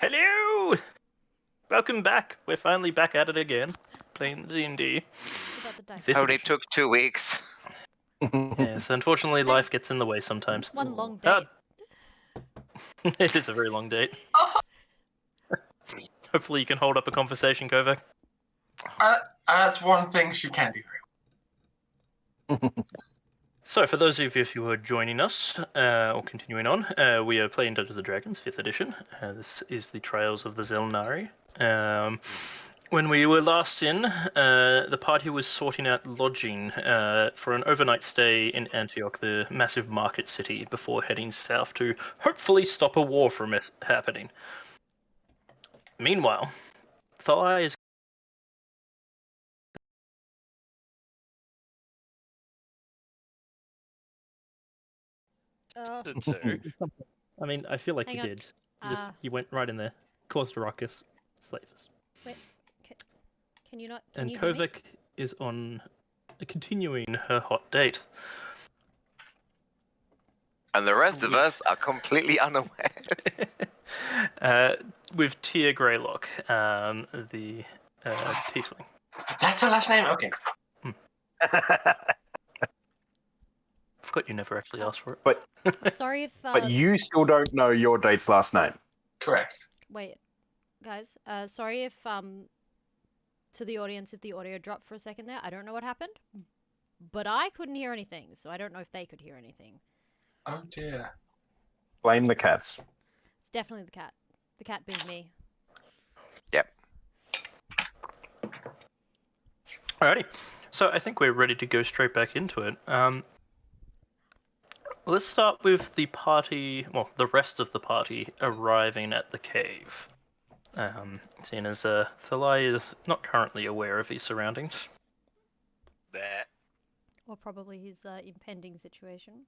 Hello! Welcome back. We're finally back at it again, playing D&D. Fifth Only edition. took 2 weeks. Yes, unfortunately life gets in the way sometimes. One long date. It is a very long date. Hopefully you can hold up a conversation, Kovek. That's one thing she can do. So, for those of you who are joining us, or continuing on, we are playing Dungeons & Dragons 5th edition. This is the Trials of the Xel'nari. When we were last in, the party was sorting out lodging for an overnight stay in Antioch, the massive market city, before heading south to hopefully stop a war from happening. Meanwhile, Thalai is I mean, I feel like Hang you on. did. You went right in there, caused a ruckus, slaved us. Wait, can you not? And you hear me? Kovek is on continuing her hot date. And the rest of us are completely unawares. With Tia Greylock, the tiefling. That's her last name? Okay. I forgot you never actually asked for it. But Sorry if. but you still don't know your date's last name. Correct. Wait, guys. Sorry if to the audience if the audio dropped for a second there. I don't know what happened, but I couldn't hear anything, so I don't know if they could hear anything. Oh dear. Blame the cats. It's definitely the cat. The cat being me. Yep. Alrighty, so I think we're ready to go straight back into it. Let's start with the party, well, the rest of the party arriving at the cave. Seeing as Thalai is not currently aware of his surroundings. There. Or probably his impending situation.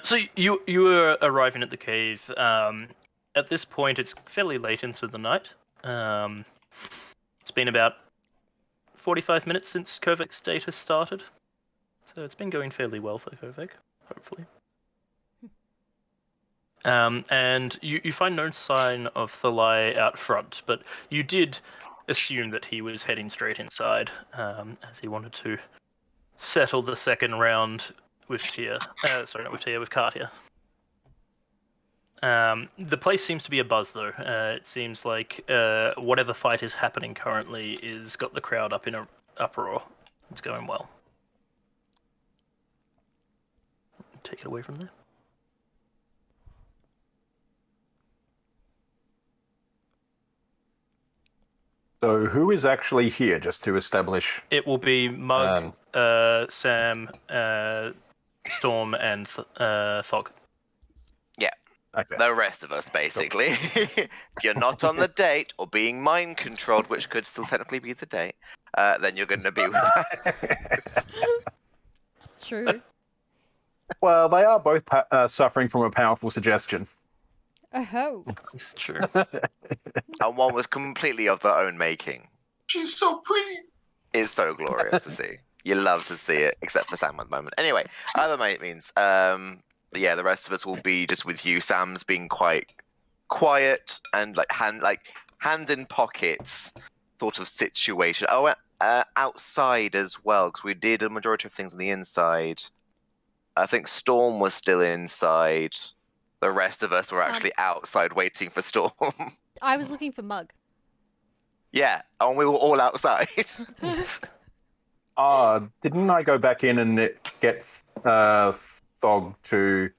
So you were arriving at the cave. At this point, it's fairly late into the night. It's been about 45 minutes since Kovek's date has started. So it's been going fairly well for Kovek, hopefully. And you find no sign of Thalai out front, but you did assume that he was heading straight inside, as he wanted to settle the second round with Tia. Sorry, not with Tia, with Katia. The place seems to be abuzz, though. It seems like whatever fight is happening currently is got the crowd up in an uproar. It's going well. Take it away from there. So who is actually here, just to establish? It will be Mug, Sam, Storm, and Thog. Yeah. Okay. The rest of us, basically. If you're not on the date or being mind controlled, which could still technically be the date, then you're going to be with us. It's true. Well, they are both suffering from a powerful suggestion. Oh. It's true. And one was completely of their own making. She's so pretty. It's so glorious to see. You love to see it, except for Sam at the moment. Anyway, other means, yeah, the rest of us will be just with you. Sam's being quite quiet and hands in pockets sort of situation. Oh, outside as well, because we did a majority of things on the inside. I think Storm was still inside. The rest of us were actually outside waiting for Storm. I was looking for Mug. Yeah, and we were all outside. Didn't I go back in and get Thog to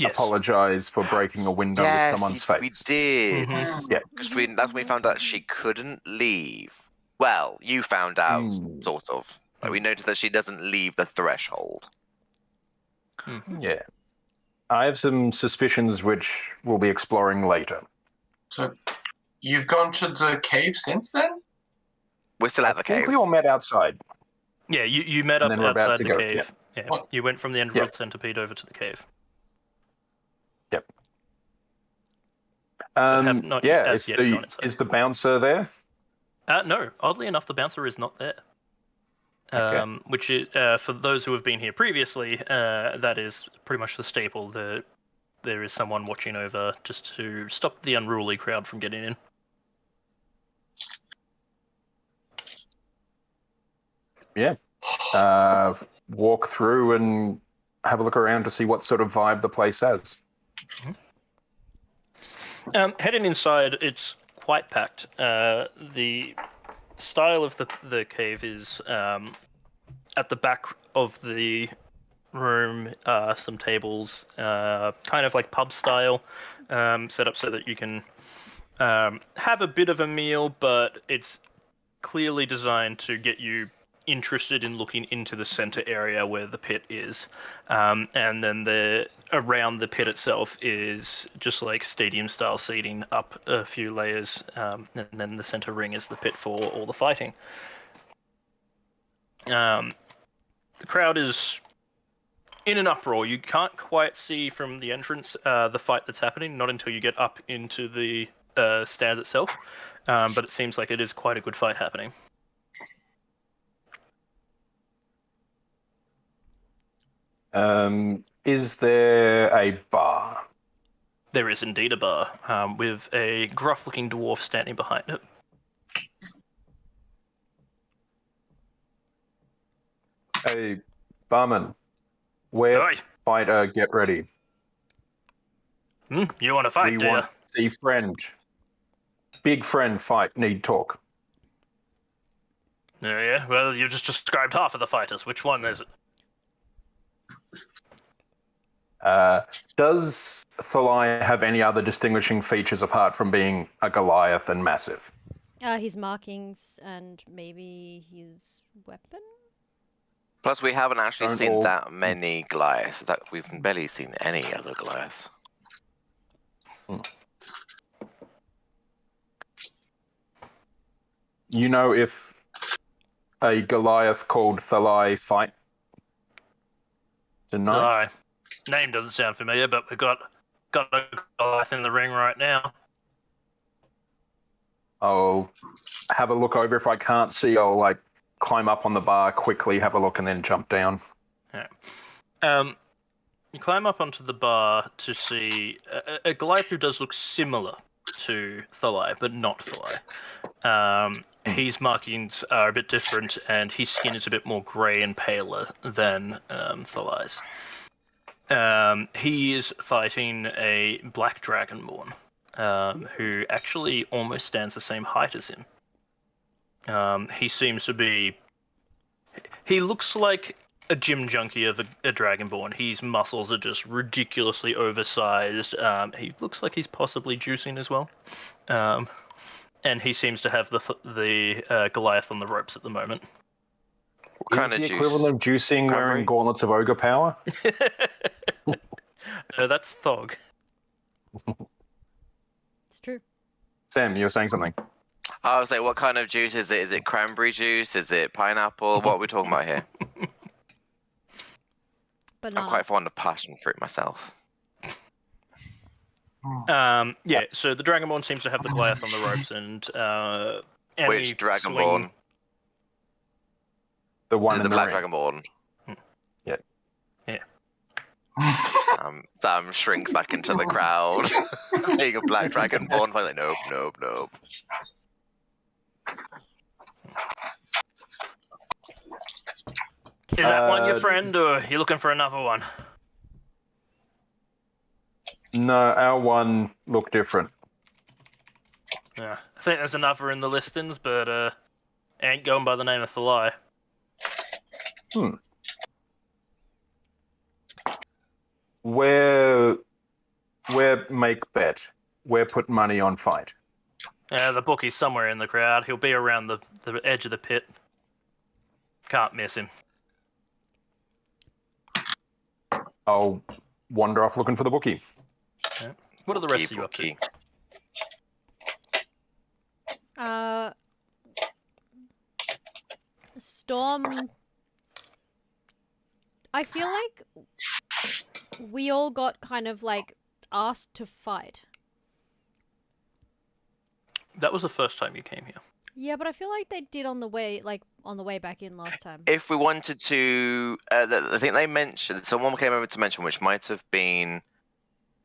apologize for breaking a window with someone's face? We did. Mm-hmm. Yeah, Because that's when we found out she couldn't leave. Well, you found out, sort of. Like, we noticed that she doesn't leave the threshold. Yeah. I have some suspicions which we'll be exploring later. So, you've gone to the cave since then? We're still at the I think cave. we all met outside. Yeah, you met up And then we're about outside to the go, cave. Yeah. What? You went from the Underworld Centipede over to the cave. Yep. have not as yet gone inside. Is the bouncer there? No, oddly enough, the bouncer is not there. Okay. Which is, for those who have been here previously, that is pretty much the staple. The there is someone watching over just to stop the unruly crowd from getting in. Yeah. Walk through and have a look around to see what sort of vibe the place has. Heading inside, it's quite packed. The style of the cave is at the back of the room, some tables, kind of like pub style, set up so that you can have a bit of a meal, but it's clearly designed to get you interested in looking into the center area where the pit is, and then around the pit itself is just like stadium style seating up a few layers, and then the center ring is the pit for all the fighting. The crowd is in an uproar. You can't quite see from the entrance the fight that's happening, not until you get up into the stand itself, but it seems like it is quite a good fight happening. Is there a bar? There is indeed a bar, with a gruff-looking dwarf standing behind it. Hey, barman. Where Oi. fighter, get ready. You want to fight, We do want see friend. Big friend fight, need talk. you? Yeah, well, you just described half of the fighters. Which one is it? Does Thalai have any other distinguishing features apart from being a Goliath and massive? His markings and maybe his weapon? Plus, we haven't actually Don't seen all- that many Goliaths. That we've barely seen any other Goliaths. You know if a Goliath called Thalai fight? Tonight? Name doesn't sound familiar, but we've got a Goliath in the ring right now. I'll have a look over. If I can't see, I'll like climb up on the bar quickly, have a look, and then jump down. Yeah. You climb up onto the bar to see a Goliath who does look similar to Thalai, but not Thalai. His markings are a bit different, and his skin is a bit more grey and paler than Thalai's. He is fighting a black dragonborn, who actually almost stands the same height as him. He seems to be... He looks like a gym junkie of a dragonborn. His muscles are just ridiculously oversized. He looks like he's possibly juicing as well. And he seems to have the Goliath on the ropes at the moment. What kind Is of the juice? equivalent of juicing Cranberry? wearing gauntlets of ogre power? That's Thog. It's true. Sam, you were saying something. I was like, what kind of juice is it? Is it cranberry juice? Is it pineapple? What are we talking about here? Banana. I'm quite fond of passion fruit myself. Yeah, so the Dragonborn seems to have the Goliath on the ropes, and any Which Dragonborn? swing- The one Is it in the the Black ring. Dragonborn? Yeah. Sam shrinks back into the crowd. Seeing a Black Dragonborn, I'm like, nope, nope, nope. Is that one your friend, or are you looking for another one? No, our one looked different. Yeah, I think there's another in the listings, but ain't going by the name of Thalai. Where make bet? Where put money on fight? The bookie's somewhere in the crowd. He'll be around the edge of the pit. Can't miss him. I'll wander off looking for the bookie. What are the rest of you up to? Bookie. Storm. I feel like we all got kind of like asked to fight. That was the first time you came here. Yeah, but I feel like they did on the way back in last time. If we wanted to, I think they mentioned, someone came over to mention, which might have been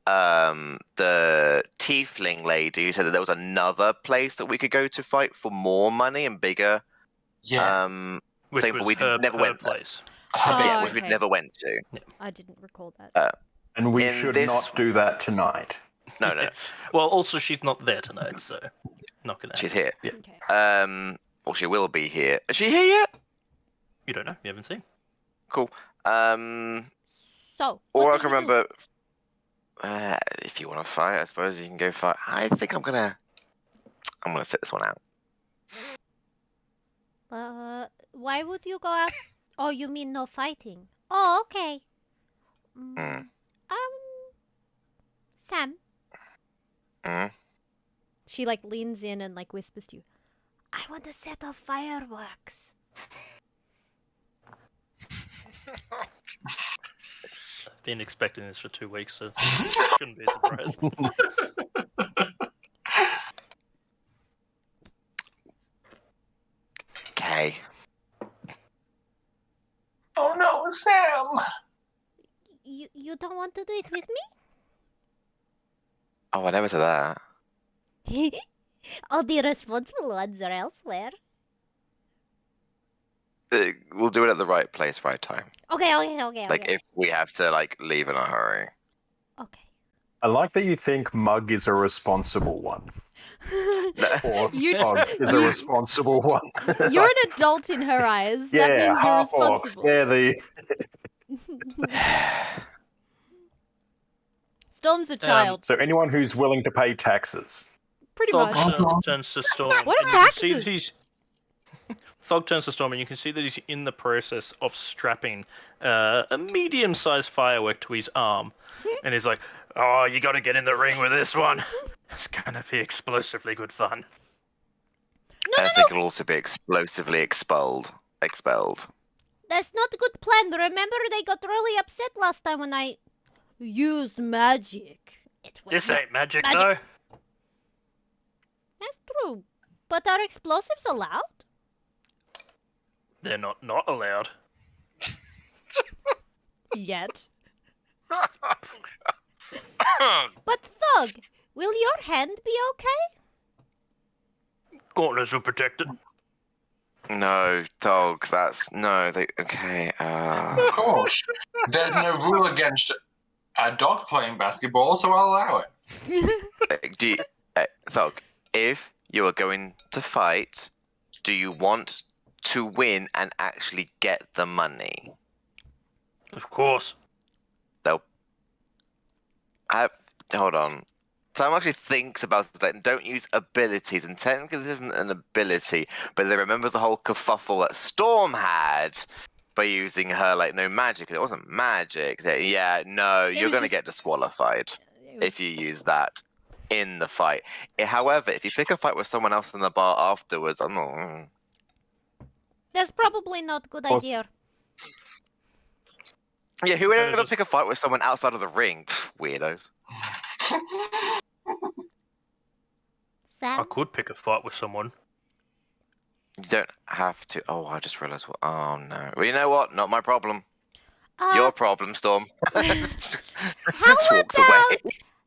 the tiefling lady who said that there was another place that we could go to fight for more money and bigger. Yeah. Which Thing, was but we her, never her went there. place. Yeah, which we okay. never went to. I didn't recall that. And we In should this- not do that tonight. No, no, Yes. Well, also she's not there tonight, so not gonna. she's happen. here. Okay. Well, she will be here. Is she here yet? You don't know. You haven't seen. Cool. So. Or what I do can we do? remember. If you want to fight, I suppose you can go fight. I think I'm gonna sit this one out. Why would you go out? Oh, you mean no fighting? Oh, okay. Sam. She like leans in and like whispers to you. I want to set off fireworks. I've been expecting this for 2 weeks, so shouldn't be surprised. Okay. Oh no, Sam! You don't want to do it with Oh, I never said that. me? All the responsible ones are elsewhere. We'll do it at the right place, right time. Okay. Like if we have to like leave in a hurry. Okay. I like that you think Mug is a responsible one. Or You- Fog is a responsible one. You're an adult in her eyes. That Yeah, means you're half orcs. responsible. They're the. Storm's a child. So anyone who's willing to pay taxes. Pretty Thog much. turns to Storm. What are and you can see that taxes? Thog turns to Storm, and you can see that he's in the process of strapping a medium-sized firework to his arm, and he's like, "Oh, you got to get in the ring with this one. It's gonna be explosively good fun." I think it'll also be explosively expelled. That's not a good plan. Remember, they got really upset last time when I used magic. It was This not- ain't magic, magic. though. That's true. But are explosives allowed? They're not allowed. Yet. But Thug, will your hand be okay? Gauntlets will protect it. No, dog. Okay. Of course. There's no rule against a dog playing basketball, so I'll allow it. Thug, if you are going to fight, do you want to win and actually get the money? Of course. Hold on. Sam actually thinks about that and don't use abilities, and technically this isn't an ability, but they remember the whole kerfuffle that Storm had by using her no magic, and it wasn't magic. You're was gonna just- get disqualified if you use that in the fight. However, if you pick a fight with someone else in the bar afterwards, I'm not. That's probably not a good Well, idea. Yeah, who would Kinda ever just- pick a fight with someone outside of the ring? Weirdos. I Sam? could pick a fight with someone. You don't have to. Oh, I just realized what. Oh no. Well, you know what? Not my problem. Uh, Your problem, Storm. how Just about... walks away.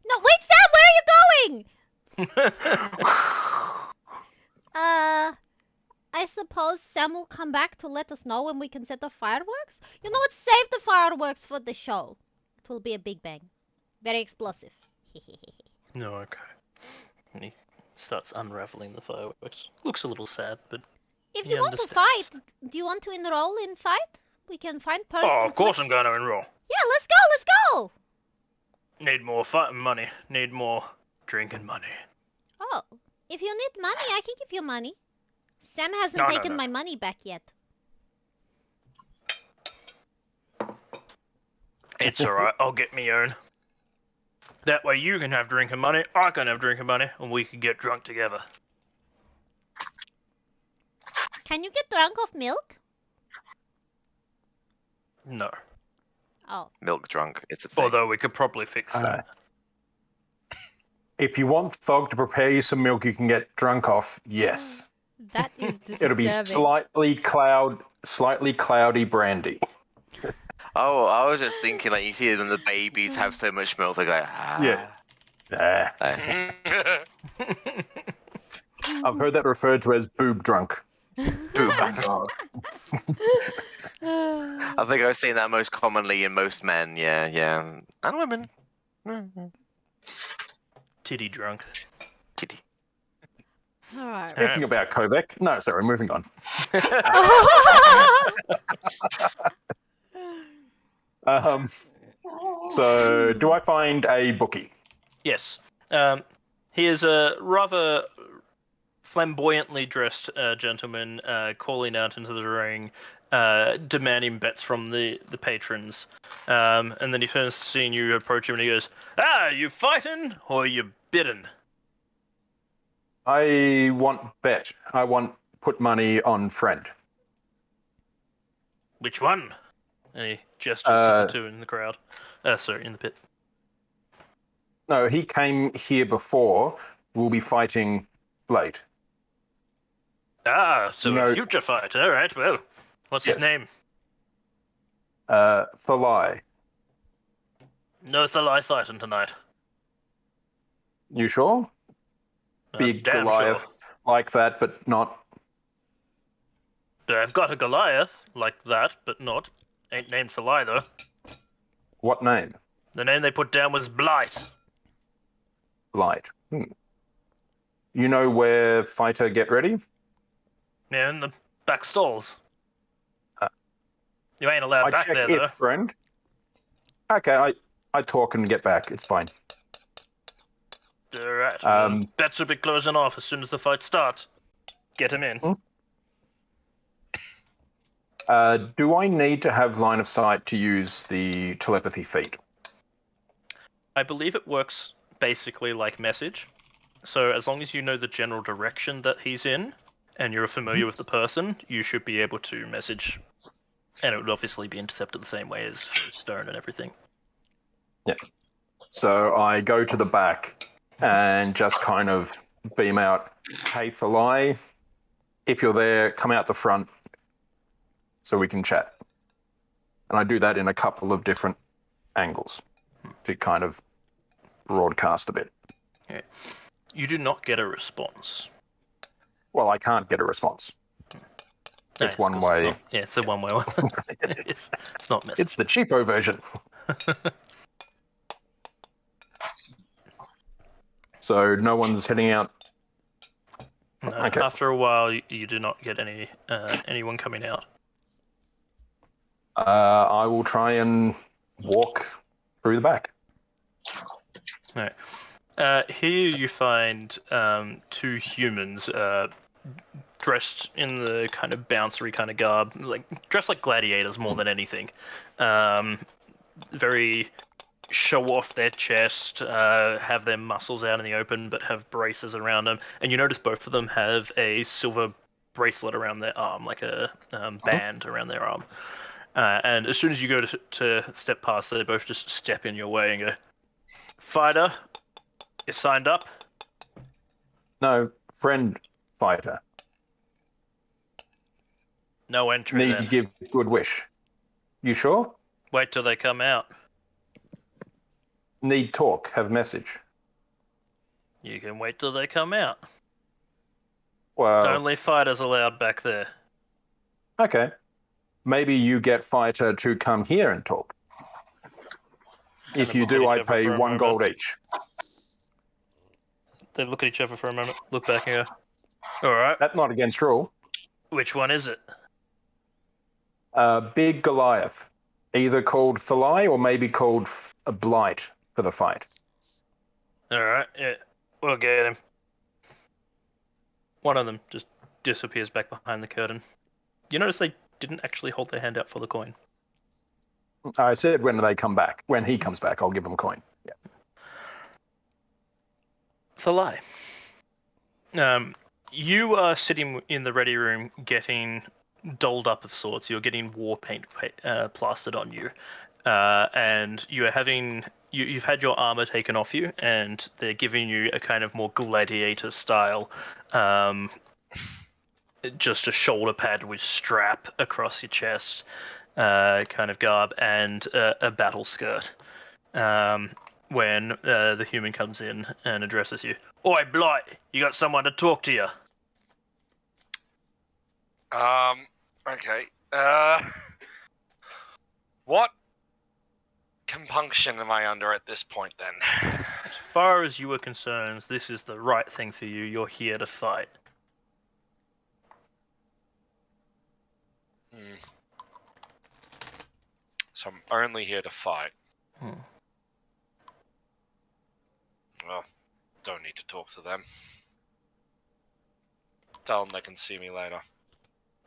No, wait, Sam, where are you going? I suppose Sam will come back to let us know when we can set off fireworks? You know what? Save the fireworks for the show. It will be a big bang. Very explosive. No, okay. And he starts unraveling the fireworks. Looks a little sad, but If He you want to understands. fight, do you want to enroll in fight? We can find person. oh, of course I'm going to enroll. Yeah, let's go. Need more fighting money. Need more drinking money. Oh, if you need money, I can give you money. Sam hasn't No, no, taken no. my money back yet. It's alright, I'll get me own. That way you can have drinking money, I can have drinking money, and we can get drunk together. Can you get drunk off milk? No. Oh, Milk drunk. It's a thing. Although we could probably fix that. If you want Thog to prepare you some milk you can get drunk off, yes. that is disturbing. It'll be slightly cloudy brandy. Oh, I was just thinking, like, you see when the babies have so much milk, they go, Yeah. Nah. I've heard that referred to as boob drunk. God. I think I've seen that most commonly in most men, yeah. And women. Titty drunk. Titty. All right. Speaking about Kovek. No, sorry, moving on. So, do I find a bookie? Yes. He is a rather flamboyantly dressed gentleman calling out into the ring, demanding bets from the patrons. And then he turns to seeing you approach him and he goes, you fighting or you bidding? I want bet. I want put money on friend. Which one? And he gestures to the two in the crowd. Sorry, in the pit. No, he came here before. We'll be fighting late. So a future fight. All right, well, what's his name? Thalai. No Thalai fighting tonight. You sure? Big Damn Goliath sure. like that, but not. I've got a Goliath like that, but not. Ain't named Thalai, though. What name? The name they put down was Blight. Light. You know where fighter get ready? Yeah, in the back stalls. You ain't allowed I back check there, if though. friend. Okay, I talk and get back. It's fine. Alright, bets will be closing off as soon as the fight starts. Get him in. Do I need to have line of sight to use the telepathy feat? I believe it works basically like message. So as long as you know the general direction that he's in, and you're familiar with the person, you should be able to message. And it would obviously be intercepted the same way as Stone and everything. Yeah. So I go to the back and just kind of beam out, hey, Thalai, if you're there, come out the front so we can chat. And I do that in a couple of different angles to kind of broadcast a bit. Yeah. You do not get a response. Well, I can't get a response. It's one way. It's a one-way one. it's not message. It's the cheapo version. So no one's heading out. No, Okay. After a while, you do not get anyone coming out. I will try and walk through the back. All right. Here you find two humans dressed in the kind of bouncery kind of garb, dressed like gladiators more than anything. Very show off their chest, have their muscles out in the open, but have braces around them. And you notice both of them have a silver bracelet around their arm, like a band around their arm. And as soon as you go to step past, they both just step in your way and go, "Fighter, you signed up?" No, friend fighter. No entry Need then. to give good wish. You sure? Wait till they come out. Need talk, have message. You can wait till they come out. Well, Only fighters allowed back there. okay. Maybe you get fighter to come here and talk. If you do, I pay 1 gold each. They look at each other for a moment, look back and go, "Alright, That's not against rule. which one is it?" Big Goliath. Either called Thalai or maybe called a Blight for the fight. Alright, yeah, we'll get him. One of them just disappears back behind the curtain. You notice they didn't actually hold their hand out for the coin. I said when they come back. When he comes back, I'll give him a coin. Yeah. Thalai. You are sitting in the ready room getting dolled up of sorts. You're getting war paint plastered on you. And you are having... You've had your armor taken off you, and they're giving you a kind of more gladiator style, just a shoulder pad with strap across your chest. kind of garb and a battle skirt. When the human comes in and addresses you. Oi, Blight, you got someone to talk to you. Okay. What compunction am I under at this point, then? As far as you are concerned, this is the right thing for you. You're here to fight. So I'm only here to fight. Well, don't need to talk to them. Tell them they can see me later.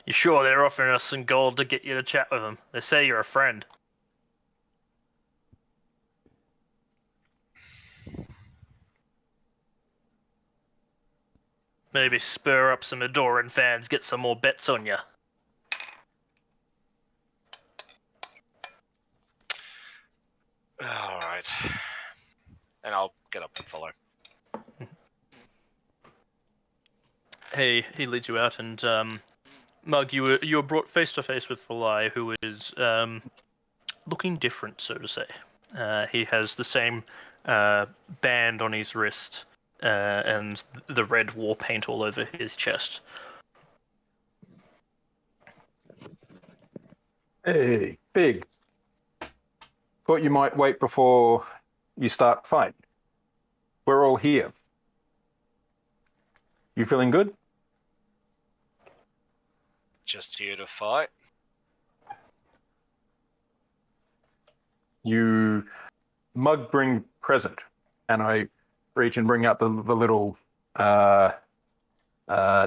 You sure they're offering us some gold to get you to chat with them? They say you're a friend. Maybe spur up some Adoran fans, get some more bets on you. Alright. And I'll get up and follow. He leads you out, and Mug, you were brought face to face with Thalai, who is looking different, so to say. He has the same band on his wrist and the red war paint all over his chest. Hey, Big. Thought you might wait before you start fight. We're all here. You feeling good? Just here to fight. You Mug bring present, and I reach and bring out the little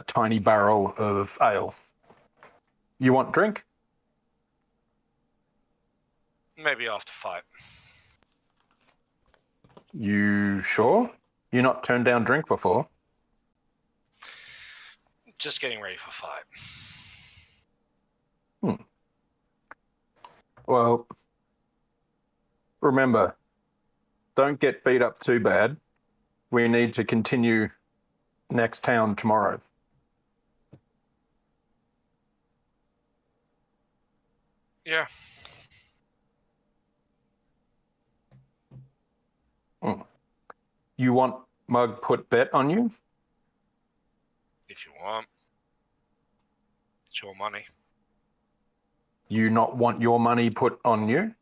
tiny barrel of ale. You want drink? Maybe after fight. You sure? You not turned down drink before? Just getting ready for fight. Well, remember, don't get beat up too bad. We need to continue next town tomorrow. Yeah. You want Mug put bet on you? If you want. It's your money. You not want your money put on you?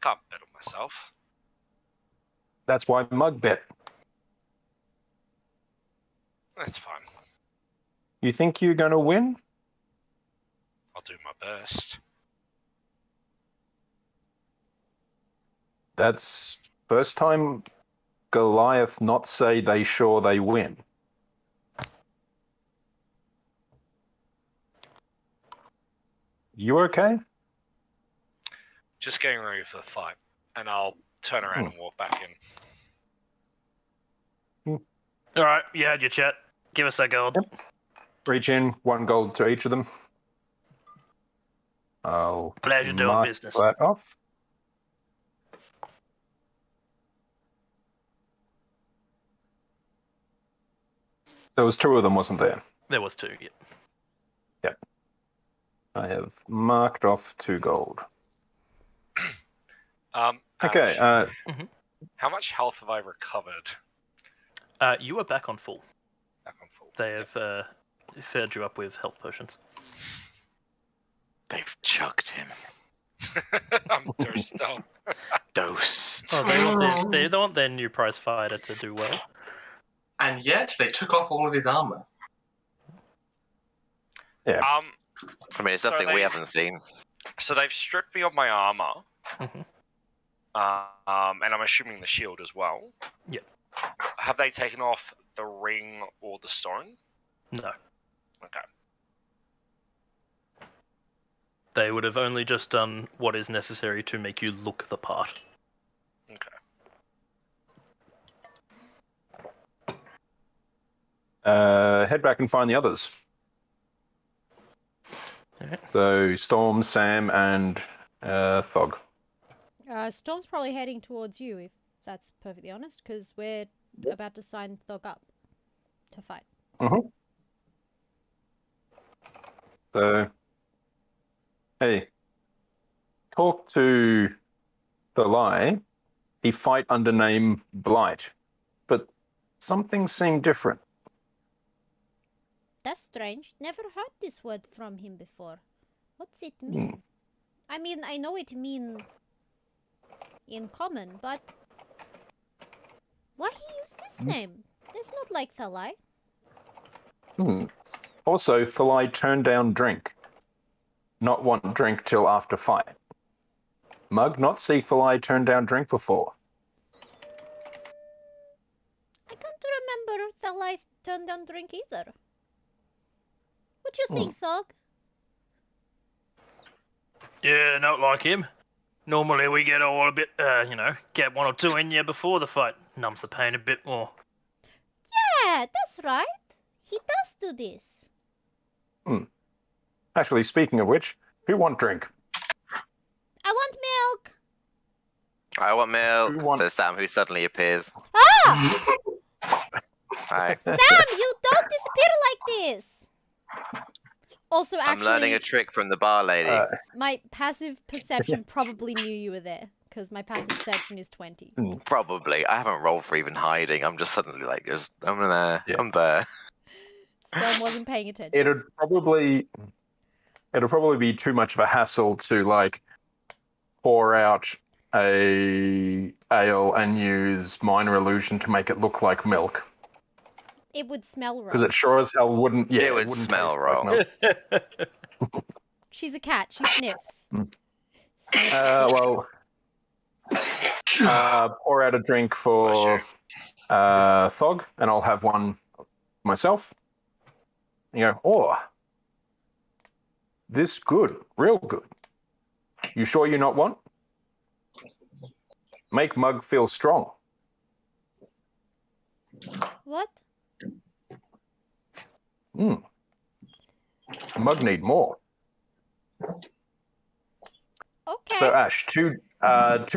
Can't bet on myself. That's why Mug bet. That's fine. You think you're going to win? I'll do my best. That's first time Goliath not say they sure they win. You okay? Just getting ready for the fight. And I'll turn around and walk back in. Alright, you had your chat. Give us that gold. Yep. Reach in, 1 gold to each of them. I'll Pleasure doing mark business. that off. There was 2 of them, wasn't there? There was 2, yeah. Yep. I have marked off 2 gold. Okay. How much health have I recovered? You are back on full. Back on full. They have filled you up with health potions. They've chucked him. I'm dosed up. Dosed. Oh, they want their new prize fighter to do well. And yet they took off all of his armor. Yeah. I mean, it's So nothing we they- haven't seen. So they've stripped me of my armor. Mhm. And I'm assuming the shield as well. Yep. Have they taken off the ring or the stone? No. Okay. They would have only just done what is necessary to make you look the part. Okay. Head back and find the others. Alright. So Storm, Sam, and Thog. Storm's probably heading towards you, if that's perfectly honest, because we're about to sign Thog up to fight. So Hey, talk to Thalai. He fight under name Blight, but something seemed different. That's strange. Never heard this word from him before. What's it mean? I mean, I know it mean in common, but why he used this name? It's not like Thalai. Also, Thalai turned down drink. Not want drink till after fight. Mug not see Thalai turn down drink before. I can't remember Thalai turned down drink either. What you think, Thog? Yeah, not like him. Normally we get all a bit, get one or two in you before the fight. Numbs the pain a bit more. Yeah, that's right. He does do this. Actually, speaking of which, who want drink? I want milk. I want milk, Who want- says Sam, who suddenly appears. Ah! Hi. Sam, you don't disappear like this. Also, I'm actually, learning a trick from the bar lady. my passive perception probably knew you were there, because my passive perception is 20. Probably. I haven't rolled for even hiding. I'm just suddenly like, I'm there. Yeah. I'm there. Storm wasn't paying attention. It'd probably be too much of a hassle to like pour out a ale and use minor illusion to make it look like milk, It would smell because wrong. it sure as hell wouldn't. Yeah, It would wouldn't smell taste wrong. Like milk. She's a cat. She sniffs. Pour out a drink for Thog, and I'll have one myself. You go, this good, real good. You sure you not want? Make Mug feel strong. What? Mug need more. Okay. So Ash, two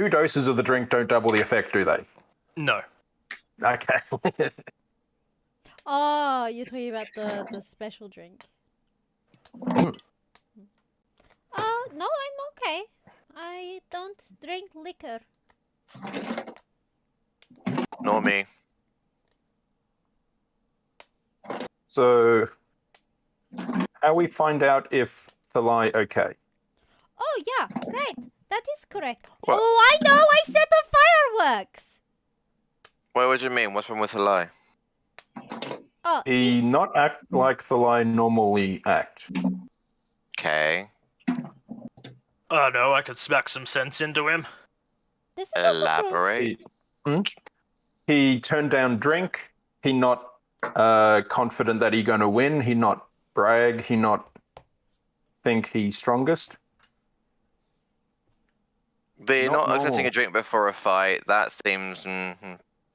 doses of the drink don't double the effect, do they? No. Okay. Oh, you're talking about the special drink. No, I'm okay. I don't drink liquor. Nor me. So, how we find out if Thalai okay? Oh, yeah, right. That is correct. What? Oh, I know! I set the fireworks! What would you mean? What's wrong with a lie? Oh, He not act like Thalai normally act. Okay. Oh no, I could smack some sense into him. this is also true. Elaborate. He turned down drink. He not confident that he gonna win. He not brag. He not think he's strongest. The Not not accepting normal. a drink before a fight, that seems...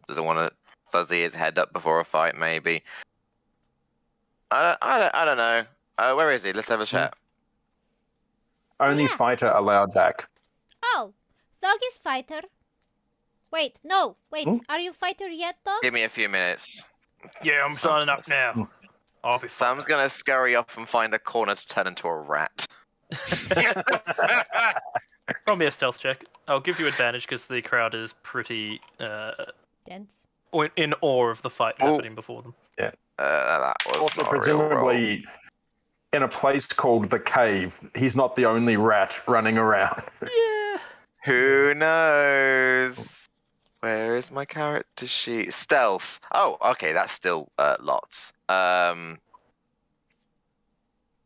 doesn't want to fuzzy his head up before a fight, maybe. I don't know. Where is he? Let's have a chat. Only Yeah. fighter allowed back. Oh, Thug is fighter. Wait, no. Wait, Hmm? are you fighter yet, Thug? Give me a few minutes. Yeah, I'm signing up now. I'll be fine. Sam's gonna scurry up and find a corner to turn into a rat. Roll me a stealth check. I'll give you advantage because the crowd is pretty Dense. in awe of the fight Oh. happening before them. That was Also, not a real roll. presumably, in a place called the Cave, he's not the only rat running around. Yeah. Who knows? Where is my character sheet? Stealth. Oh, okay, that's still lots.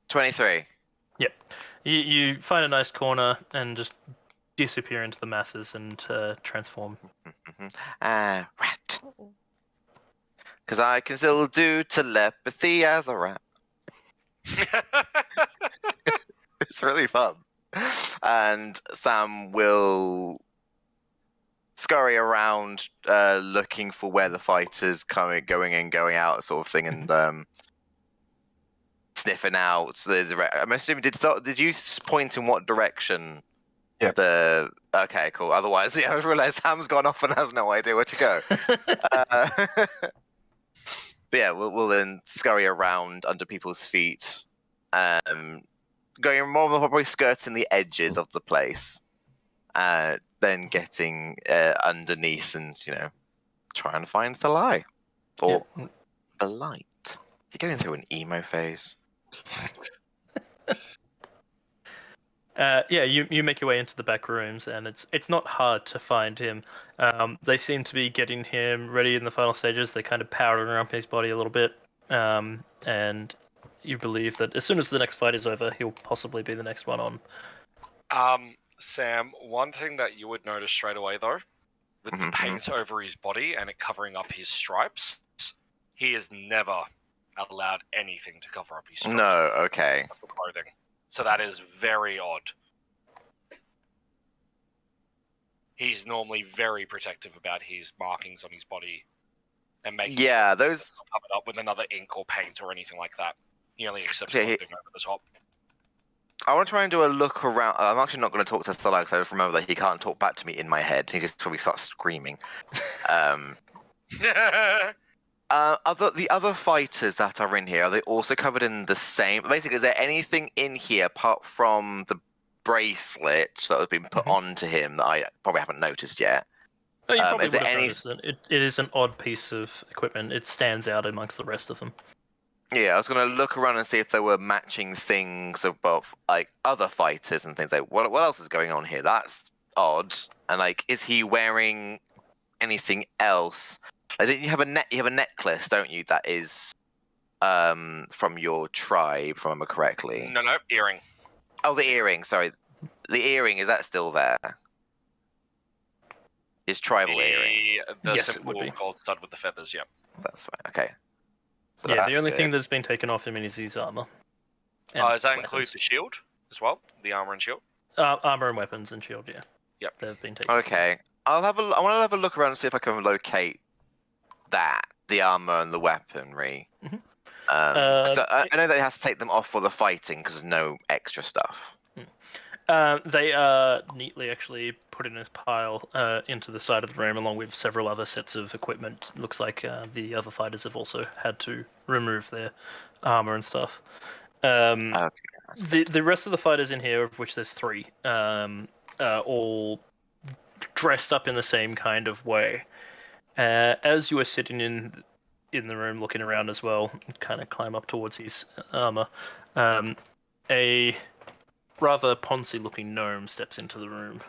23. Yep. You find a nice corner and just disappear into the masses and transform. Rat. Uh-oh. Because I can still do telepathy as a rat. It's really fun. And Sam will scurry around looking for where the fighters going in, going out, sort of thing, and sniffing out the direct. I'm assuming did you point in what direction? Yeah. Okay, cool. Otherwise, yeah, I realised Sam's gone off and has no idea where to go. But yeah, we'll then scurry around under people's feet, going more probably skirting the edges of the place, then getting underneath and trying to find Thalai or the light. You're going through an emo phase. You make your way into the back rooms, and it's not hard to find him. They seem to be getting him ready in the final stages. They're kind of powdering up his body a little bit, and you believe that as soon as the next fight is over, he'll possibly be the next one on. Sam, one thing that you would notice straight away, though, with the paint over his body and it covering up his stripes, he has never allowed anything to cover up his stripes. No, okay. Clothing. So that is very odd. He's normally very protective about his markings on his body and making sure those covered up with another ink or paint or anything like that. He only accepts clothing over the top. I want to try and do a look around. I'm actually not going to talk to Thalai because I just remember that he can't talk back to me in my head. He just probably starts screaming. The other fighters that are in here, are they also covered in the same? Basically, is there anything in here apart from the bracelet that has been put onto him that I probably haven't noticed yet? Oh, you probably is there would have any? noticed it. It is an odd piece of equipment. It stands out amongst the rest of them. Yeah, I was going to look around and see if there were matching things about like other fighters and things. Like, what else is going on here? That's odd. And like, is he wearing anything else? You have a necklace, don't you? That is from your tribe, if I remember correctly. No, earring. Oh, the earring. Sorry, the earring, is that still there? His tribal earring. The Yes, it simple would be. gold stud with the feathers. Yep. That's fine. Okay. So Yeah, the that's only good. thing that's been taken off him is his armor. Does that weapons. include the shield as well? The armor and shield. Armor and weapons and shield? Yeah. Yep. They've been taken. Okay, I want to have a look around and see if I can locate the armor and the weaponry. Mhm. 'Cause I know that he has to take them off for the fighting because there's no extra stuff. They are neatly actually put in a pile into the side of the room, along with several other sets of equipment. Looks like the other fighters have also had to remove their armor and stuff. Okay, The rest of the fighters in here, of which there's 3, are all dressed up in the same kind of way. As you are sitting in the room, looking around as well, kind of climb up towards his armor, a rather poncy-looking gnome steps into the room.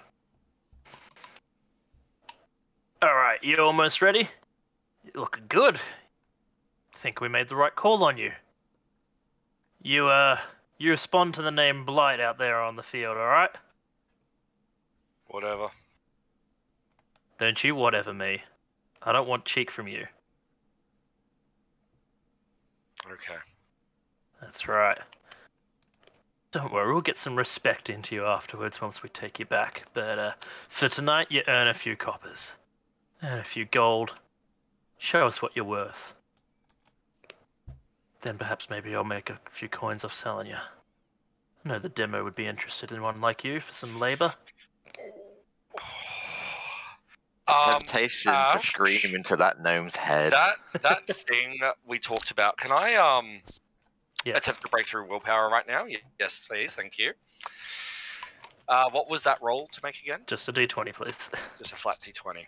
All right, you almost ready? You're looking good. Think we made the right call on you. You respond to the name Blight out there on the field, all right? Whatever. Don't you whatever me. I don't want cheek from you. Okay. That's right. Don't worry, we'll get some respect into you afterwards once we take you back. But for tonight, you earn a few coppers. And a few gold. Show us what you're worth. Then perhaps maybe I'll make a few coins off selling you. I know the demo would be interested in one like you for some labor. Temptation to scream into that gnome's head. That thing we talked about. Can I Yes. attempt to break through willpower right now? Yes, please. Thank you. What was that roll to make again? Just a d20, please. Just a flat d20.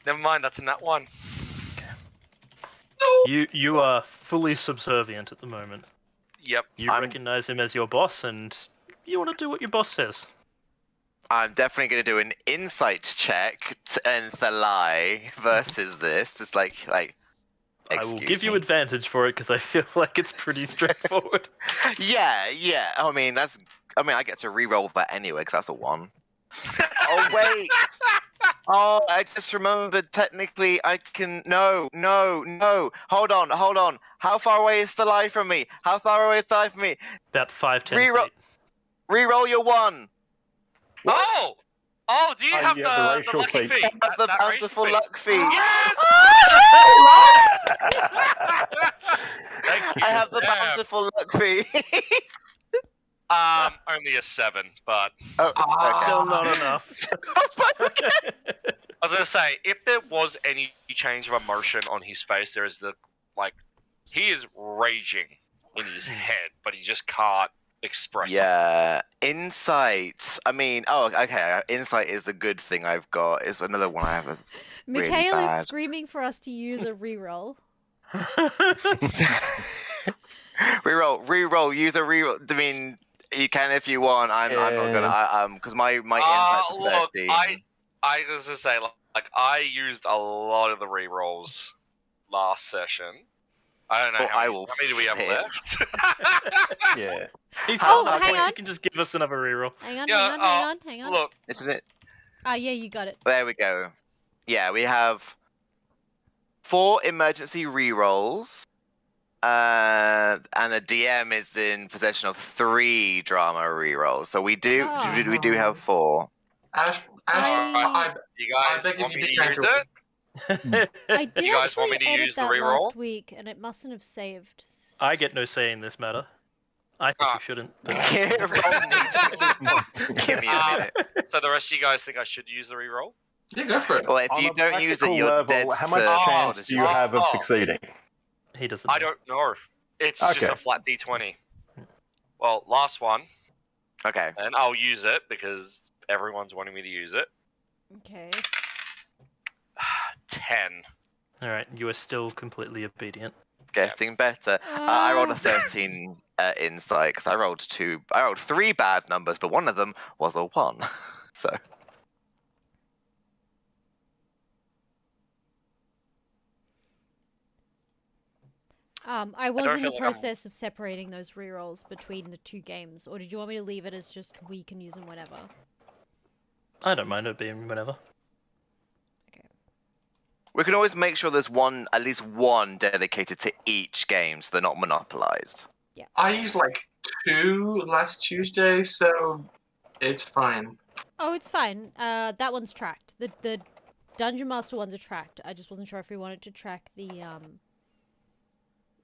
Never mind. That's in that one. You are fully subservient at the moment. Yep. You recognize him as your boss, and you want to do what your boss says. I'm definitely going to do an insight check and Thalai versus this. It's like. I will give you advantage for it because I feel like it's pretty straightforward. Yeah. I mean, I get to re-roll that anyway because that's a 1. Oh wait. Oh, I just remembered. Technically, I can. No. Hold on. How far away is Thalai from me? About 5-10 Reroll. feet. Re-roll your 1. Oh! Do you have the the racial lucky feat. feet? Have the That racial bountiful feat. luck feat. Yes! Thank you. I have the Damn. bountiful luck feat. Only a 7, but Oh, okay. Still not enough. I was gonna say, if there was any change of emotion on his face, there is he is raging in his head, but he just can't express it. Yeah, insight. I mean, okay. Insight is the good thing I've got. It's another one I have. That's really Mikhail is bad. screaming for us to use a reroll. Reroll. Use a reroll. I mean, you can if you want. I'm not gonna. Because my insight's Look, 13. I was gonna say, like, I used a lot of the rerolls last session. I don't know Well, how many do we have hit. left? Yeah. He's Oh, got hang on. You can just give us another reroll. Hang on, Yeah, hang on. Look, Isn't it? Ah, yeah, you got it. There we go. Yeah, we have 4 emergency rerolls. And the DM is in possession of 3 drama rerolls. So we do have 4. Ash, I- you guys beg want you, me be to use careful. it? I did You guys want actually me to edit use the that reroll? last week, and it mustn't have saved. I get no say in this matter. I think you shouldn't. Give me a minute. So the rest of you guys think I should use the reroll? Yeah, go for it. Well, if On you a don't use it, practical you're level, dead. how much to chance do you have of succeeding? He doesn't. I don't know. It's just Okay. a flat d20. Well, last one, Okay. and I'll use it because everyone's wanting me to use it. Okay. 10. All right, you are still completely obedient. Getting better. I rolled a Ah. 13 insight because I rolled 3 bad numbers, but one of them was a 1. So I was in feel the like I'm- process of separating those rerolls between the 2 games, or did you want me to leave it as just we can use them whenever? I don't mind it being whenever. we can always make sure there's at least one dedicated to each game, so they're not monopolized. I used like 2 last Tuesday, so it's fine. Oh, it's fine. That one's tracked. The Dungeon Master ones are tracked. I just wasn't sure if we wanted to track the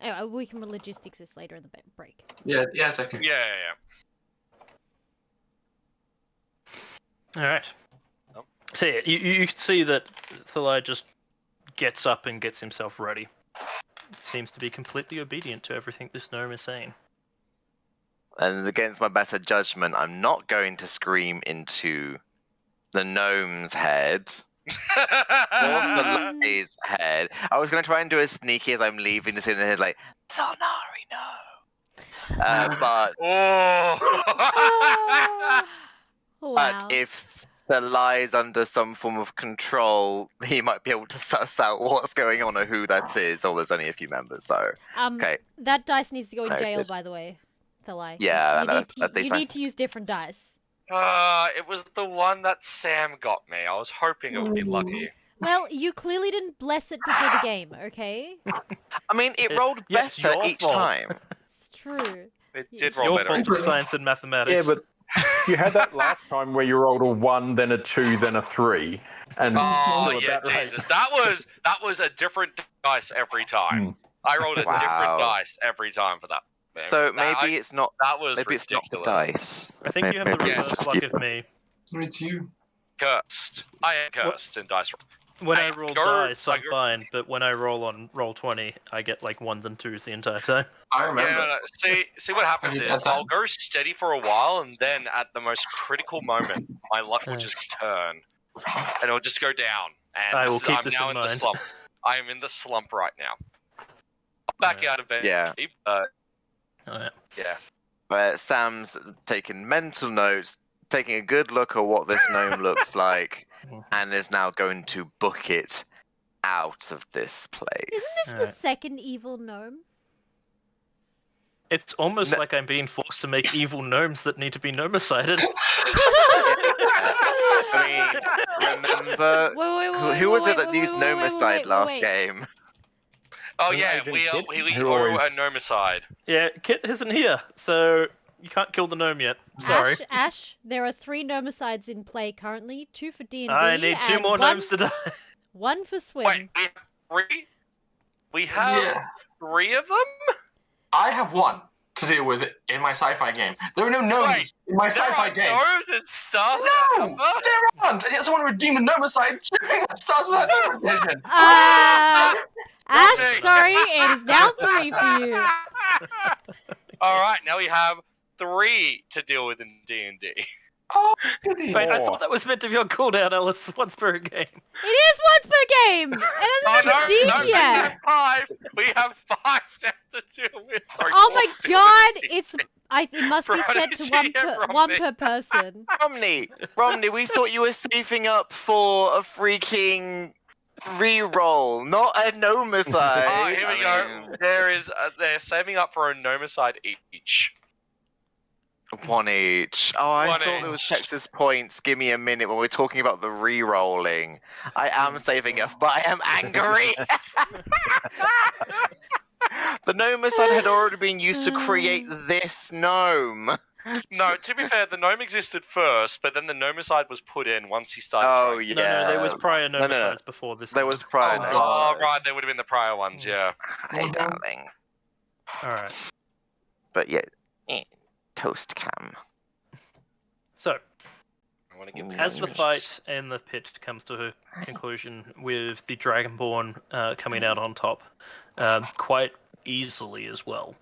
Anyway, we can logistics this later in the break. Yeah, it's okay. Yeah. All right. Oh. So yeah, you can see that Thalai just gets up and gets himself ready. Seems to be completely obedient to everything this gnome is saying. And against my better judgment, I'm not going to scream into the gnome's head or Thalai's head. I was going to try and do as sneaky as I'm leaving, just in the head like, Xel'nari, no. But Wow. But if Thalai is under some form of control, he might be able to suss out what's going on or who that is. Or there's only a few members, so okay. That dice needs to go in Okay, jail, good. by the way, Thalai. Yeah, I you know, need to, that you these need dice- to use different dice. It was the one that Sam got me. I was hoping it would be lucky. Well, you clearly didn't bless it before the game, okay? I mean, it rolled Yeah, it's better your each fault. time. It's true. It It's did roll Your better. fault for science and mathematics. Yeah, but you had that last time where you rolled a 1, then a 2, then a 3, and Oh still at yeah, that rate. Jesus! That was a different dice every time. I rolled a Wow. different dice every time for that. So That- maybe it's not. that was Maybe it's not the ridiculous. dice. I think you have the Maybe it's reverse just luck you. of me. It's you. Cursed. I am cursed in dice. When I I roll go- dice, I I'm go- fine, but when I roll on roll 20, I get like 1s and 2s the entire time. I remember. Yeah, no. See what happens you is got that? I'll go steady for a while, and then at the most critical moment, my luck will just turn, and it'll just go down. And I will keep I'm this now in in the mind. slump. I am in the slump right now. I'm back Yeah. out of bed. Yeah. Oh, yeah. Yeah. Sam's taking mental notes, taking a good look at what this gnome looks like, and is now going to book it out of this place. Isn't this the Alright. second evil gnome? It's almost No. like I'm being forced to make evil gnomes that need to be gnomicided. I mean, remember who was it that used Nomicide last game? Oh New yeah, Agent we Kit, we who owe always- a nomicide. Yeah, Kit isn't here, so you can't kill the gnome yet. Sorry. Ash, there are 3 gnomicides in play currently. 2 for D&D. I need 2 and more one, gnomes to die. 1 for swim. Wait, we have 3? We have Yeah. 3 of them? I have 1 to deal with in my sci-fi game. There are no gnomes Wait, in my There sci-fi are game. gnomes in Stars of No! that number? There aren't! And yet someone redeemed a nomicide during the Stars of that Numbers edition. Ash, Hey. sorry, it is now 3 for you. All right, now we have 3 to deal with in D&D. Oh, goody. Wait, I thought that was meant to be on cooldown, Alice, once per game. It is once per game! It hasn't been no, deep yet! we have 5 now to deal with. Sorry, Oh 4 my to deal god! with. It must be set to one per person. Romney, we thought you were saving up for a freaking re-roll, not a nomicide. Oh, here we go. They're saving up for a nomicide each. 1 each. Oh, I One thought it was each. Texas points. Give me a minute when we're talking about the re-rolling. I am saving up, but I am angry. The nomicide had already been used to create this gnome. No, to be fair, the gnome existed first, but then the nomicide was put in once he started. Oh, trying. yeah. No, there was prior No, no. nomicides before this. There was prior Oh, nomicide. Oh, right, they would have been the prior ones, yeah. Hey, darling. Alright. But yeah, toast cam. So, I want to give as the fight in the pit comes to a conclusion with the Dragonborn coming out on top, quite easily as well,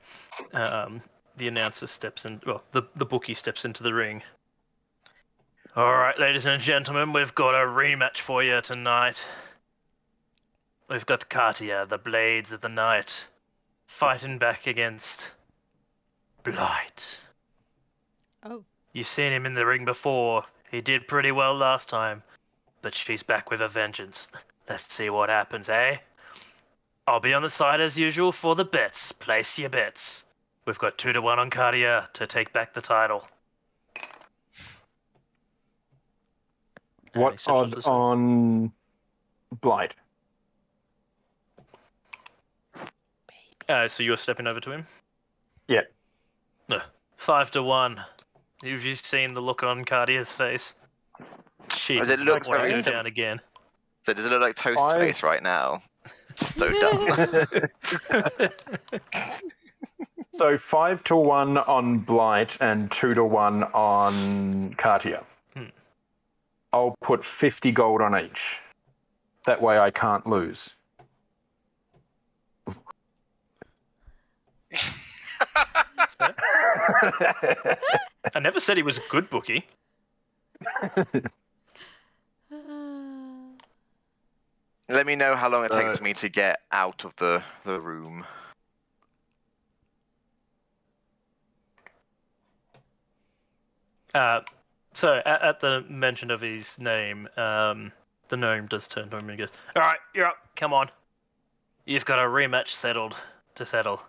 the announcer steps in, well, the bookie steps into the ring. Alright, ladies and gentlemen, we've got a rematch for you tonight. We've got Katia, the Blades of the Night, fighting back against Blight. Oh. You've seen him in the ring before. He did pretty well last time, but she's back with a vengeance. Let's see what happens, eh? I'll be on the side as usual for the bets. Place your bets. We've got 2-1 on Katia to take back the title. What odd on Blight? So you're stepping over to him? Yeah. No. 5-1. Have you seen the look on Katia's face? She Does it look won't very go sim- down again. So does it look like Toast's I've- face right now? Just so dumb. So 5-1 on Blight and 2-1 on Katia. I'll put 50 gold on each. That way I can't lose. That's fair. I never said he was a good bookie. Let me know how long it takes me to get out of the room. So at the mention of his name, the gnome does turn to him and goes, "All right, you're up. Come on. You've got a rematch settled to settle."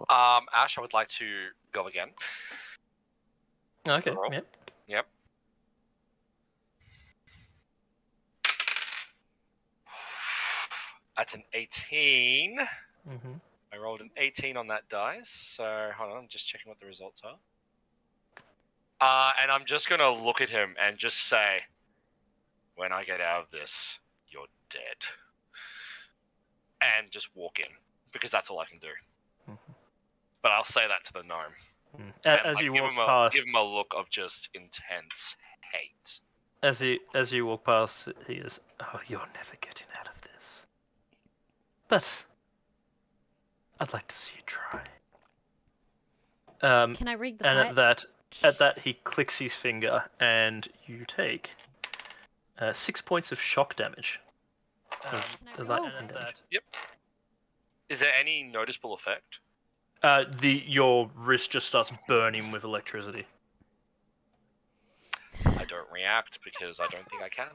Ash, I would like to go again. Okay. Roll. Yep. Yep. That's an 18. Mm-hmm. I rolled an 18 on that dice, so hold on, I'm just checking what the results are. And I'm just going to look at him and just say, when I get out of this, you're dead. And just walk in, because that's all I can do. Mm-hmm. But I'll say that to the gnome. As you walk past, give him a look of just intense hate. as you walk past, he is, "Oh, you're never getting out of this. But I'd like to see you try." Can I read the And fight? at that, he clicks his finger, and you take 6 points of shock damage. Of lightning damage. Yep. Is there any noticeable effect? Your wrist just starts burning with electricity. I don't react because I don't think I can.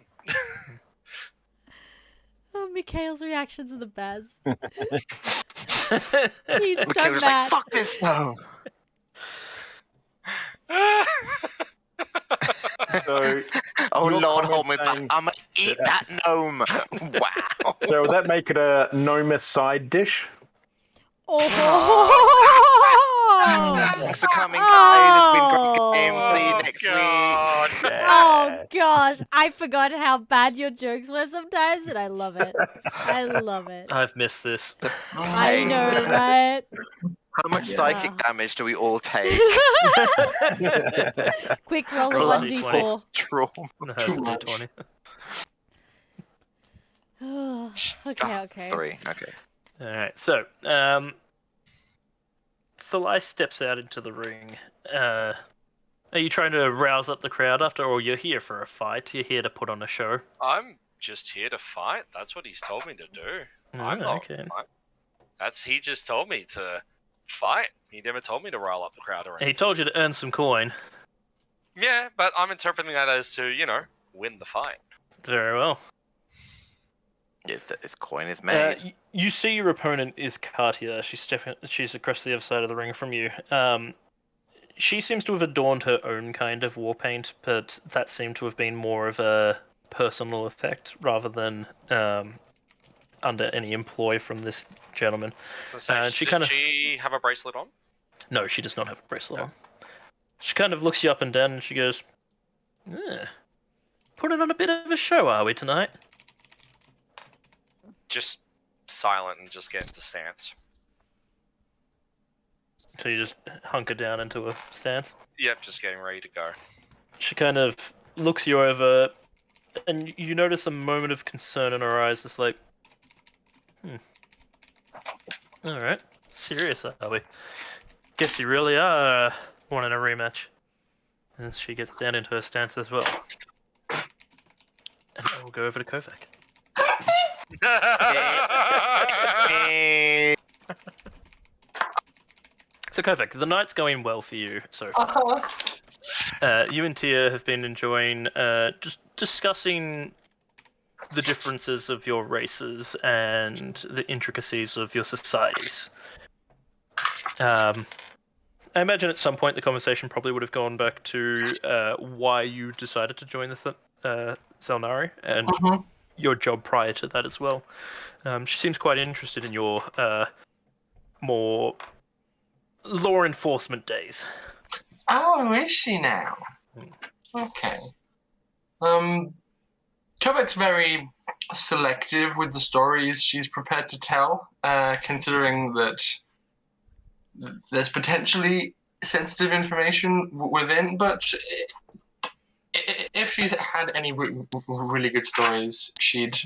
Oh, Mikhail's reactions are the best. He's He's so was like, mad. fuck this gnome. So, Oh Your Lord, comment hold me back. saying- I'm gonna eat that gnome. Wow. so would that make it a Noma side dish? Oh! Thanks for coming, guys. It's been great games. See you Oh, next God. week. Oh gosh, I forgot how bad your jokes were sometimes, and I love it. I love it. I've missed this. I know, right? How much Yeah. psychic damage do we all take? Quick roll a Roll a 1d4. Trauma. No, Too it's a much. D20. Okay, okay. 3. Okay. All right. So, Thalai steps out into the ring. Are you trying to rouse up the crowd after, or you're here for a fight? You're here to put on a show? I'm just here to fight. That's what he's told me to do. I'm not. Okay. He just told me to fight. He never told me to rile up the crowd or anything. He told you to earn some coin. Yeah, but I'm interpreting that as to, win the fight. Very well. Yes, that this coin is made. You see your opponent is Katia. She's across the other side of the ring from you. She seems to have adorned her own kind of war paint, but that seemed to have been more of a personal effect rather than under any employ from this gentleman. So did she have a bracelet on? No, she does not have a bracelet on. She kind of looks you up and down and she goes, putting on a bit of a show, are we, tonight? Just silent and just get into stance. So you just hunker down into a stance? Yep, just getting ready to go. She kind of looks you over, and you notice a moment of concern in her eyes. It's like, alright, serious, are we? Guess you really are wanting a rematch. And she gets down into her stance as well. And we'll go over to Kovek. So Kovek, the night's going well for you so far. You and Tia have been enjoying just discussing the differences of your races and the intricacies of your societies. I imagine at some point the conversation probably would have gone back to why you decided to join the Xel'nari and your job prior to that as well. She seems quite interested in your more law enforcement days. Oh, is she now? Okay. Kovek's very selective with the stories she's prepared to tell, considering that there's potentially sensitive information within, but if she's had any really good stories, she'd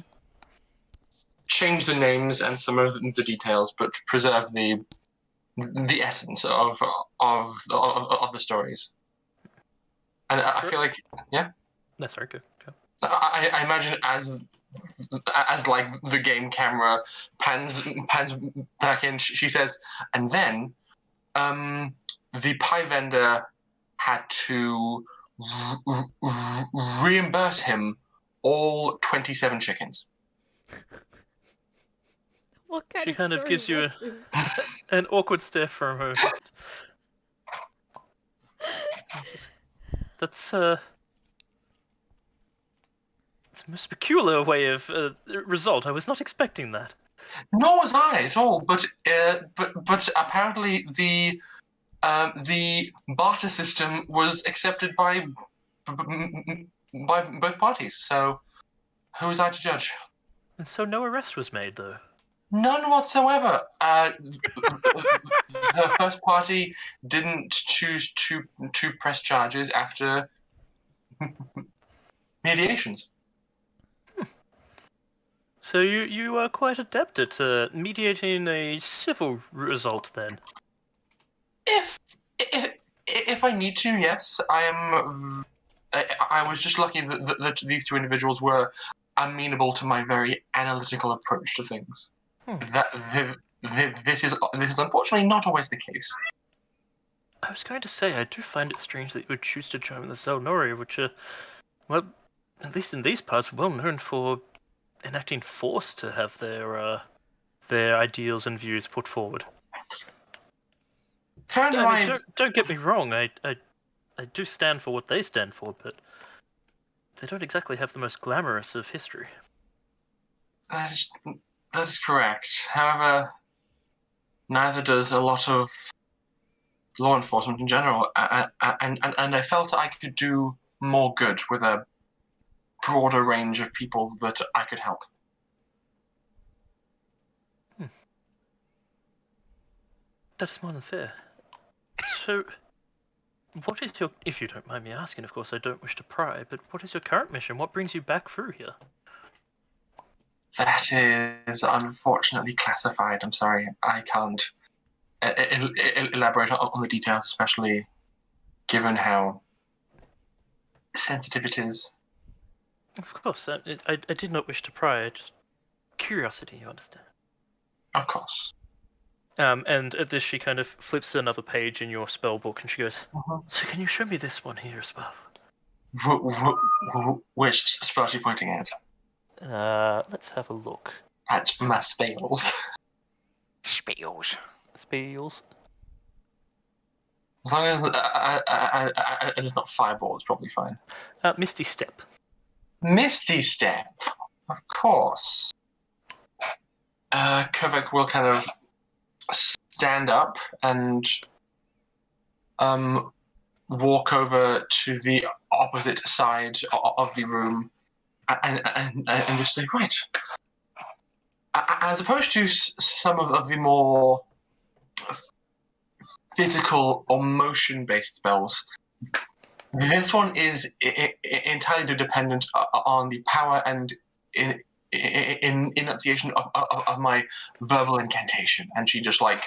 change the names and some of the details, but preserve the essence of the stories. And I feel like, yeah. That's very good. Go. I imagine as like the game camera pans back in, she says, and then the pie vendor had to reimburse him all 27 chickens. What kind She of kind of story gives you was this? an awkward stare for a moment. That's it's a most peculiar way of result. I was not expecting that. Nor was I at all. But apparently the barter system was accepted by both parties. So who was I to judge? And so no arrest was made, though. None whatsoever. The first party didn't choose to press charges after mediations. So you are quite adept at mediating a civil result, then. If I need to, yes. I was just lucky that these two individuals were amenable to my very analytical approach to things. This is unfortunately not always the case. I was going to say, I do find it strange that you would choose to join the Xel'nari, which are, well, at least in these parts, well known for enacting force to have their ideals and views put forward. Don't get me wrong, I do stand for what they stand for, but they don't exactly have the most glamorous of history. That is correct. However, neither does a lot of law enforcement in general, and I felt I could do more good with a broader range of people that I could help. That is more than fair. So, what is your, if you don't mind me asking, of course I don't wish to pry, but what is your current mission? What brings you back through here? That is unfortunately classified. I'm sorry, I can't elaborate on the details, especially given how sensitive it is. Of course, I did not wish to pry. Just curiosity, you understand. Of course. And at this, she kind of flips another page in your spell book, and she goes, Mhm. "So can you show me this one here as well?" Which spell is she pointing at? Let's have a look. At my spells. Spells. Spells. As long as it's not fireball, it's probably fine. Misty Step. Misty Step, of course. Kovek will kind of stand up and walk over to the opposite side of the room and just say, right. As opposed to some of the more physical or motion-based spells, this one is entirely dependent on the power and enunciation of my verbal incantation. And she just like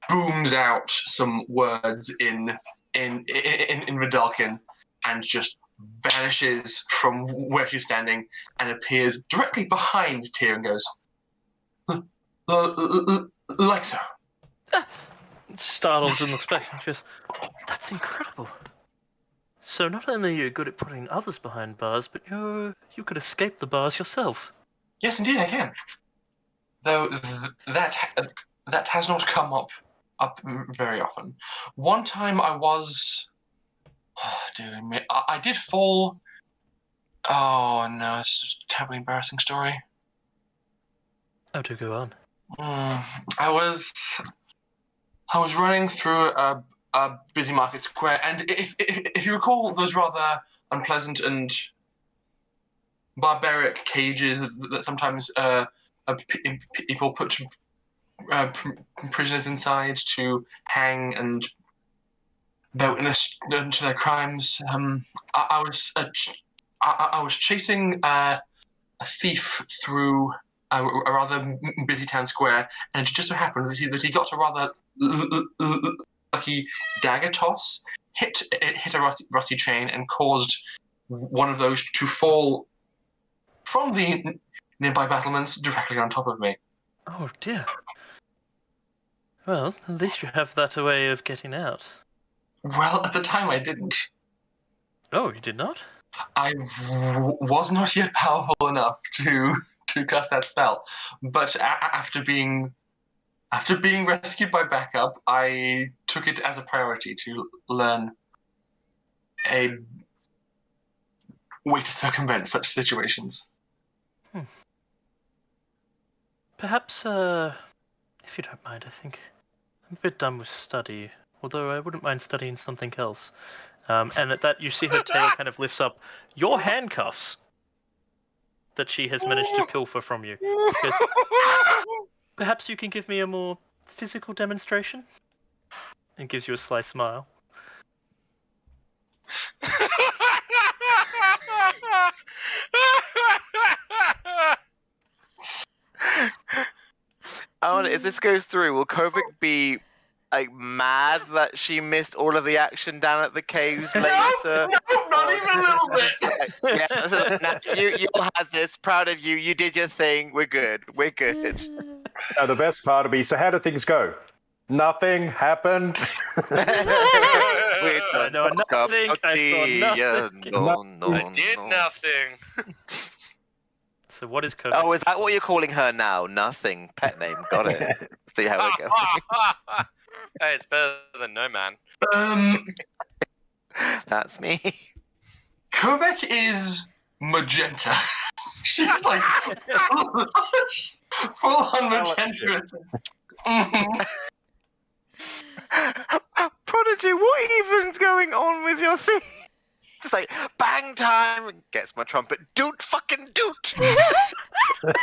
booms out some words in Vidalkin and just vanishes from where she's standing and appears directly behind Tyr and goes, like so. Startles and looks back and she goes, "That's incredible. So not only are you good at putting others behind bars, but you could escape the bars yourself." Yes, indeed, I can. Though that has not come up very often. One time I was... I did fall... Oh no, it's a terribly embarrassing story. Oh, do go on. I was running through a busy market square, and if you recall those rather unpleasant and barbaric cages that sometimes people put prisoners inside to hang and bear witness to their crimes, I was chasing a thief through a rather busy town square, and it just so happened that he got a rather lucky dagger toss, hit a rusty chain, and caused one of those to fall from the nearby battlements directly on top of me. Oh dear. Well, at least you have that a way of getting out. Well, at the time I didn't. Oh, you did not? I was not yet powerful enough to cast that spell, but after being rescued by backup, I took it as a priority to learn a way to circumvent such situations. Perhaps, if you don't mind, I think I'm a bit done with study, although I wouldn't mind studying something else. And at that, you see her tail kind of lifts up your handcuffs that she has managed to pilfer from you. Because perhaps you can give me a more physical demonstration? And gives you a sly smile. If this goes through, will Kovik be like mad that she missed all of the action down at the caves later? No, not even a little bit. Yeah, you'll have this. Proud of you. You did your thing. We're good. We're good. Now, the best part would be, so how did things go? Nothing happened. I know nothing. I saw nothing. No, I did nothing. So what is Kovek? Oh, is that what you're calling her now? Nothing. Pet name. Got it. See how we go. Hey, it's better than no man. That's me. Kovek is magenta. She's like full on magenta. Mhm. Prodigy, what even's going on with your thing? Just like bang time, gets my trumpet. Doot, fucking doot.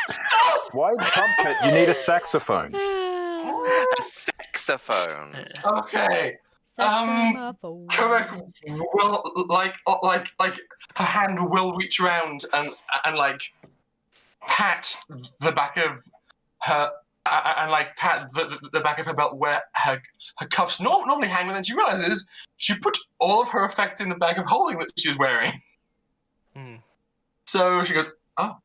Stop! Why trumpet? You need a saxophone. A saxophone. Okay. Kovek will like her hand will reach around and like pat the back of her and like pat the back of her belt where her cuffs normally hang, and then she realizes she put all of her effects in the bag of holding that she's wearing. Hmm. So she goes, oh.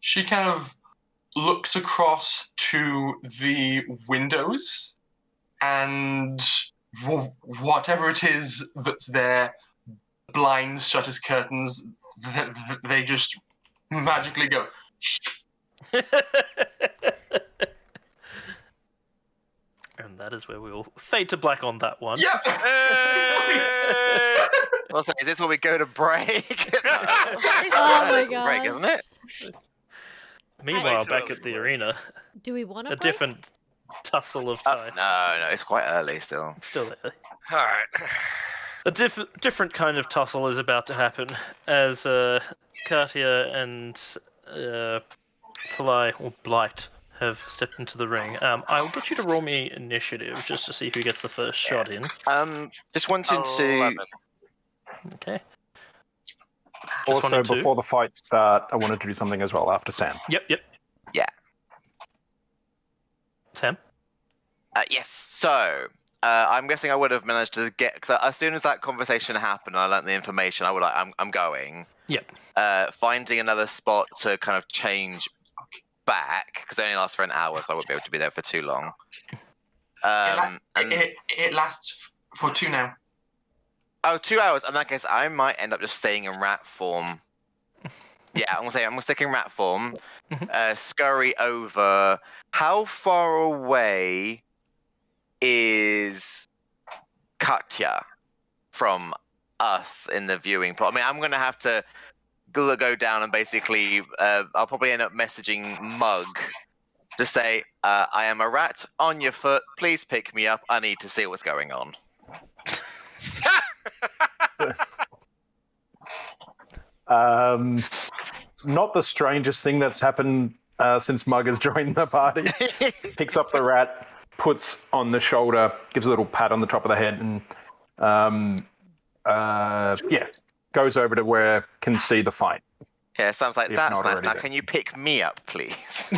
She kind of looks across to the windows, and whatever it is that's there, blinds, shutters, curtains, they just magically go. And that is where we will fade to black on that one. Yep. Well, so is this where we go to break? No. Oh my Break, gosh. isn't it? Meanwhile, Too back early at the for arena, Do we want to a different tussle of Oh, time. no, it's quite early still. Still there. Alright. A different kind of tussle is about to happen as Katia and Thalai, or Blight, have stepped into the ring. I will get you to roll me initiative just to see who gets the first shot in. Just wanted to. 11. Okay. Just Also, wanted to- before the fight start, I wanted to do something as well after Sam. Yep. Yeah. Sam? Yes. So, I'm guessing I would have managed to get. Because as soon as that conversation happened, I learnt the information. I would like, I'm going. Yep. Finding another spot to kind of change back because it only lasts for an hour, so I won't be able to be there for too long. It lasts for 2 now. Oh, 2 hours. In that case, I might end up just staying in rat form. Yeah, I'm gonna stick in rat form. Scurry over. How far away is Katia from us in the viewing plot? I mean, I'm gonna have to go down and basically, I'll probably end up messaging Mug to say, I am a rat on your foot. Please pick me up. I need to see what's going on. Not the strangest thing that's happened since Mug has joined the party. Picks up the rat, puts on the shoulder, gives a little pat on the top of the head, and goes over to where can see the fight. Yeah, sounds like If that's not nice. already Now, there. can you pick me up, please?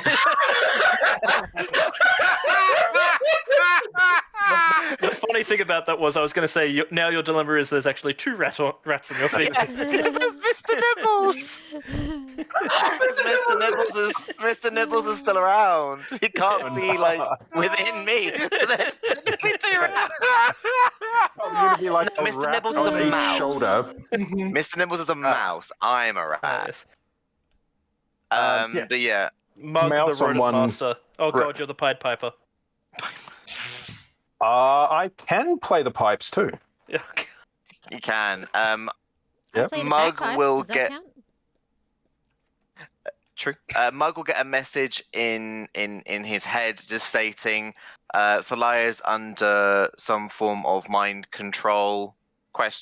The funny thing about that was I was going to say, now your dilemma is there's actually 2 rats on your feet. That's Mr. Nibbles. Mr. Nibbles is still around. He can't be like within me. So there's technically 2 rats. Be like No, a Mr. rat Nibbles on is a each mouse. shoulder. Mr. Nibbles is a mouse. I'm a rat. Yes. Yeah. But yeah, Mug, Mouse the on rodent one- master. Oh god, you're the Pied Piper. I can play the pipes too. Yeah. you can. Yep. Play the Mug bagpipes, will does that get- count? True. Mug will get a message in his head just stating, Thalai is under some form of mind control, ? But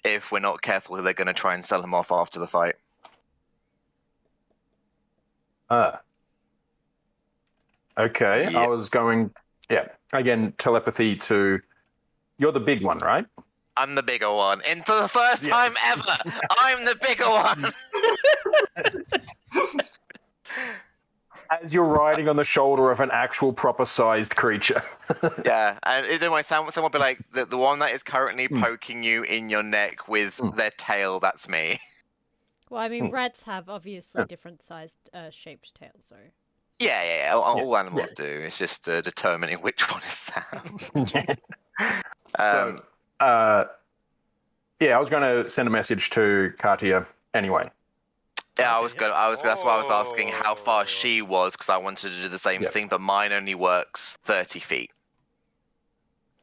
if we're not careful, they're going to try and sell him off after the fight. Okay, Yeah. I was going. Yeah, again, telepathy to. You're the big one, right? I'm the bigger one. And for the first Yeah. time ever, I'm the bigger one. As you're riding on the shoulder of an actual proper-sized creature. Yeah, and it might someone will be like, the one that is currently poking you in your neck with their tail, that's me. Well, I mean, rats have obviously different sized, shaped tails, so. Yeah. All animals do. It's just determining which one is Sam. I was going to send a message to Katia anyway. Yeah, that's why I was asking how far she was, because I wanted to do the same thing, but mine only works 30 feet.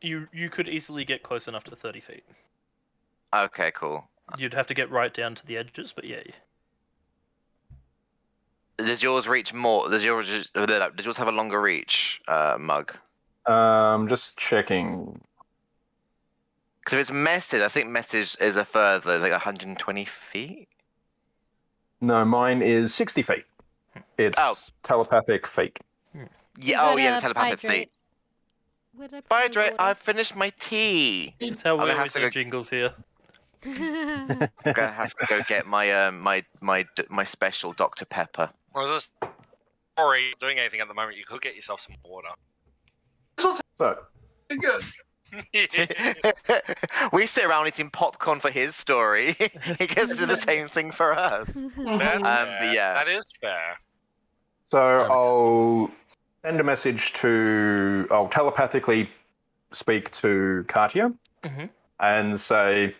You could easily get close enough to the 30 feet. Okay, cool. You'd have to get right down to the edges, but yeah. Does yours reach more? Does yours have a longer reach, Mug? Just checking. Because if it's message, I think message is a further, like 120 feet? No, mine is 60 feet. It's telepathic feet. Yeah, the telepathic feet. Where'd I put my Hydrate, water? I've finished my tea. That's how I'm we gonna have always to do go- jingles here. I'm gonna have to go get my my special Dr. Pepper. Or is this sorry doing anything at the moment? You could get yourself some water. So, Good. We sit around eating popcorn for his story. He gets to do the same thing for us. That's But fair. yeah. That is fair. so Alex. I'll send a message to. I'll telepathically speak to Katia Mhm. and say,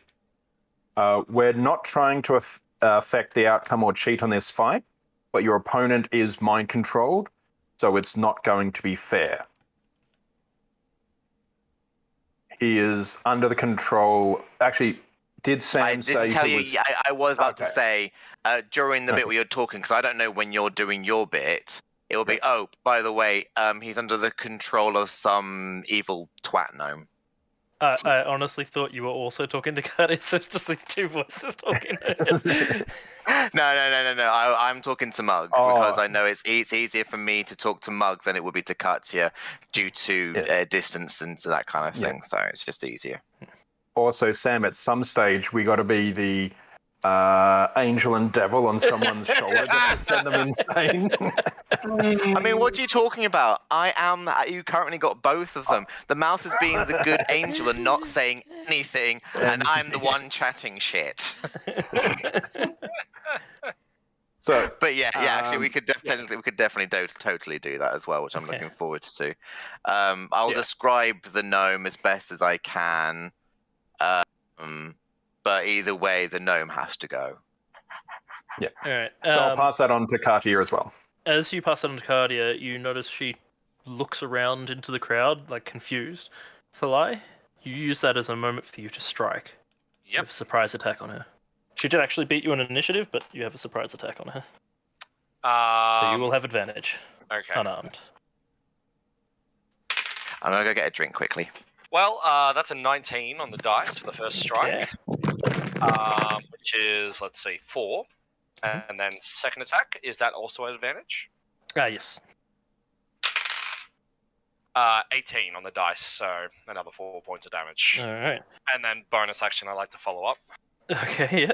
"We're not trying to affect the outcome or cheat on this fight, but your opponent is mind controlled, so it's not going to be fair. He is under the control." Actually, did Sam I say didn't tell he you. was? I was about to Okay. say during the bit Okay. where you're talking, because I don't know when you're doing your bit. It will be. Right. Oh, by the way, he's under the control of some evil twat gnome. I honestly thought you were also talking to Katia, so it's just like two voices talking. No. I'm talking to Mug because I know it's easier for me to talk to Mug than it would be to Katia due to distance and that kind of thing. So it's just easier. Also, Sam, at some stage, we got to be the angel and devil on someone's shoulder just to send them insane. I mean, what are you talking about? I am. You currently got both of them. The mouse is being the good angel and not saying anything, and I'm the one chatting shit. So, But yeah, actually, we could yeah. definitely totally do that as well, which I'm Okay. looking forward to. I'll Yeah. describe the gnome as best as I can, but either way, the gnome has to go. All right. so I'll pass that on to Katia as well. As you pass it on to Katia, you notice she looks around into the crowd, like confused. Thalai, you use that as a moment for you to strike. You Yep. have a surprise attack on her. She did actually beat you in initiative, but you have a surprise attack on her. So you will have advantage, Okay. unarmed. I'm gonna go get a drink quickly. Well, that's a 19 on the dice for the first strike. Which is, let's see, 4. And then second attack, is that also an advantage? Yes. 18 on the dice, so another 4 points of damage. All right. And then bonus action, I like to follow up Okay, yeah.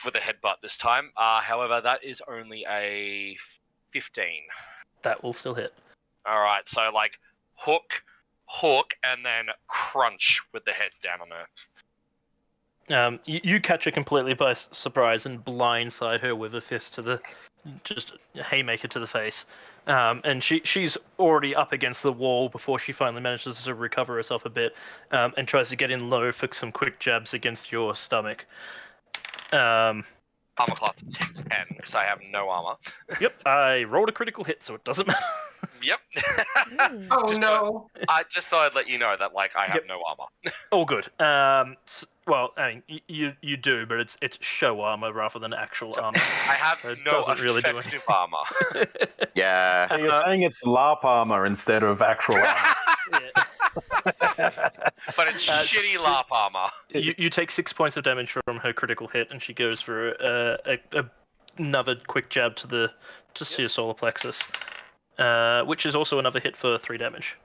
with a headbutt this time. However, that is only a 15. That will still hit. All right, so like hook, and then crunch with the head down on her. You catch her completely by surprise and blindside her with a fist to the, just a haymaker to the face. And she's already up against the wall before she finally manages to recover herself a bit, and tries to get in low for some quick jabs against your stomach. Armor class of 10, because I have no armor. Yep, I rolled a critical hit, so it doesn't matter. Yep. Oh Just no. I just thought I'd let you know that like I have Yep. no armor. All good. Well, I mean, you do, but it's show armor rather than actual So, armor. I have So it no doesn't really do effective armor. Yeah. So you're saying it's LARP armor instead of actual armor. Yeah. But it's shitty so- LARP armor. You take 6 points of damage from her critical hit, and she goes for another quick jab to your solar plexus, which is also another hit for 3 damage.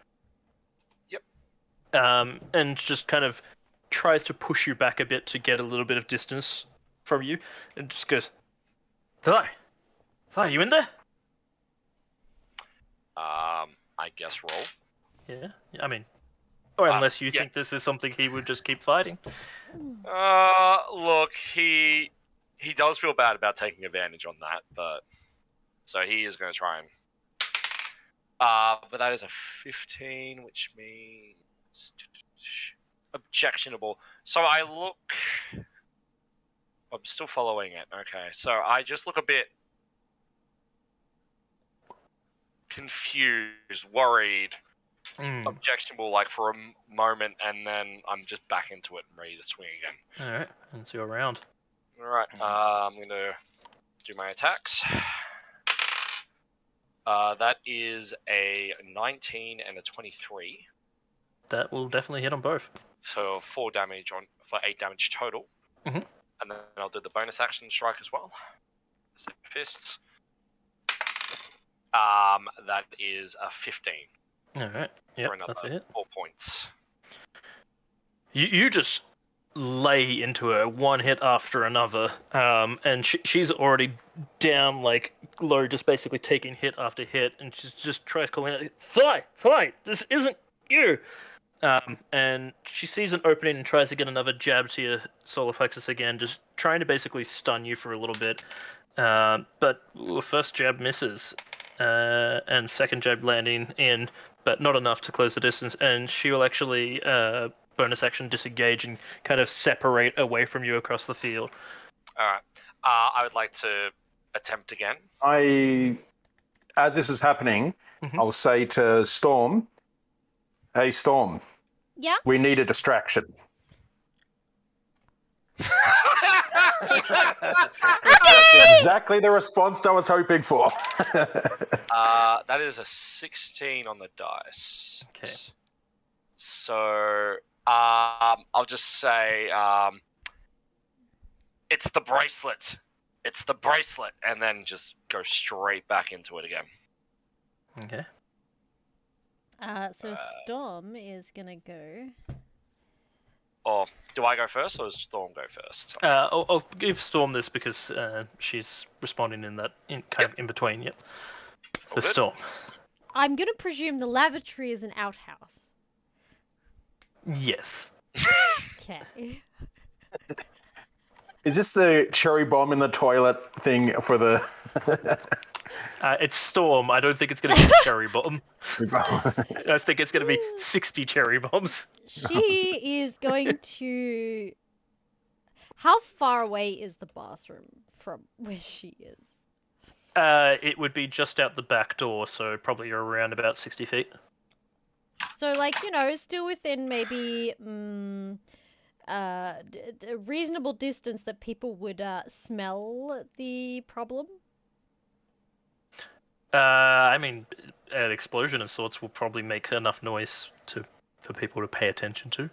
Yep. And just kind of tries to push you back a bit to get a little bit of distance from you, and just goes, Thalai, you in there? I guess roll. Yeah. I mean, or unless you yeah. think this is something he would just keep fighting. Look, he does feel bad about taking advantage on that, but so he is going to try and. But that is a 15, which means objectionable. So I look. I'm still following it. Okay, so I just look a bit confused, worried, objectionable, like for a moment, and then I'm just back into it and ready to swing again. All right, and so round. All right, I'm going to do my attacks. That is a 19 and a 23. That will definitely hit on both. So 4 damage for 8 damage total. Mhm. And then I'll do the bonus action strike as well. So fists. That is a 15 All right. for Yep, another that's a hit. 4 points. You just lay into her, one hit after another, and she's already down, like, low, just basically taking hit after hit, and she just tries calling out, Thalai, this isn't you! And she sees an opening and tries to get another jab to your solar plexus again, just trying to basically stun you for a little bit. But first jab misses, and second jab landing in, but not enough to close the distance, and she will actually bonus action disengage and kind of separate away from you across the field. Alright. I would like to attempt again. As this is happening, Mhm. I'll say to Storm, hey, Storm. Yeah? We need a distraction. Exactly the response I was hoping for. That is a 16 on the dice. Okay. So, I'll just say, it's the bracelet. It's the bracelet, and then just go straight back into it again. Okay. So Storm is gonna go. Or do I go first, or does Storm go first? I'll give Storm this because she's responding in that kind of in between. Yep. So All good. Storm. I'm gonna presume the lavatory is an outhouse. Yes. Okay. Is this the cherry bomb in the toilet thing for the... It's Storm. I don't think it's going to be a cherry bomb. I think it's going to be 60 cherry bombs. She is going to. How far away is the bathroom from where she is? It would be just out the back door, so probably around about 60 feet. So, like, you know, still within maybe a reasonable distance that people would smell the problem. I mean, an explosion of sorts will probably make enough noise for people to pay attention to.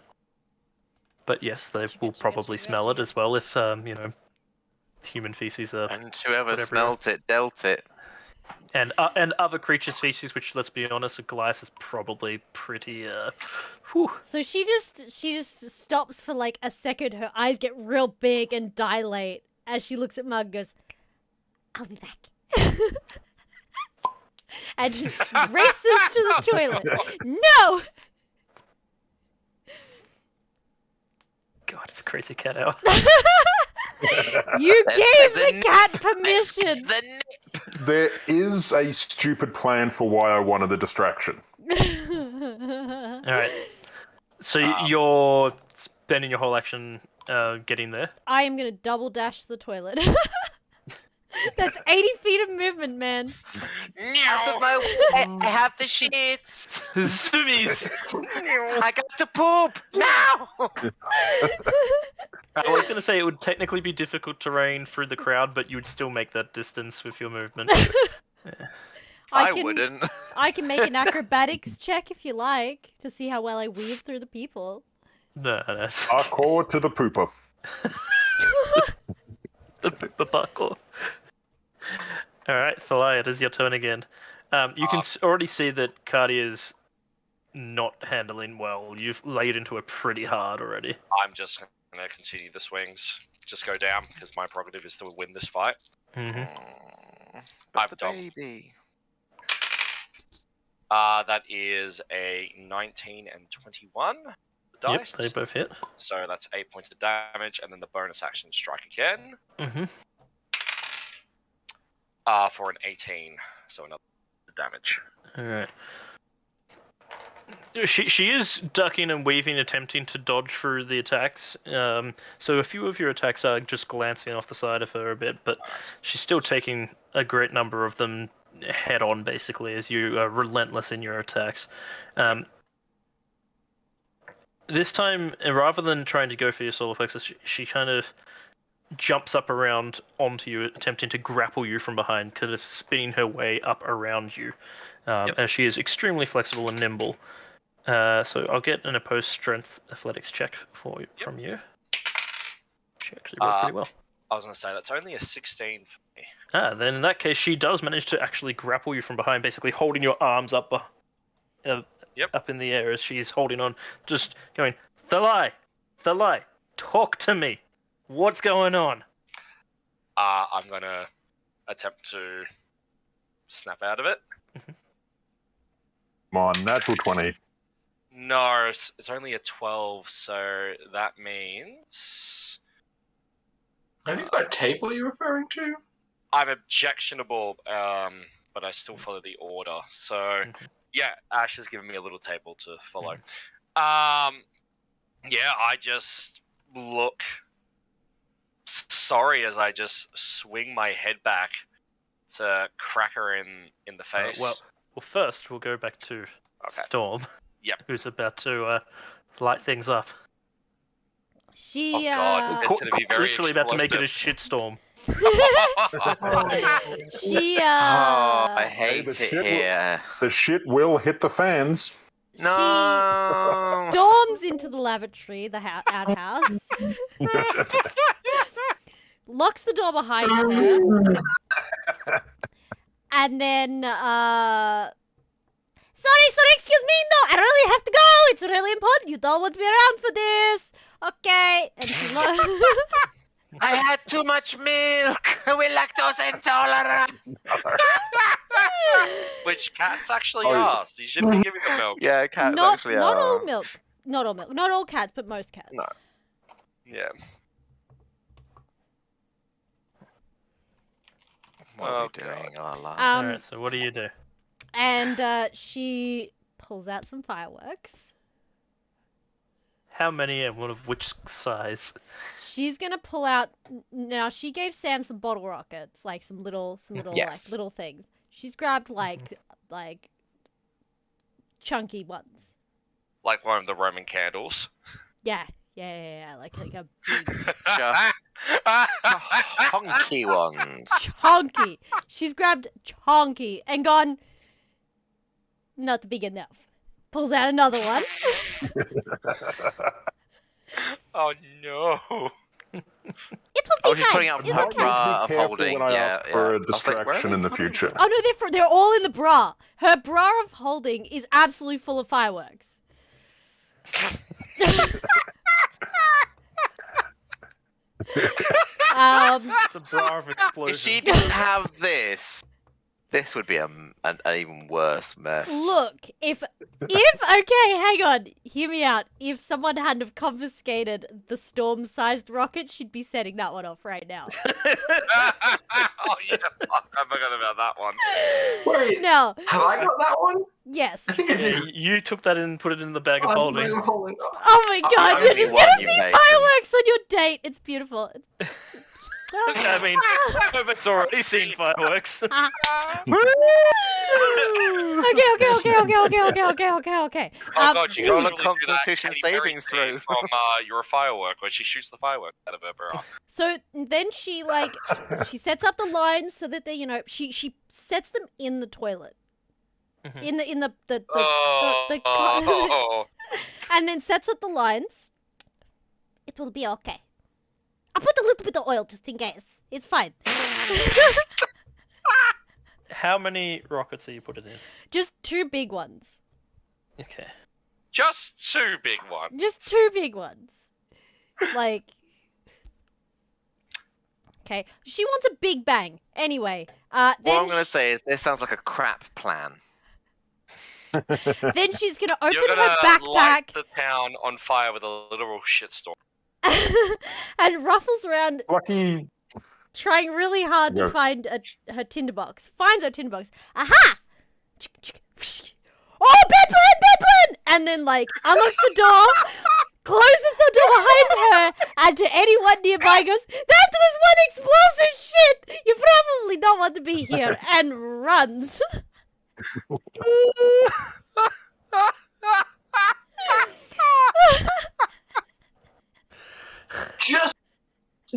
But yes, they will probably smell it as well if, you know, human feces are... And whoever whatever. smelt it, dealt it. And other creature species, which, let's be honest, a Goliath is probably pretty, whew. So she just stops for like a second. Her eyes get real big and dilate as she looks at Mug and goes, I'll be back. And races to the toilet. No! God, it's crazy cat hour. You gave the the cat permission. There is a stupid plan for why I wanted the distraction. Alright. So you're spending your whole action getting there? I am gonna double dash to the toilet. That's 80 feet of movement, man. Out of my way, I have the shits. Zoomies! I got to poop now. I was going to say it would technically be difficult terrain through the crowd, but you would still make that distance with your movement. Yeah. I wouldn't. I can make an acrobatics check if you like to see how well I weave through the people. No, that's Parkour to the pooper. the parkour. Alright, Thalai, it is your turn again. You can already see that Katia's not handling well. You've laid into her pretty hard already. I'm just going to continue the swings. Just go down, because my prerogative is to win this fight. Mm-hmm. I'm The dumb. baby. That is a 19 and 21 dice. Yep, they both hit. So that's 8 points of damage, and then the bonus action strike again Mm-hmm. for an 18. So another damage. Alright. She is ducking and weaving, attempting to dodge through the attacks. So a few of your attacks are just glancing off the side of her a bit, but she's still taking a great number of them head on, basically, as you are relentless in your attacks. This time, rather than trying to go for your solar plexus, she kind of jumps up around onto you, attempting to grapple you from behind, kind of spinning her way up around you. As she is extremely flexible and nimble. So I'll get an opposed strength athletics check for you, from you. She actually rolled pretty well. I was going to say, that's only a 16 for me. Then in that case, she does manage to actually grapple you from behind, basically holding your arms up up in the air as she's holding on, just going, Thalai, Talk to me. What's going on? I'm gonna attempt to snap out of it. Come on, natural 20. No, it's only a 12, so that means Have you got a table you're referring to? I'm objectionable, but I still follow the order. So, yeah, Ash has given me a little table to follow. Yeah, I just look sorry as I just swing my head back to crack her in the face. Well, first we'll go back to Storm. Yep. Who's about to light things up. She, Oh god, it's going to be very literally about to make it a explosive. shitstorm. she, Oh, I hate the it shit will- here. The shit will hit the fans. No. She storms into the lavatory, the outhouse, locks the door behind her, and then, Sorry, excuse me, no, I really have to go, it's really important, you don't want to be around for this, okay, and she I had too much milk. We're lactose intolerant. Which cats actually Oh, yeah. are, so you shouldn't be giving them milk. Yeah, cats not actually all are. milk, not all cats, but most cats. No. Yeah. What are Oh, we doing? Oh, la. Alright, so what do you do? And she pulls out some fireworks. How many and one of which size? She's gonna pull out. Now she gave Sam some bottle rockets, like some little Yes. like little things. She's grabbed like chunky ones. Like one of the Roman candles. Yeah, like a big Honky ones. chunky. She's grabbed chunky and gone. Not big enough. Pulls out another one. Oh no. It will be Oh, she's fine. putting out It's her okay. bra of Careful holding. when I Yeah, ask for yeah. a distraction in the future. Oh no, they're all in the bra. Her bra of holding is absolutely full of fireworks. It's a bar of explosions. If she didn't have this would be an even worse mess. Look, if okay, hang on, hear me out. If someone hadn't have confiscated the storm-sized rocket, she'd be setting that one off right now. Oh yeah, fuck, I forgot about that one. Wait, Now, have I got that one? yes. I think I Yeah, did. you took that in and put it in the bag of I'm holding. holding. Oh my god, you're only just one gonna you see made. fireworks on your date. It's beautiful. I mean, Kovacs already seen fireworks. Okay. Oh god, you can roll a literally do that Constitution Katy Perry saving scene throw. from You're a Firework, where she shoots the firework out of her bra. So then she she sets up the lines so that they, she sets them in the toilet. In the Oh. and then sets up the lines. It will be okay. I'll put a little bit of oil just in case. It's fine. How many rockets are you putting in? Just two big ones. Okay. Just two big ones. Just two big ones. Like. Okay. She wants a big bang. Anyway. What Then I'm gonna say is this sounds like a crap plan. Then she's gonna open You're her gonna light backpack the town on fire with a literal shitstorm. and ruffles around, Lucky. trying really hard to Yeah. find her tinderbox. Finds her tinderbox. Aha! Oh, Bedouin! And then, unlocks the door, closes the door behind her, and to anyone nearby goes, "That was one explosive shit! You probably don't want to be here," and runs.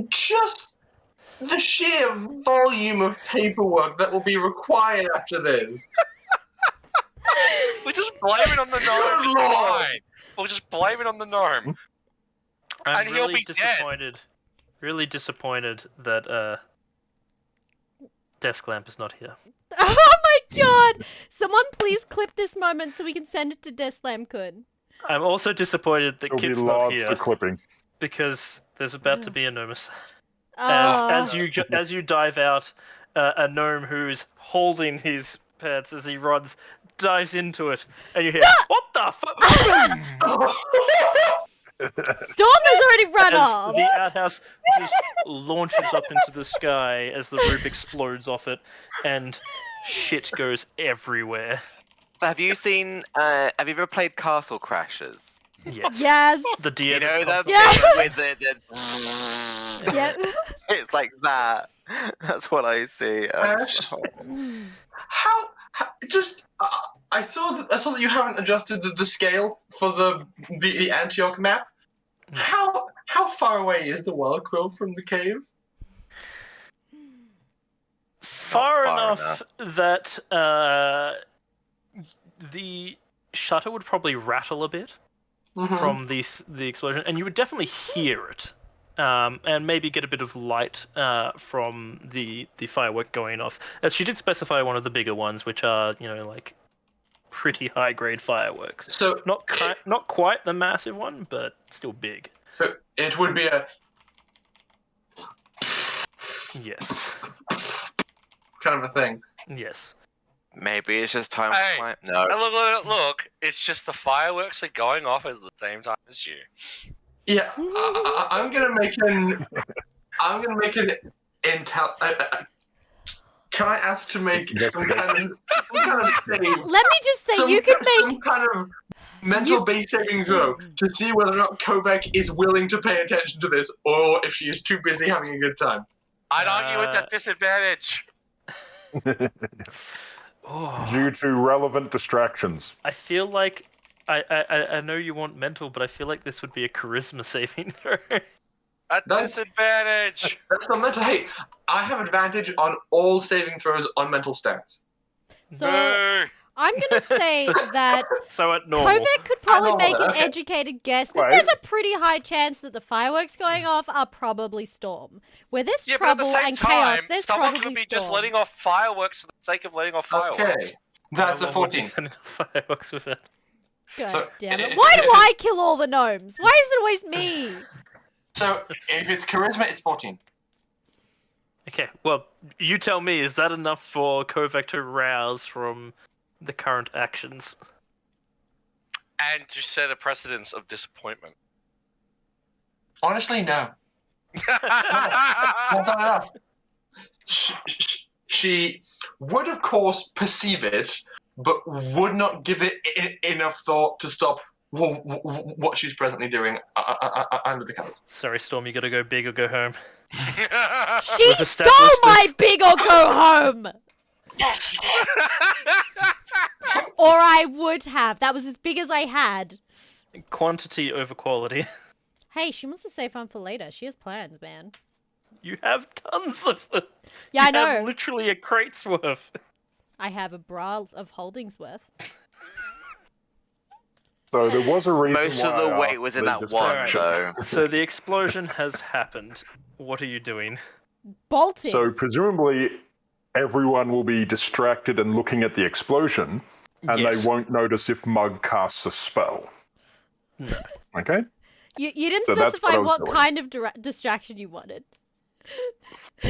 Just the sheer volume of paperwork that will be required after this. We just blame it on the gnome. It's Lord. fine. We'll just blame it on the gnome. I'm And he'll really be dead. disappointed. Really disappointed that Desk Lamp is not here. Oh my god! Someone please clip this moment so we can send it to Deslam Kun. I'm also disappointed that There'll be Kip's not lots here. of clipping. because there's about to be a nomicide. Oh. As you dive out, a gnome who's holding his pets as he runs dives into it, and you hear, "What the fuck?" Storm has already run As off. the outhouse just launches up into the sky as the roof explodes off it, and shit goes everywhere. So have you seen? Have you ever played Castle Crashers? Yes. Yes. The DM You know is that constantly- bit with the. Yep. It's like that. That's what I see. Ash? How just I saw that you haven't adjusted the scale for the Antioch map. How far away is the wild quill from the cave? Far Not far enough that the shutter would probably rattle a bit from the explosion, and you would definitely hear it, and maybe get a bit of light from the firework going off. As she did specify one of the bigger ones, which are like pretty high grade fireworks. So Not quite the massive one, but still big. so it would be a Yes. kind of a thing. Yes. Maybe it's just time Hey, for my... No. Look! It's just the fireworks are going off at the same time as you. Yeah, I'm gonna make an intel. Can I ask to make some kind of save? Let me just say, you can some make. kind of mental base saving throw to see whether or not Kovek is willing to pay attention to this, or if she is too busy having a good time. I'd argue it's at disadvantage. Due to relevant distractions. I feel like I know you want mental, but I feel like this would be a charisma saving throw. At That's- disadvantage. That's not mental. Hey, I have advantage on all saving throws on mental stats. So Boo. I'm gonna say that So at normal. Kovek could probably normal, make an okay. educated guess that Wait. there's a pretty high chance that the fireworks going off are probably Storm. Where there's Yeah, but at the trouble same and chaos, time, there's someone probably could be Storm. just letting off fireworks for the sake of letting off fireworks. Okay, that's a 14. Fireworks with it. God So, damn it! if- Why do if- I kill all the gnomes? Why is it always me? So if it's charisma, it's 14. Okay, well, you tell me, is that enough for Kovek to rouse from the current actions? And to set a precedence of disappointment. Honestly, no. That's not enough. She would, of course, perceive it, but would not give it enough thought to stop what she's presently doing under the covers. Sorry, Storm, you gotta go big or go home. She We've stole established my this. big or go home! Yes, she did. Or I would have. That was as big as I had. Quantity over quality. Hey, she wants to save fun for later. She has plans, man. You have tons of them. Yeah, I You have know. literally a crate's worth. I have a bra of Holdingsworth. So there was a reason Most of why the I weight asked was for in the that one, distraction. though. So the explosion has happened. What are you doing? Bolting. So presumably everyone will be distracted and looking at the explosion, and Yes. they won't notice if Mug casts a spell. No. Okay? You didn't So that's specify what I was what doing. kind of distraction you wanted.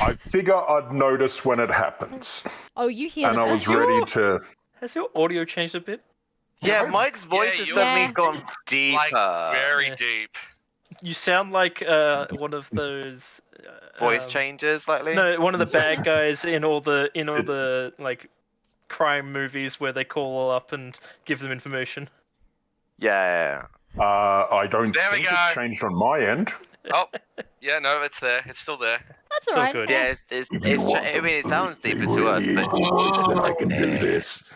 I figure I'd notice when it happens. Oh, you hear And the I was bell? ready to... Has your audio changed a bit? Yeah, Mike's voice has you- suddenly Yeah. gone deeper. Like, very Yeah. deep. You sound like one of those Voice changes slightly. No, one of the bad guys in all the like crime movies where they call up and give them information. Yeah. I don't There we think go. it's changed on my end. Oh, yeah, no, it's there. It's still there. That's So alright. good. Yeah, I mean, it sounds deeper to us, but then I can do this.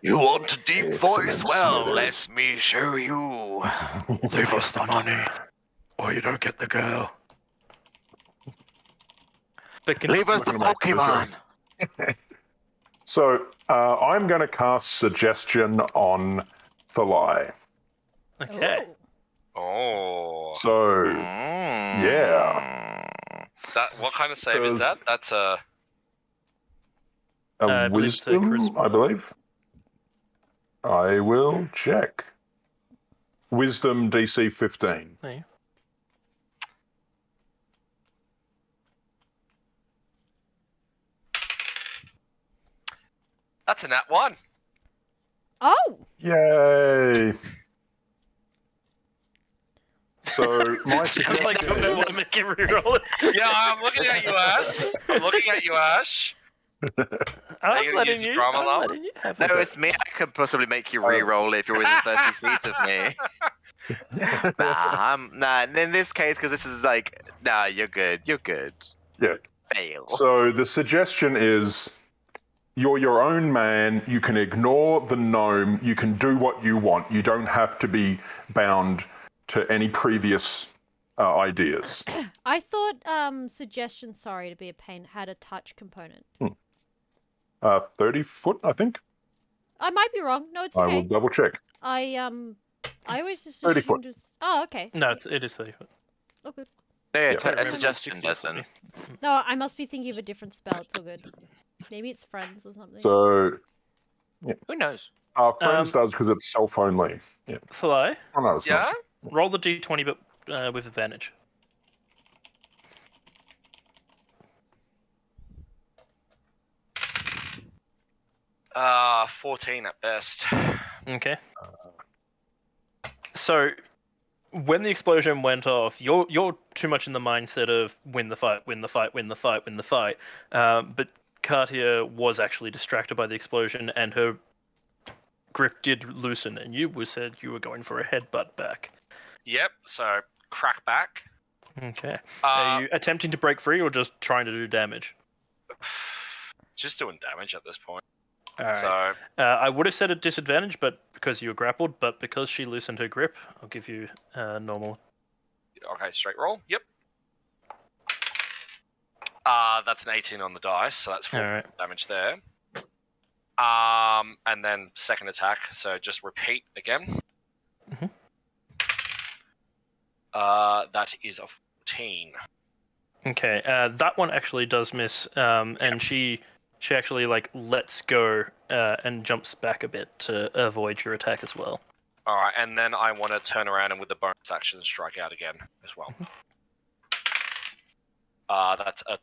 you want a deep voice? Excellent Well, service. let me show you. Leave us the money, or you don't get the girl. But can Leave us the I'm gonna make Pokemon. So I'm going to cast Suggestion on Thalai. Okay. Ooh. Oh. So, Yeah. That what kind of save is that? That's a I believe it's a Wisdom, charisma. I believe. I will check. Wisdom DC 15. There you That's a nat 1. Oh! Yay! So my Sounds like suggestion you want to is, make it reroll it. Yeah, I'm looking at you, Ash. I'm looking at you, Ash. Are you I'm gonna letting use the you. drama I'm now? letting you have No, it. it's me. I could possibly make you re-roll if you're within 30 feet of me. Nah, in this case, because this is like, nah, you're good. You're good. Yeah. Fail. So the suggestion is, you're your own man. You can ignore the gnome. You can do what you want. You don't have to be bound to any previous ideas. I thought suggestion sorry to be a pain had a touch component. 30 foot, I think. I might be wrong. No, it's I will okay. double check. I always just 30 assumed foot. it was... Oh, okay. No, it is 30 foot. Oh, good. No, Yeah. a Remember, suggestion 60 or doesn't. 40. No, I must be thinking of a different spell. It's all good. Maybe it's friends or something. So Who knows? friends does because it's self only. Yeah. Thalai, Oh no, it's Yeah? not. roll the d20, but with advantage. 14 at best. Okay. So, when the explosion went off, you're too much in the mindset of win the fight, win the fight, win the fight, win the fight. But Katia was actually distracted by the explosion, and her grip did loosen, and you said you were going for a headbutt back. Yep, so crack back. Okay. Are you attempting to break free or just trying to do damage? Just doing damage at this point. All right. So, I would have said a disadvantage, but because you were grappled, but because she loosened her grip, I'll give you normal. okay, straight roll. Yep. That's an 18 on the dice, so that's 4 All right. damage there. And then second attack, so just repeat again. Mhm. That is a 14. Okay, that one actually does miss, and she actually like lets go and jumps back a bit to avoid your attack as well. All right, and then I want to turn around and with the bonus action strike out again as well. That's a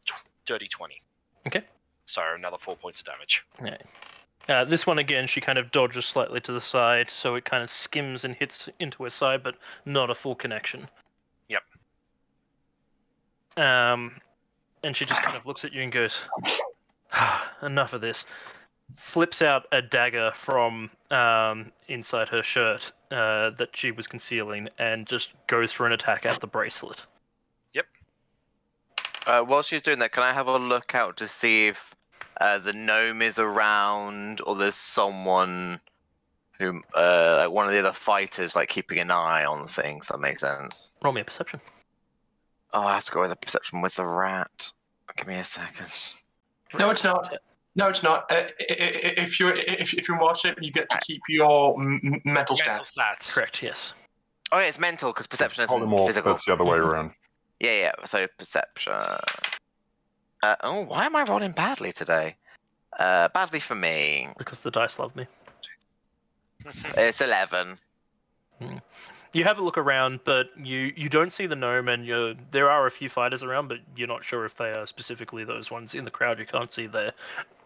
dirty 20. Okay. So another 4 points of damage. Yeah. This one again, she kind of dodges slightly to the side, so it kind of skims and hits into her side, but not a full connection. Yep. And she just kind of looks at you and goes, enough of this. Flips out a dagger from inside her shirt that she was concealing and just goes for an attack at the bracelet. Yep. While she's doing that, can I have a look out to see if the gnome is around, or there's someone who, like one of the other fighters, like keeping an eye on things? That makes sense. Roll me a perception. Oh, I have to go with a perception with the rat. Give me a second. No, it's not. No, it's not. If you're in Warship, you get to keep your mental Mental stats. stats. Correct, yes. Oh yeah, it's mental because perception isn't Polymorph, physical. that's the other way around. Yeah. So perception. Oh, why am I rolling badly today? Badly for me. Because the dice love me. It's 11. You have a look around, but you don't see the gnome, and there are a few fighters around, but you're not sure if they are specifically those ones in the crowd. You can't see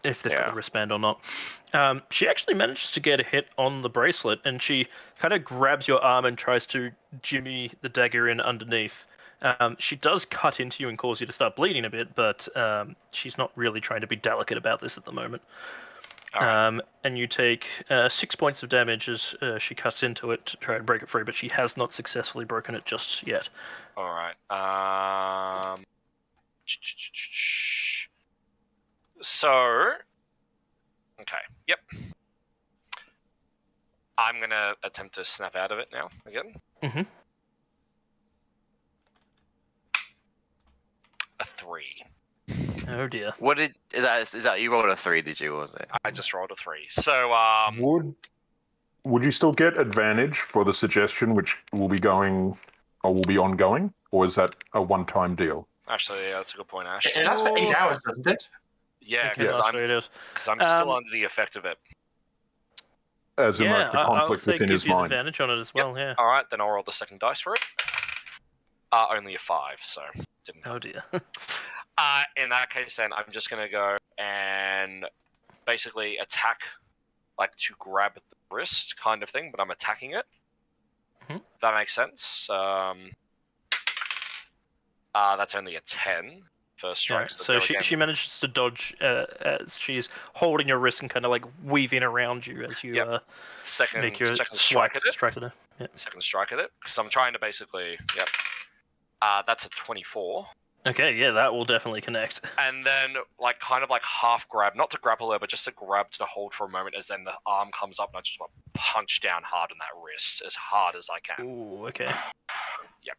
if they've got a wristband or not. She actually manages to get a hit on the bracelet, and she kind of grabs your arm and tries to jimmy the dagger in underneath. She does cut into you and cause you to start bleeding a bit, but she's not really trying to be delicate about this at the moment. Right. And you take 6 points of damage as she cuts into it to try and break it free, but she has not successfully broken it just yet. All right. So, okay. Yep. I'm gonna attempt to snap out of it now again. Mm-hmm. A 3. Oh dear. What is that? You rolled a 3, did you? Or was it? I just rolled a 3. So, Would you still get advantage for the suggestion, which will be going or will be ongoing, or is that a one-time deal? actually, yeah, that's a good point, Ash. It lasts for 8 hours, doesn't it? Yeah, Okay, because that's what it is. I'm still under the effect of it. as in like the I'll conflict say within give his you mind. advantage on it as well. Yeah. All right, then I'll roll the second dice for it. Only a 5, so didn't help. Oh dear. In that case, then I'm just gonna go and basically attack, like to grab the wrist kind of thing, but I'm attacking it. Mhm. That makes sense. That's only a 10 first strike. Right. So, So go she again. manages to dodge as she's holding your wrist and kind of like weaving around you as you Yep. second make your strike at it. strike at her. Yep. Second strike at it, because I'm trying to basically. Yep. That's a 24. Okay, yeah, that will definitely connect. And then, like, kind of like half grab, not to grapple her, but just to grab to hold for a moment as then the arm comes up and I just want to punch down hard on that wrist as hard as I can. Ooh, okay. Yep.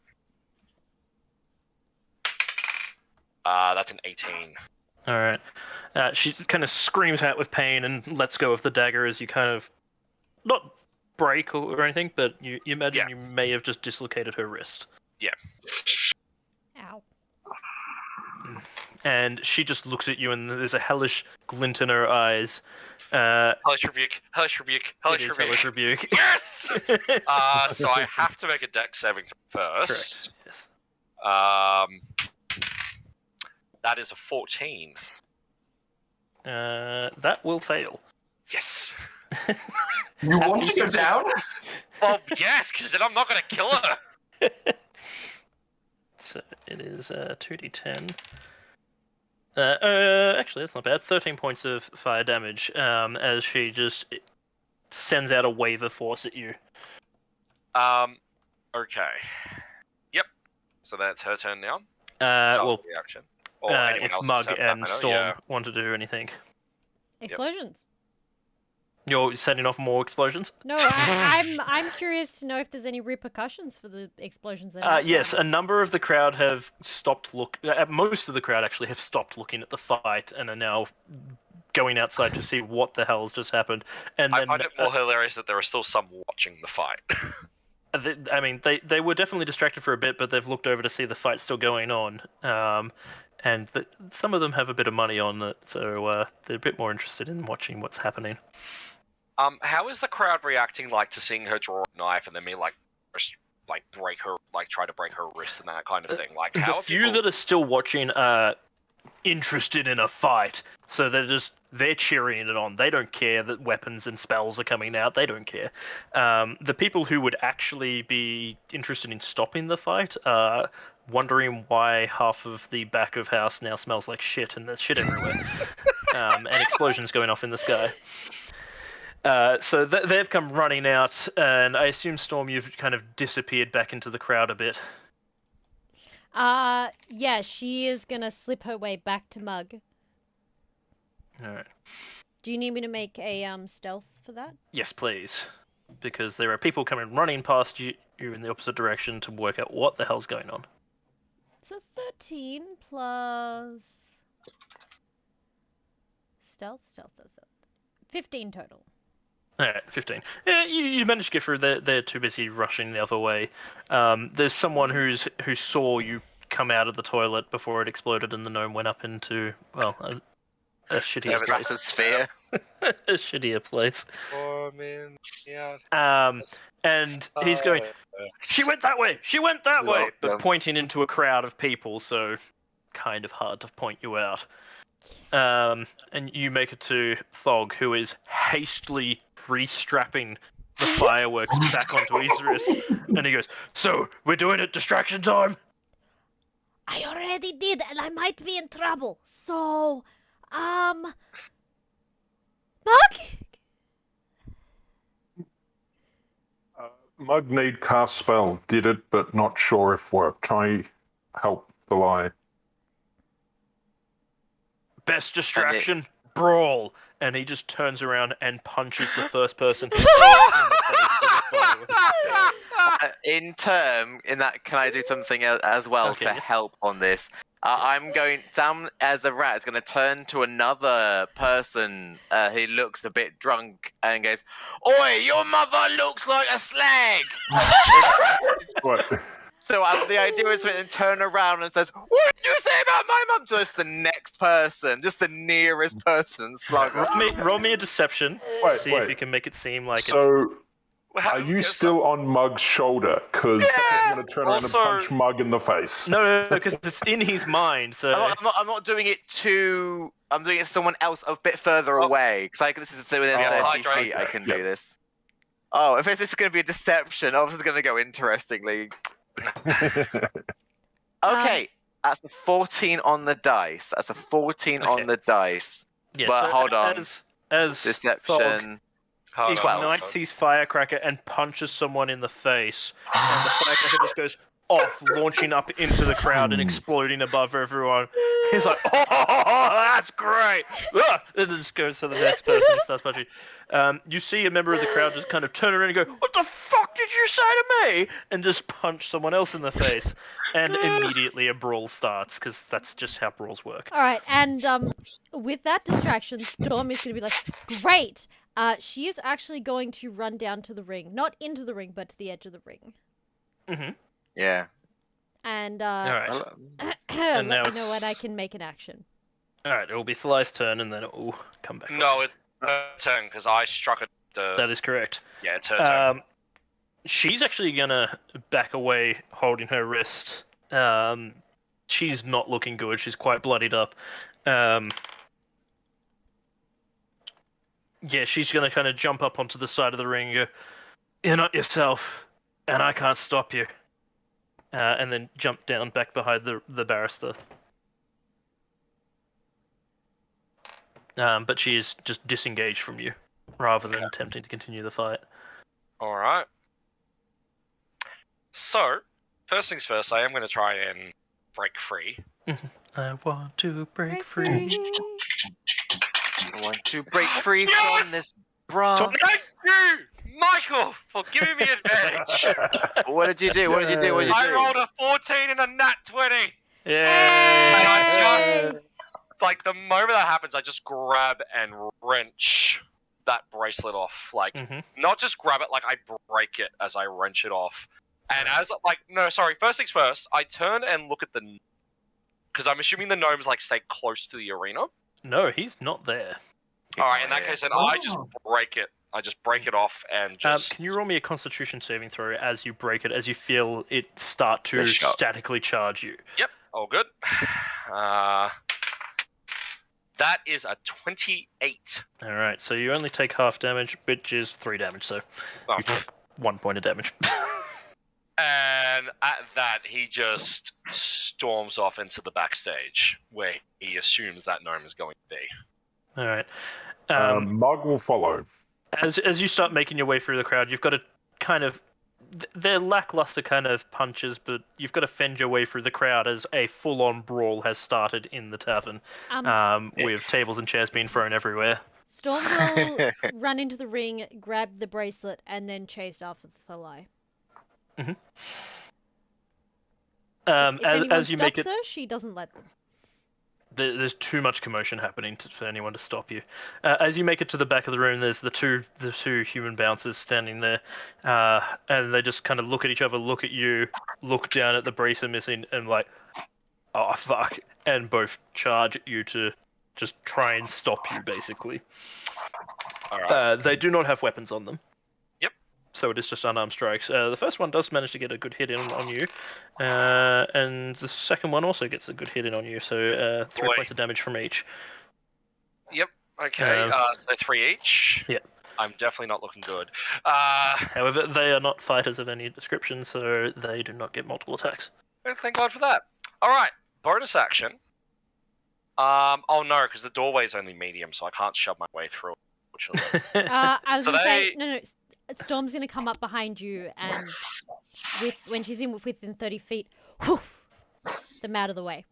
That's an 18. All right. She kind of screams out with pain and lets go of the dagger as you kind of not break or anything, but you imagine you may have just dislocated her wrist. Yeah. Ow. And she just looks at you, and there's a hellish glint in her eyes. Hellish rebuke. Hellish rebuke. Hellish It is rebuke. hellish rebuke. Yes. So I have to make a dex saving throw first. Correct. Yes. That is a 14. That will fail. Yes. You want to go down? Well, yes, because then I'm not going to kill her. So it is 2d10. Actually, that's not bad. 13 points of fire damage as she just sends out a wave of force at you. Okay. Yep. So that's her turn now. Well, Reaction. Or anyone if else's Mug turn, and that Storm matter, want to do anything. Explosions. You're setting off more explosions? No, I'm curious to know if there's any repercussions for the explosions that happen. Yes, a number of the crowd have stopped most of the crowd actually have stopped looking at the fight and are now going outside to see what the hell's just happened. And I then, find it more hilarious that there are still some watching the fight. I mean, they were definitely distracted for a bit, but they've looked over to see the fight still going on. And some of them have a bit of money on it, so they're a bit more interested in watching what's happening. How is the crowd reacting, like, to seeing her draw a knife and then me, like break her, like, try to break her wrist and that kind of thing? Like, how The few that are still watching are interested in a fight, so they're cheering it on. They don't care that weapons and spells are coming out. They don't care. The people who would actually be interested in stopping the fight are wondering why half of the back of house now smells like shit and there's shit everywhere. And explosions going off in the sky. So they've come running out, and I assume, Storm, you've kind of disappeared back into the crowd a bit. Yeah, she is gonna slip her way back to Mug. Alright. Do you need me to make a stealth for that? Yes, please. Because there are people coming running past you in the opposite direction to work out what the hell's going on. So 13 plus stealth. 15 total. Alright, 15. Yeah, you managed to get through. They're too busy rushing the other way. There's someone who saw you come out of the toilet before it exploded and the gnome went up into, well, a shittier place. Stratosphere. A shittier place. Oh, man. Yeah. And he's going, she went that way! She went that way! But yeah. pointing into a crowd of people, so kind of hard to point you out. And you make it to Thog, who is hastily restrapping the fireworks back onto his wrist. And he goes, so, we're doing it distraction time? I already did, and I might be in trouble. So, Mug? Mug need cast spell. Did it, but not sure if worked. Try help Thalai. Best distraction, brawl. And he just turns around and punches the first person. In that, can I do something as well Okay, to yes. help on this? I'm going, Sam as a rat is going to turn to another person who looks a bit drunk and goes, "Oi, your mother looks like a slag!" What? So the idea is to turn around and says, "What did you say about my mum? Just the next person, just the nearest person, slugger. Roll me a deception. Wait, See wait. if you can make it seem like it's... So, Well, are you still on Mug's shoulder? Because I'm going to turn around and Also- punch Mug in the face. No, because it's in his mind. So I'm not doing it to. I'm doing it to someone else a bit further away. Because this is within Yeah, 30 hydrate. feet. I can Yep. do this. Oh, if this is going to be a deception, this is going to go interestingly. Okay, that's a 14 on the dice. That's a 14 on Okay. the dice. yeah, but so hold on. As Fog Deception. Hold on. 12. ignites his firecracker and punches someone in the face, and the firecracker just goes off, launching up into the crowd and exploding above everyone. He's like, "Oh, that's great!" Ah! And then just goes to the next person and starts punching. You see a member of the crowd just kind of turn around and go, "What the fuck did you say to me?" and just punch someone else in the face, and immediately a brawl starts because that's just how brawls work. All right, and with that distraction, Storm is going to be like, great. She is actually going to run down to the ring, not into the ring, but to the edge of the ring, Mm-hmm. Yeah. and All right. let now me know when I it's- can make an action. All right. It will be Thalai's turn, and then it will come back. No, it's her turn because I struck at the. That is correct. Yeah, it's her turn. She's actually gonna back away, holding her wrist. She's not looking good. She's quite bloodied up. Yeah, she's gonna kind of jump up onto the side of the ring and go, "You're not yourself, and I can't stop you." And then jump down back behind the barrister. But she is just disengaged from you, rather than attempting to continue the fight. All right. So, first things first, I am going to try and break free. I want to break Break free. I want to break free Yes! from this bra. Thank you, Michael, for giving me advantage. What did you do? What did you do? What did you I do? rolled a 14 and a nat 20. Yay! And I Yay! just, like, the moment that happens, I just grab and wrench that bracelet off. Like, Mhm. not just grab it, like, I break it as I wrench it off. And as, like, no, sorry, first things first, I turn and look at the. Because I'm assuming the gnomes, like, stay close to the arena. No, he's not there. He's Alright, not in that here. case, then I just break it. I just break it off and just. Can you roll me a Constitution saving throw as you break it, as you feel it start to Good shot. statically charge you? Yep, all good. That is a 28. All right, so you only take half damage, which is 3 damage, so Oh. you take 1 point of damage. And at that, he just storms off into the backstage, where he assumes that gnome is going to be. All right. Mug will follow. As you start making your way through the crowd, you've got to kind of... They're lackluster kind of punches, but you've got to fend your way through the crowd as a full-on brawl has started in the tavern, with tables and chairs being thrown everywhere. Storm will run into the ring, grab the bracelet, and then chase after the Thalai. If anyone As you make stops it, her, she doesn't let them. there's too much commotion happening for anyone to stop you. As you make it to the back of the room, there's the two human bouncers standing there, and they just kind of look at each other, look at you, look down at the bracelet missing, and like, oh fuck, and both charge at you to just try and stop you, basically. All right. They do not have weapons on them. Yep. So it is just unarmed strikes. The first one does manage to get a good hit in on you, and the second one also gets a good hit in on you. So 3 Boy. points of damage from each. Yep. Okay. So 3 each. Yep. I'm definitely not looking good. However, they are not fighters of any description, so they do not get multiple attacks. Thank God for that. All right. Bonus action. Oh no, because the doorway's only medium, so I can't shove my way through it, unfortunately. I was So gonna say they- no. Storm's gonna come up behind you, and when she's within 30 feet, whew, them out of the way.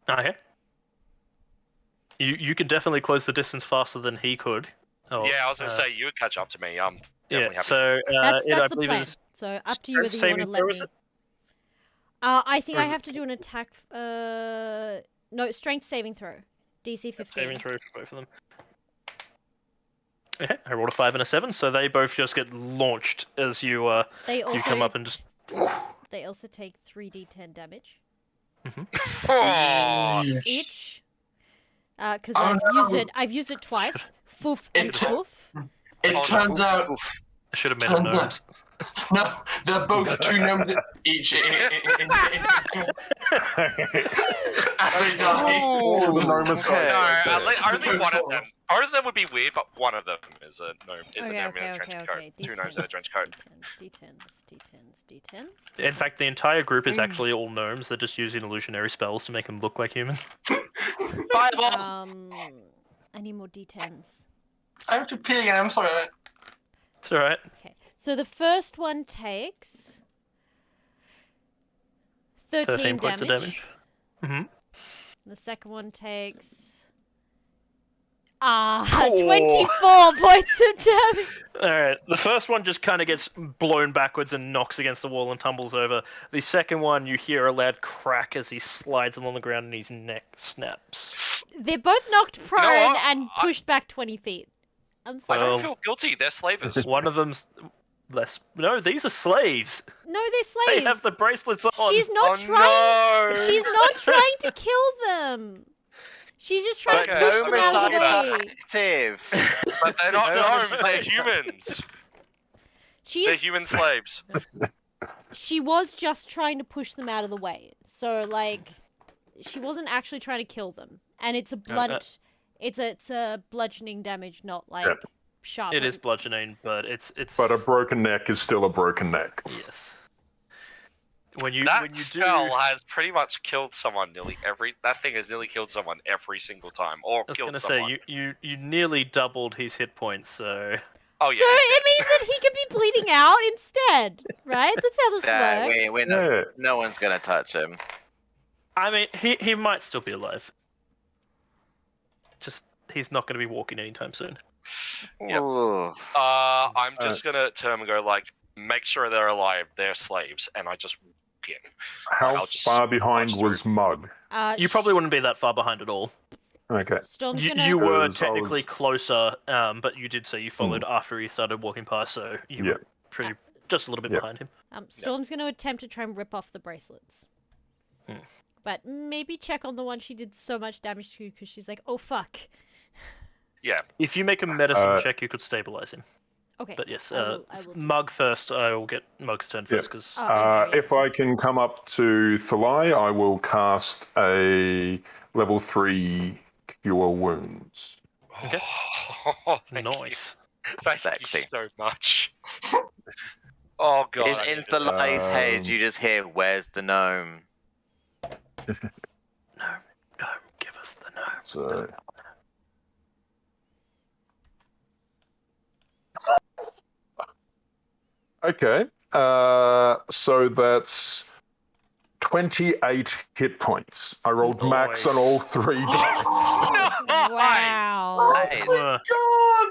Okay. You can definitely close the distance faster than he could. Oh, Yeah, I was gonna say you would catch up to me. I'm Yeah. definitely happy. So That's I the believe plan. it is So up to you whether you want to saving let throw, me. is it? I think Or I is it- have to do an attack. No, strength saving throw. DC 15. saving throw for both of them. Okay, I rolled a 5 and a 7, so they both just get launched as you They also you come up and just. They also take 3d10 damage. Oh, each. Because Oh, I've used it twice. Foof and It- foof. It Oh, turns out, Oof. I should have made them gnomes. no, they're both 2 gnomes each as they die. All the gnome no, aside. only one of them. Both of them would be weird, but one of them is a gnome. Is a gnome in a trench coat. Okay. 2 gnomes in a trench coat. D10s. In fact, the entire group is actually all gnomes. They're just using illusionary spells to make them look like humans. Fireball! I need more D10s. I have to pee again, I'm sorry. It's alright. Okay, so the first one takes 13 points of damage. Mm-hmm. The second one takes 24 points of damage. Alright, the first one just kind of gets blown backwards and knocks against the wall and tumbles over. The second one, you hear a loud crack as he slides along the ground and his neck snaps. They're both knocked prone what? and pushed back 20 feet. I'm I sorry. Well- don't feel guilty. They're slavers. One of them's less. No, these are slaves. No, they're slaves. They have the bracelets on. She's not Oh, trying. no. She's not trying to kill them. She's just trying But to push gnome them out of the are way. active. But they're not No, gnomes. it's They're like- humans. She They're is. human slaves. She was just trying to push them out of the way. So like, she wasn't actually trying to kill them. And it's a blunt. It's a bludgeoning damage, not like Yep. sharp. It is bludgeoning, but it's. But a broken neck is still a broken neck. Yes. When you That when you spell do, has pretty much killed someone nearly every. That thing has nearly killed someone every single time, or I was killed gonna someone. say you nearly doubled his hit points, so Oh yeah. So it means that he could be bleeding out instead, right? That's how this Yeah, works. we're not, Yeah. no one's gonna touch him. I mean he might still be alive. Just he's not going to be walking anytime soon. Yep. Ooh. I'm just gonna turn and go like, make sure they're alive. They're slaves, and I just walk in. How I'll just far behind march was Mug? You probably wouldn't be that far behind at all. Okay. Storm's You, gonna. you were Because I technically was- closer, but you did say you followed after he started walking past, so you Yeah. were pretty just a little bit Yeah. behind him. Storm's gonna attempt to try and rip off the bracelets. Hmm. But maybe check on the one she did so much damage to because she's like, oh fuck. Yeah. If you make a medicine Uh, check, you could stabilize him. Okay. But yes, I will do Mug first. I will get Mug's turn Yeah. first because Oh, okay. If I can come up to Thalai, I will cast a level 3 Cure Wounds. Okay. Thank you. nice. Thank Sexy. you so much. Oh god. It's in Thalai's head. You just hear, "Where's the gnome?" No, give us the gnome. So. Okay. So that's 28 hit points. I rolled max on all 3 dice. Wow. That is Uh,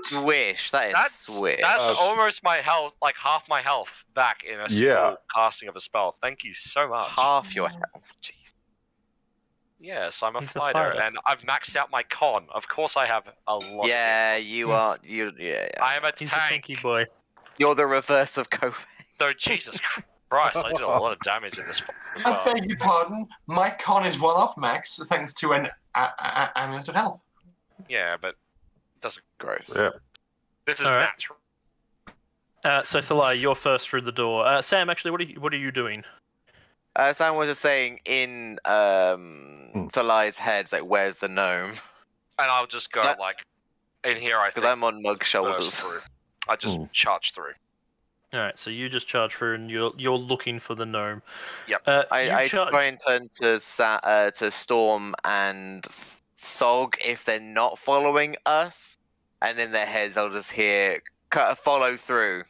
swish. That is That's swish. almost my health, like half my health back in a Yeah. single casting of a spell. Thank you so much. Half your health. Jeez. Yes, I'm a He's a fighter, fighter. and I've maxed out my con. Of course, I have a lot. Yeah, you are. Yeah. I am a he's a tank. tanky boy. You're the reverse of Kovek. So Jesus Christ, I did a lot of damage in this fight as I well. beg your pardon. My con is one off max thanks to an amulet of health. Yeah, but it doesn't. Gross. Yeah. This is All right. natural. So Thalai, you're first through the door. Sam, actually, what are you doing? Sam was just saying in Thalai's head, it's like, "Where's the gnome?" And I'll just go So- like in here. I Because think I'm on Mug's burst shoulders. through. I just charge through. All right, so you just charge through, and you're looking for the gnome. Yep. You I charge- try and turn to Storm and Thog if they're not following us, and in their heads I'll just hear follow through.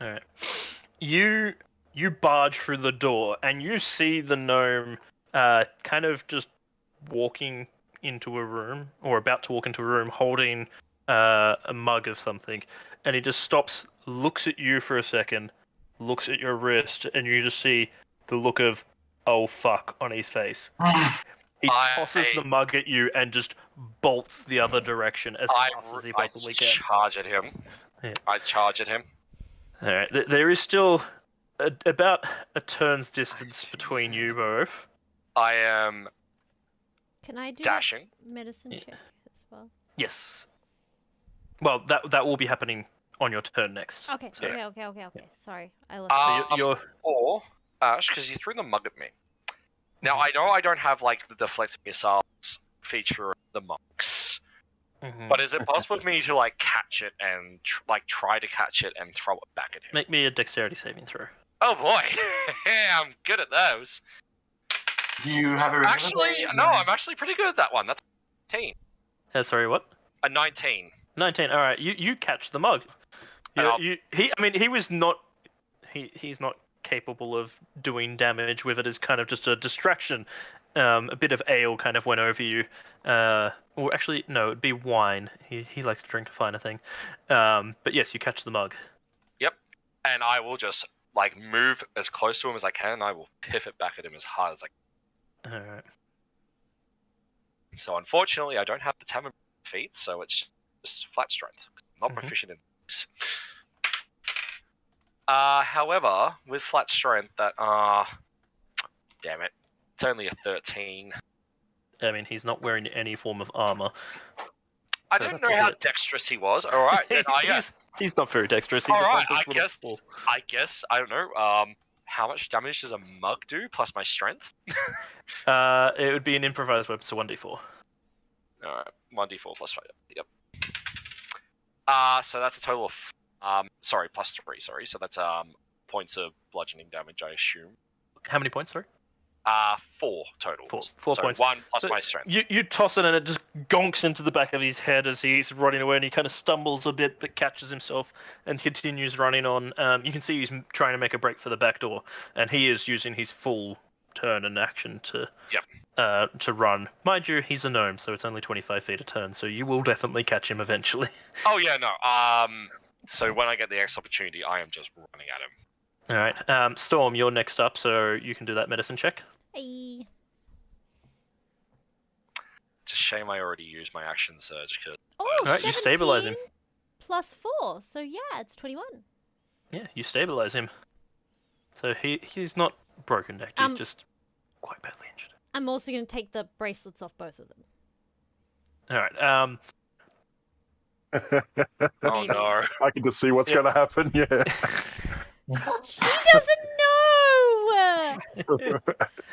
All right. You barge through the door, and you see the gnome kind of just walking into a room, or about to walk into a room, holding a mug of something, and he just stops, looks at you for a second, looks at your wrist, and you just see the look of "oh fuck" on his face. He tosses the mug at you and just bolts the other direction as fast as he possibly can. charge at him. Yeah. I charge at him. All right, there is still about a turn's distance between you both. I am Can I do dashing. a medicine Yeah. check as well? Yes. Well, that will be happening on your turn next. Okay, So, okay. Sorry, I left. So you're Or Ash, because you threw the mug at me. Now I know I don't have like the deflect missiles feature of the monks, but is it possible for me to like catch it and try to catch it and throw it back at him? make me a dexterity saving throw. Oh boy, I'm good at those. Do you have a Actually, no, I'm actually pretty good at that one. That's 19. Sorry, what? A 19. 19. All right, you catch the mug. He's not capable of doing damage with it. As kind of just a distraction. A bit of ale kind of went over you. Or actually, no, it'd be wine. He likes to drink a finer thing. But yes, you catch the mug. Yep. And I will just like move as close to him as I can. And I will pivot back at him as hard as I can. All right. So unfortunately, I don't have the Tamil feat, so it's just flat strength. I'm not proficient in things. However, with flat strength, that damn it, it's only a 13. I mean, he's not wearing any form of armor. I So don't that's know a how hit. dexterous he was. All right, then he's not very dexterous. He's all a right. pompous little fool. I guess I don't know. How much damage does a mug do plus my strength? It would be an improvised weapon, so 1d4. All right, 1d4 plus 5. Yep. So that's a total of plus 3. Sorry, so that's points of bludgeoning damage, I assume. How many points, sorry? 4 total. Four so points. 1 plus So my strength. You toss it and it just gonks into the back of his head as he's running away, and he kind of stumbles a bit but catches himself and continues running on. You can see he's trying to make a break for the back door, and he is using his full turn and action to run. Mind you, he's a gnome, so it's only 25 feet a turn, so you will definitely catch him eventually. Oh yeah, no. So when I get the next opportunity, I am just running at him. All right, Storm, you're next up, so you can do that medicine check. Hey. It's a shame I already used my action surge because Oh, Alright, you stabilize him. 17 plus 4, so yeah, it's 21. Yeah, you stabilize him. So he's not broken necked, he's just quite badly injured. I'm also going to take the bracelets off both of them. All right. oh no. I can just see what's going to happen. Yeah. She doesn't know!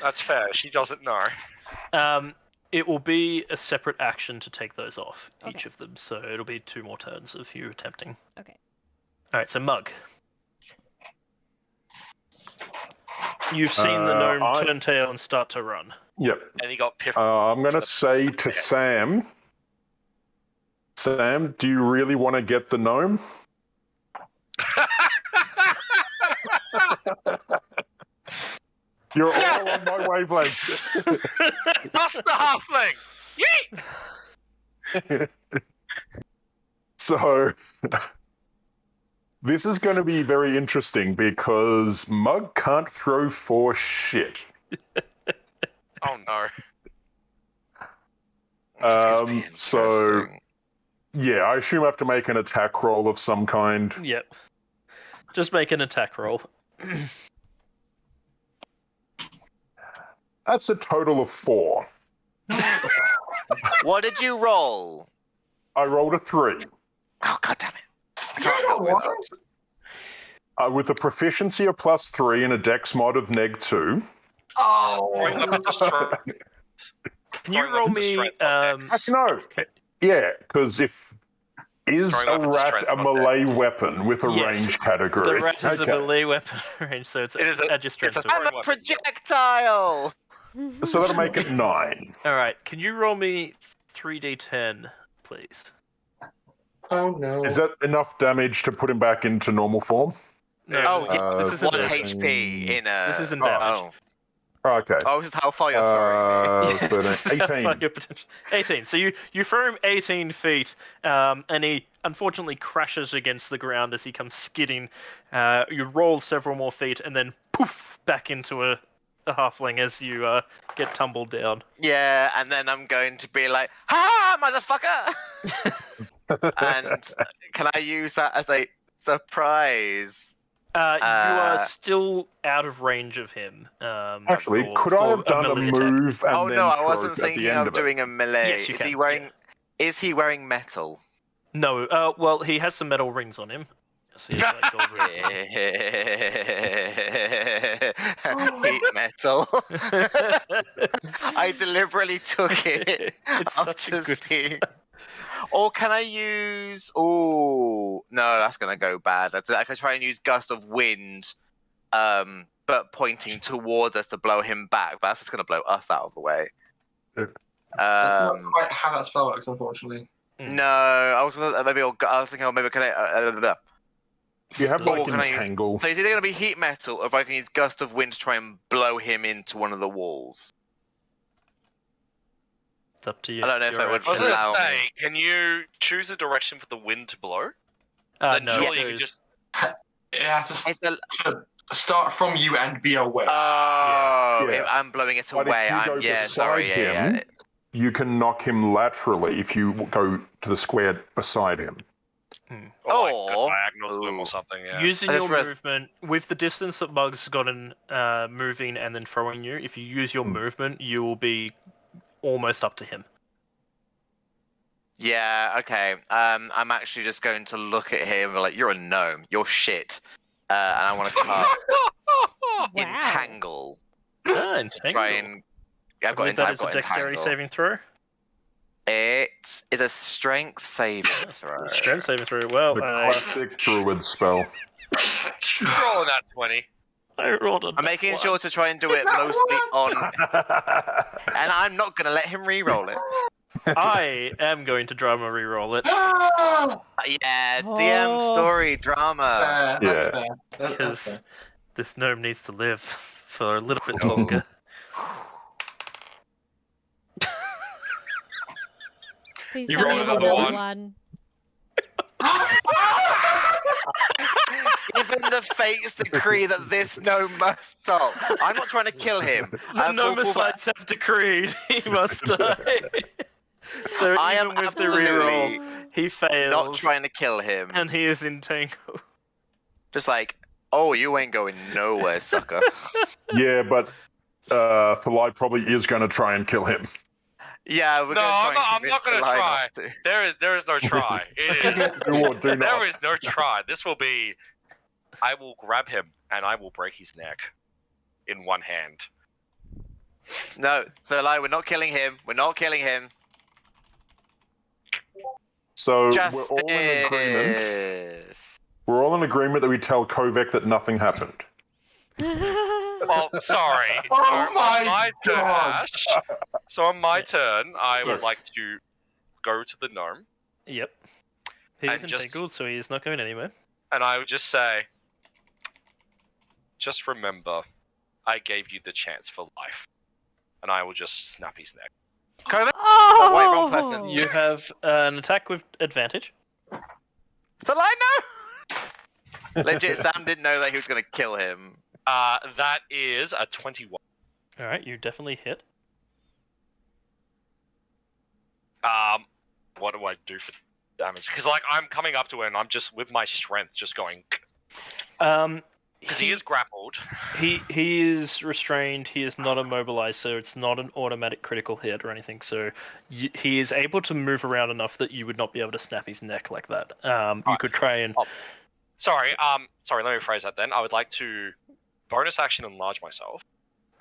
That's fair. She doesn't know. It will be a separate action to take those off, each Okay. of them. So it'll be 2 more turns of you attempting. Okay. All right, so Mug. You've seen the gnome turn tail and start to run. Yep. And he got piffed. I'm going to say to Sam, do you really want to get the gnome? You're all on my wavelength. Toss the halfling! Yeet! So, this is going to be very interesting because Mug can't throw for shit. Oh no. This is gonna be So, interesting. yeah, I assume I have to make an attack roll of some kind. Yep. Just make an attack roll. That's a total of 4. What did you roll? I rolled a 3. Oh, god damn it. I You can't got roll with one? that. With a proficiency of +3 and a dex mod of -2. Bring Oh, up the strength. Can you Throwing roll weapons of me? strength on Actually, no. Yeah, because is Throwing a weapons of rat strength a on melee weapon with a Yes. range category? The rat is a Okay. melee weapon range, so it's It is a- add your strength. it's a to it. I'm a projectile! So that'll make it 9. All right, can you roll me 3d10, please? oh no. Is that enough damage to put him back into normal form? No, Oh, this isn't 1 damage. HP in a... This isn't damage. Oh, Okay. oh this is how far you're throwing me. 13, 18. Your potential- 18. So you throw him 18 feet, and he unfortunately crashes against the ground as he comes skidding. You roll several more feet, and then poof, back into a halfling as you get tumbled down. Yeah, and then I'm going to be like, ha, motherfucker! And can I use that as a surprise? You are still out of range of him. Actually, could I have done a melee attack. move and Oh then no, I throw wasn't at the thinking end of it? doing a melee. Yes, you Is can, he wearing? Is he wearing metal? No, well, he has some metal rings on him. So he has, like, gold rings on him. Heat metal. I deliberately took it It's up such a to good see. Or can I use? Oh no, that's gonna go bad. I could try and use gust of wind, but pointing towards us to blow him back. But that's just gonna blow us out of the way. That's not Um, quite how that spell works, unfortunately. no, I was thinking, maybe can I? You have like Or can I use- entangle. So it's either gonna be heat metal, or if I can use gust of wind to try and blow him into one of the walls. It's up to you. I don't know if Your that would I was action. allow gonna me. say, can you choose a direction for the wind to blow? No, Then surely you there's- could just. It has to It's a, start from you and be away. oh, Yeah. if I'm blowing it But if away. you go I'm beside sorry. Yeah. him, you can knock him laterally if you go to the square beside him. Or like Or- a diagonal swim Ooh. or something, yeah. Using I just your realized- movement with the distance that Mug's gotten moving and then throwing you. If you use your movement, you will be almost up to him. Yeah. Okay. I'm actually just going to look at him and be like, "You're a gnome. You're shit." And I want to cast Wow. entangle. Ah, To try entangle. and. I I've got, believe that I've is a got dexterity entangle. saving throw. It is a strength saving throw. Strength saving throw. Well, The classic druid spell. Rolling at 20. I rolled a I'm making one. sure to try and do it mostly on, and I'm not going to let him re-roll it. I am going to drama reroll it Yeah, DM Oh. story drama. That's Yeah. fair. That's because fair. this gnome needs to live for a little bit longer. Please You tell me rolled it's another another one. one. Even the fates decree that this gnome must stop. I'm not trying to kill him. The I'm full- nomicides have decreed he must die. So I even am with the reroll, absolutely he fails, not trying to kill him. and he is entangled. Just like, oh, you ain't going nowhere, sucker. Yeah, but Thalai probably is going to try and kill him. Yeah, we're No, going to I'm not gonna try. To. There is no try. It is. Do or do not. There is no try. This will be. I will grab him and I will break his neck in one hand. No, Thalai, we're not killing him. We're not killing him. So Justice. we're all in agreement. We're all in agreement that we tell Kovek that nothing happened. Oh, sorry. Oh So my on my turn, God. Ash. So on my turn, I would Yes. like to go to the gnome Yep. He is And just- entangled, so he is not going anywhere. and I would just say, just remember, I gave you the chance for life. And I will just snap his neck. Kovek? Oh, wait, wrong person. You have an attack with advantage. Thalai, no! Legit, Sam didn't know that he was going to kill him. That is a 21. All right, you definitely hit. What do I do for damage? Because like I'm coming up to him, and I'm just with my strength, just going. Because he is grappled. He is restrained. He is not immobilized, so it's not an automatic critical hit or anything. So he is able to move around enough that you would not be able to snap his neck like that. You could try and. Sorry. Sorry. Let me rephrase that. Then I would like to bonus action enlarge myself.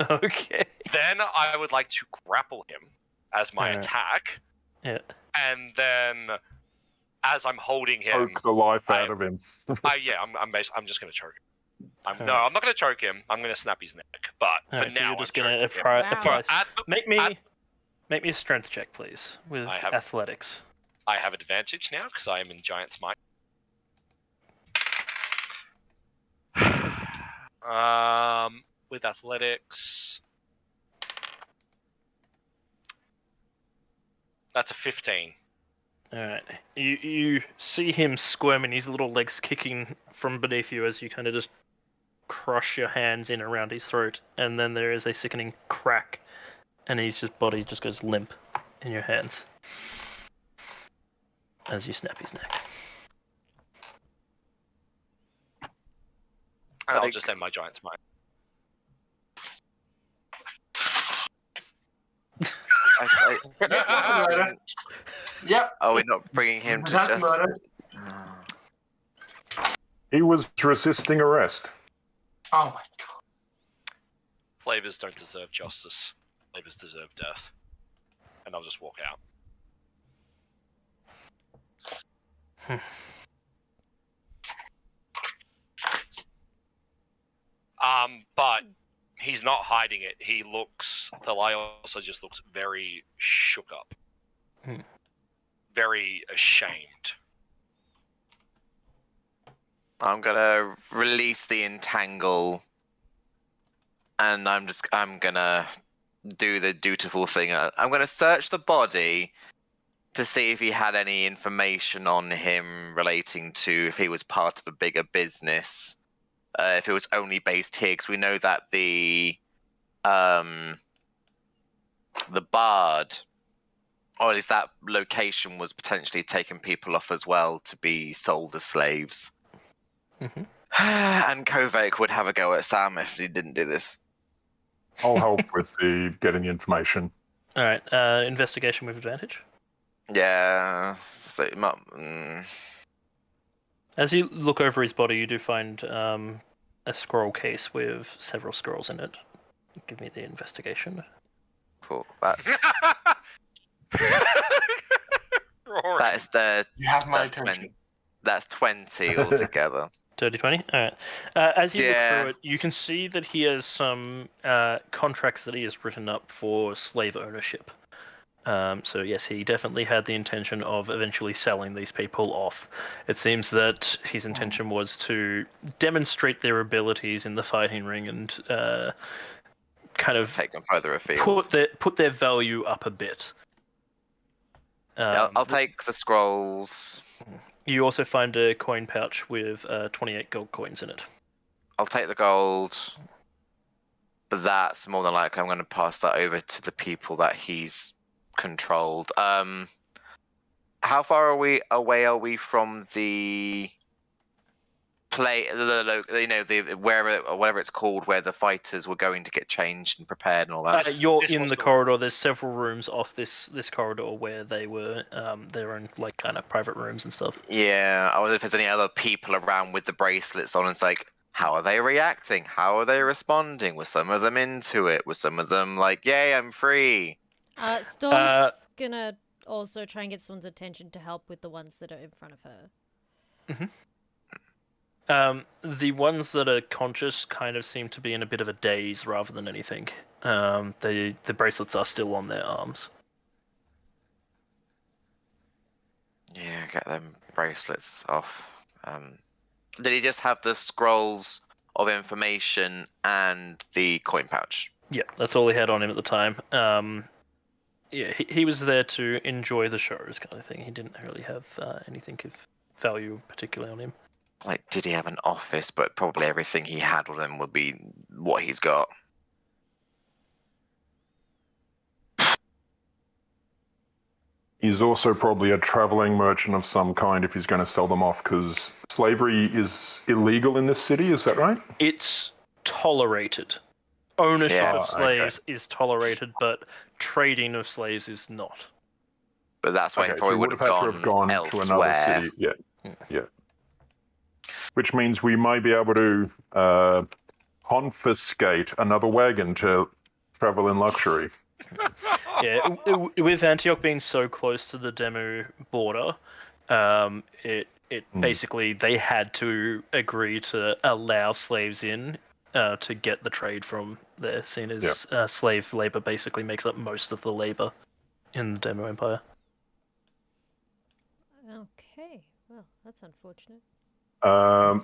Okay. Then I would like to grapple him as my Alright. attack, Yeah. and then as I'm holding him, Poke the life out of him. I'm just gonna choke him. I'm Alright. not gonna choke him. I'm gonna snap his neck. But Alright, for so now, you're just I'm gonna choking him. Wow. apply. But at the- Make me a strength check, please, with I have- athletics. I have advantage now because I am in Giant Smite. With athletics, that's a 15. All right. You see him squirming, his little legs kicking from beneath you as you kind of just crush your hands in around his throat, and then there is a sickening crack, and his body just goes limp in your hands as you snap his neck. I'll Like- just end my giant smite. That's a murder. Yep. Are we not bringing him to That's justice? murder. He was resisting arrest. Oh my god. Flavors don't deserve justice. Flavors deserve death. And I'll just walk out. But he's not hiding it. He looks. Thalai also just looks very shook up. Very ashamed. I'm gonna release the entangle, and I'm gonna do the dutiful thing. I'm gonna search the body to see if he had any information on him relating to if he was part of a bigger business, if it was only based here, because we know that the bard, or at least that location, was potentially taking people off as well to be sold as slaves. And Kovek would have a go at Sam if he didn't do this. I'll help with getting the information. All right, investigation with advantage. Yeah. As you look over his body, you do find a scroll case with several scrolls in it. Give me the investigation. Cool. That's Rory. that is the You have my that's attention. that's 20 altogether. 30-20? Alright. As you look Yeah. through it, you can see that he has some contracts that he has written up for slave ownership. So yes, he definitely had the intention of eventually selling these people off. It seems that his intention was to demonstrate their abilities in the fighting ring and kind of Take them further afield. put their value up a bit. Yeah, I'll take the scrolls. You also find a coin pouch with 28 gold coins in it. I'll take the gold. But that's more than likely I'm going to pass that over to the people that he's controlled. How far away are we from the play? The wherever or whatever it's called, where the fighters were going to get changed and prepared and all that. You're This in one's the the- corridor. There's several rooms off this corridor where they were their own like kind of private rooms and stuff. Yeah, I wonder if there's any other people around with the bracelets on. It's like, how are they reacting? How are they responding? Were some of them into it? Were some of them like, yay, I'm free? Storm's gonna also try and get someone's attention to help with the ones that are in front of her. The ones that are conscious kind of seem to be in a bit of a daze rather than anything. The bracelets are still on their arms. Yeah, get them bracelets off. Did he just have the scrolls of information and the coin pouch? Yeah, that's all he had on him at the time. Yeah, he was there to enjoy the shows kind of thing. He didn't really have anything of value particularly on him. Like, did he have an office? But probably everything he had with him would be what he's got. He's also probably a traveling merchant of some kind if he's going to sell them off, because slavery is illegal in this city, is that right? It's tolerated. Ownership Yeah, of slaves is tolerated, but trading of slaves is not. But that's why he Okay, probably so would have have had to have gone elsewhere. to another city. Yeah. Which means we may be able to confiscate another wagon to travel in luxury. Yeah, with Antioch being so close to the Demu border, it basically they had to agree to allow slaves in to get the trade from there, seeing as slave labor basically makes up most of the labor in the Demu Empire. Okay, well, that's unfortunate. I'm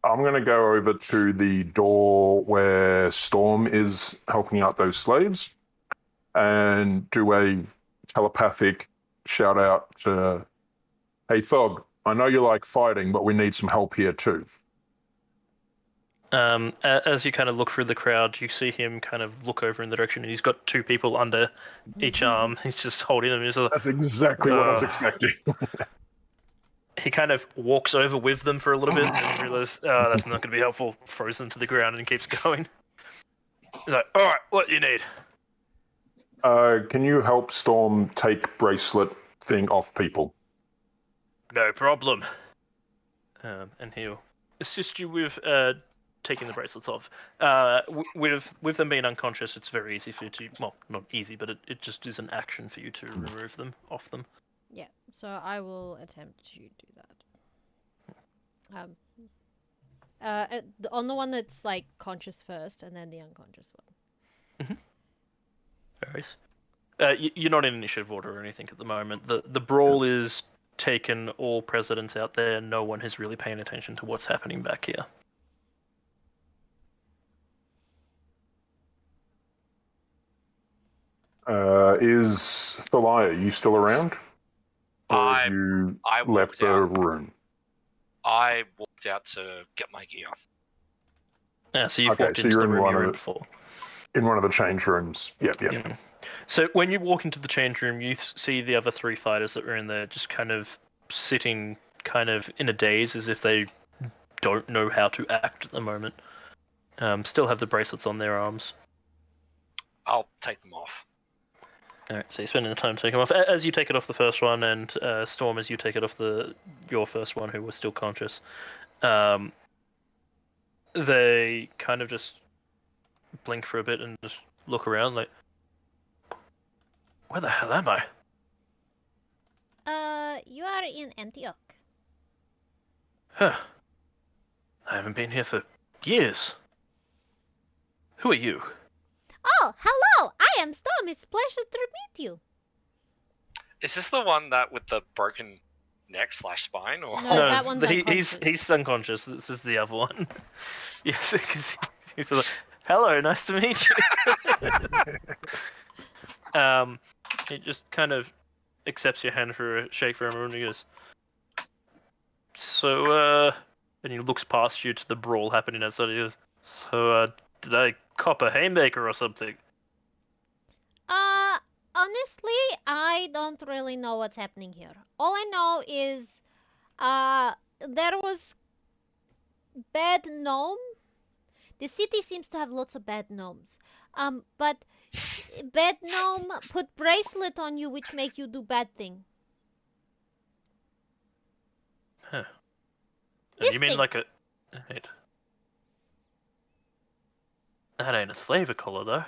going to go over to the door where Storm is helping out those slaves and do a telepathic shout out to, hey, Thog, I know you like fighting, but we need some help here too. As you kind of look through the crowd, you see him kind of look over in the direction, and he's got two people under each arm. He's just holding them. He's like, That's exactly what I was expecting. he kind of walks over with them for a little bit and realizes, oh, that's not going to be helpful. Throws them to the ground and keeps going. He's like, all right, what do you need? Can you help Storm take bracelet thing off people? No problem. And he'll assist you with taking the bracelets off. With them being unconscious, it's very easy for you to, well, not easy, but it just is an action for you to remove them off them. Yeah, so I will attempt to do that. On the one that's like conscious first, and then the unconscious one. You're not in initiative order or anything at the moment. The brawl is taken all presidents out there. No one is really paying attention to what's happening back here. Is Thalai, are you still around? Or have you I left the room? I walked out to get my gear. Yeah, so you've Okay, walked so into you're the in room one you were of in the- before. In one of the change rooms. Yep. Yeah. So when you walk into the change room, you see the other 3 fighters that were in there just kind of sitting kind of in a daze as if they don't know how to act at the moment. Still have the bracelets on their arms. I'll take them off. Alright, so you're spending the time to take them off. As you take it off the first one, and Storm, as you take it off your first one, who was still conscious, they kind of just blink for a bit and just look around like, where the hell am I? You are in Antioch. Huh. I haven't been here for years. Who are you? Oh, hello! I am Storm. It's a pleasure to meet you. Is this the one that with the broken neck / spine, or No, that one's he's unconscious. unconscious. This is the other one. Yes, because he's like, hello, nice to meet you. He just kind of accepts your hand for a shake for a moment and he goes, so, and he looks past you to the brawl happening outside. He goes, so, did I cop a haymaker or something? Honestly, I don't really know what's happening here. All I know is, there was bad gnome. The city seems to have lots of bad gnomes. But bad gnome put bracelet on you which make you do bad thing. Huh. This You mean thing. like a... Wait. That ain't a slaver collar, though.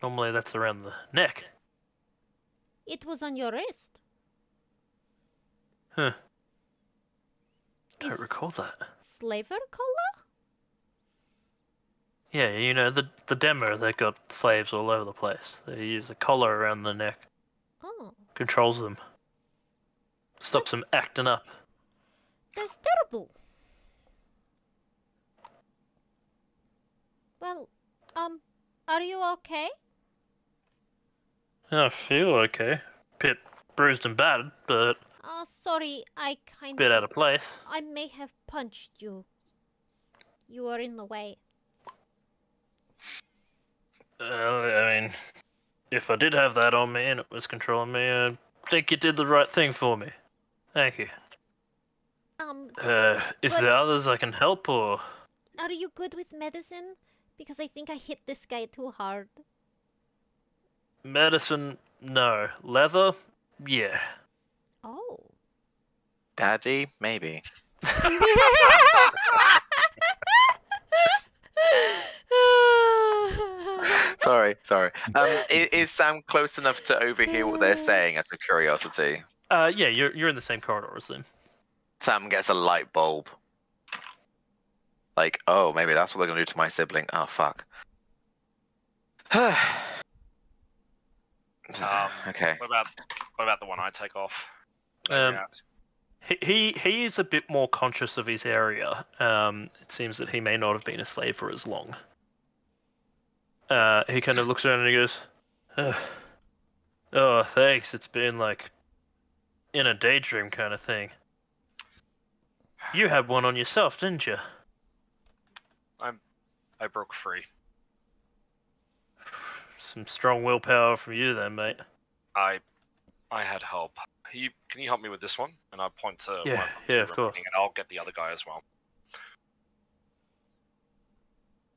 Normally that's around the neck. It was on your wrist. Huh. Don't Is recall that. slaver collar? Yeah, you know, the demo, they got slaves all over the place. They use a collar around the neck. Oh, Controls them. Stops them acting up. that's terrible. Well, are you okay? I feel okay. Bit bruised and battered, but Sorry, I kind bit of... out of place. I may have punched you. You were in the way. I mean, if I did have that on me and it was controlling me, I think you did the right thing for me. Thank you. Is But- there others I can help, or... Are you good with medicine? Because I think I hit this guy too hard. Medicine, no. Leather, yeah. Oh. Daddy, maybe. Sorry. Is Sam close enough to overhear what they're saying out of curiosity? Yeah, you're in the same corridor as them. Sam gets a light bulb. Like, oh, maybe that's what they're gonna do to my sibling. Oh, fuck. Okay. what about the one I take off? Um, He is a bit more conscious of his area. It seems that he may not have been a slave for as long. He kind of looks around and he goes, "Oh, thanks. It's been like in a daydream kind of thing. You had one on yourself, didn't you?" I broke free. Some strong willpower from you, then, mate. I I had help. Can you help me with this one? And I point to Yeah, one of the yeah, two of course. remaining, and I'll get the other guy as well.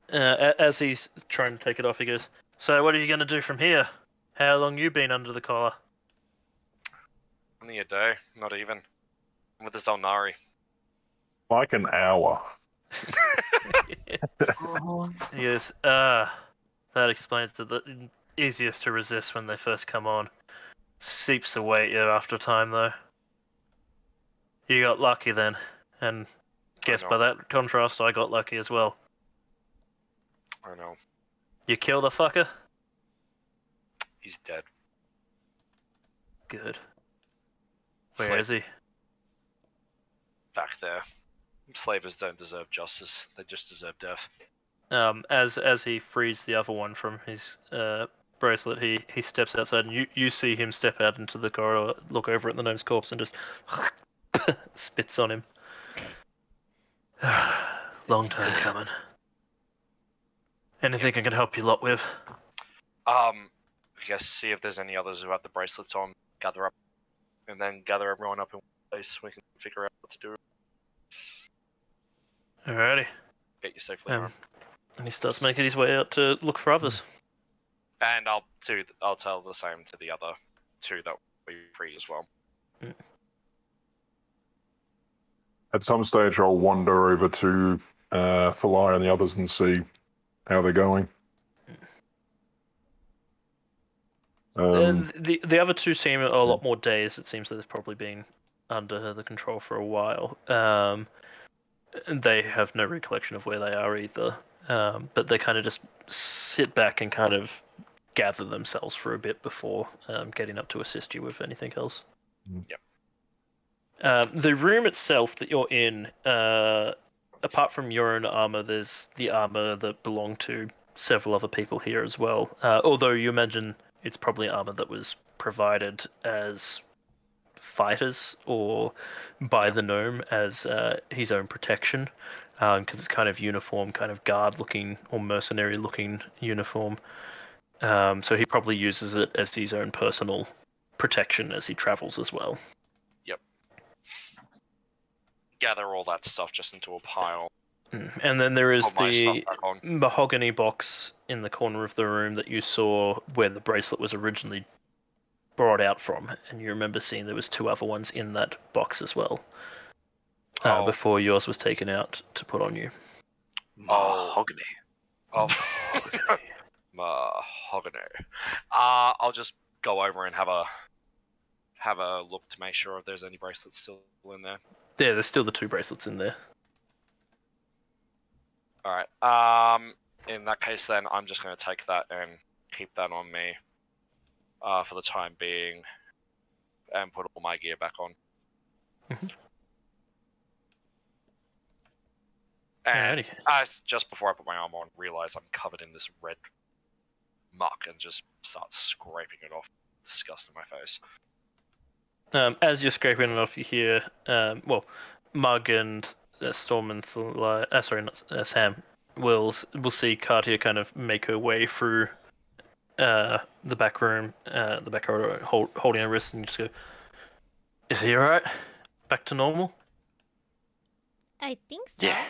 As he's trying to take it off, he goes, "So what are you going to do from here? How long you been under the collar?" Only a day, not even. I'm with the Xel'nari. Like an hour. He goes, that explains that the easiest to resist when they first come on. Seeps away at you after time, though. You got lucky then, and guess by that contrast, I got lucky as well. I know. You kill the fucker? He's dead. Good. Where is he? Back there. Slavers don't deserve justice. They just deserve death. As he frees the other one from his bracelet, he steps outside, and you see him step out into the corridor, look over at the gnome's corpse, and just spits on him. Long time coming. Anything I can help you lot with? I guess see if there's any others who have the bracelets on. Gather up, and then gather everyone up in one place so we can figure out what to do. Alrighty. Get you safely home. And he starts making his way out to look for others. And I'll tell the same to the other two that we free as well. At some stage, I'll wander over to Thalai and the others and see how they're going. The other two seem a lot more dazed. It seems that they've probably been under the control for a while. And they have no recollection of where they are either. But they kind of just sit back and kind of gather themselves for a bit before getting up to assist you with anything else. Yep. The room itself that you're in, apart from your own armor, there's the armor that belonged to several other people here as well. Although you imagine it's probably armor that was provided as fighters or by the gnome as his own protection, because it's kind of uniform, kind of guard-looking or mercenary-looking uniform. So he probably uses it as his own personal protection as he travels as well. Yep. Gather all that stuff just into a pile. And then there is Put my the stuff back on. mahogany box in the corner of the room that you saw where the bracelet was originally brought out from, and you remember seeing there was two other ones in that box as well before yours was taken out to put on you. Mahogany. Oh, mahogany. I'll just go over and have a look to make sure if there's any bracelets still in there. Yeah, there's still the two bracelets in there. All right. In that case, then I'm just going to take that and keep that on me for the time being, and put all my gear back on. And just before I put my armor on, realize I'm covered in this red muck and just start scraping it off. Disgust in my face. As you're scraping it off, you hear, Mug and Storm and Sam will see Katia kind of make her way through the back room, the back corridor, holding her wrist, and just go, "Is he alright? Back to normal?" I think so. Yeah.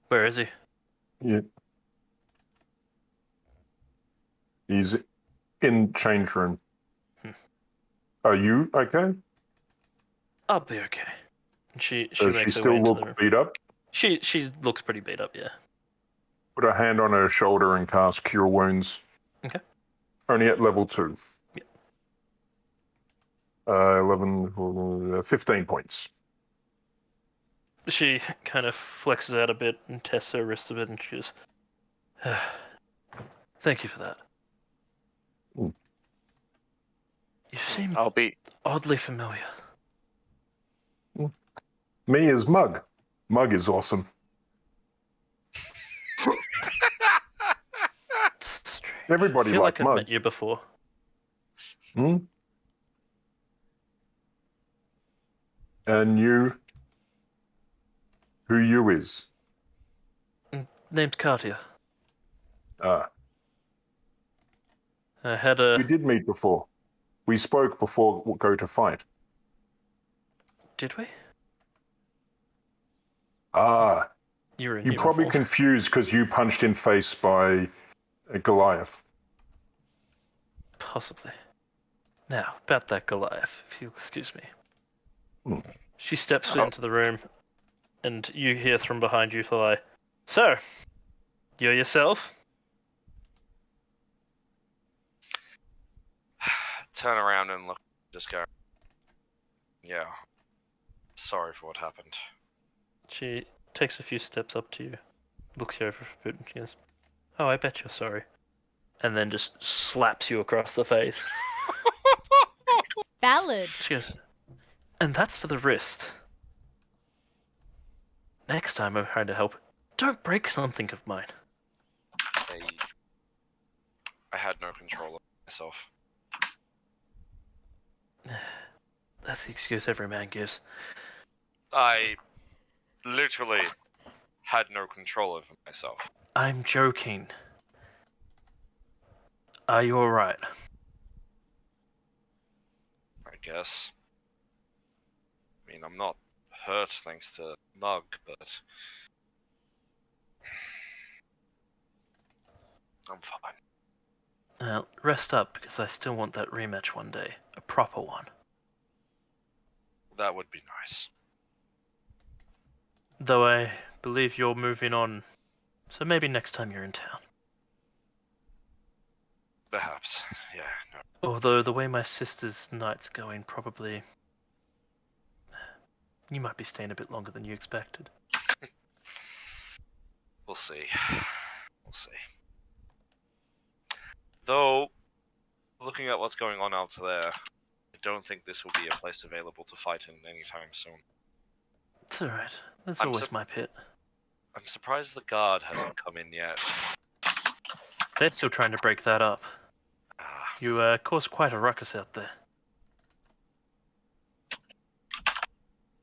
Where is he? Yeah. He's in change room. Are you okay? I'll be okay. And she Does she makes her way still into the look room. beat up? She looks pretty beat up, yeah. Put a hand on her shoulder and cast Cure Wounds. Okay. Only at level 2. Yeah. 15 points. She kind of flexes out a bit and tests her wrist a bit, and she goes, "Thank you for that. Mm. You seem I'll be. oddly familiar." Me is Mug. Mug is awesome. Strange. Everybody I feel liked like I've Mug. met you before. Hmm? And you? Who you is? Named Katia. Ah. I had We did meet before. We spoke before we go to fight. Did we? Ah, You're you're probably confused because you punched in face by a Goliath. Possibly. Now, about that Goliath, if you'll excuse me. She steps into the room, and you hear from behind you, Thalai. So, you're yourself? Turn around and look. Just go. Yeah. Sorry for what happened. She takes a few steps up to you, looks you over for a bit, and she goes, "Oh, I bet you're sorry." And then just slaps you across the face. Valid. She goes, "And that's for the wrist. Next time I'm trying to help, don't break something of mine." I had no control of myself. That's the excuse every man gives. I literally had no control over myself. I'm joking. Are you alright? I guess. I mean, I'm not hurt thanks to Mug, but I'm fine. Rest up, because I still want that rematch one day. A proper one. That would be nice. Though I believe you're moving on, so maybe next time you're in town. Perhaps, yeah, no. Although the way my sister's night's going, probably... You might be staying a bit longer than you expected. We'll see. We'll see. Though, looking at what's going on out there, I don't think this will be a place available to fight in anytime soon. It's alright. That's I'm always my pit. I'm surprised the guard hasn't come in yet. They're still trying to break that up. Ah, You caused quite a ruckus out there.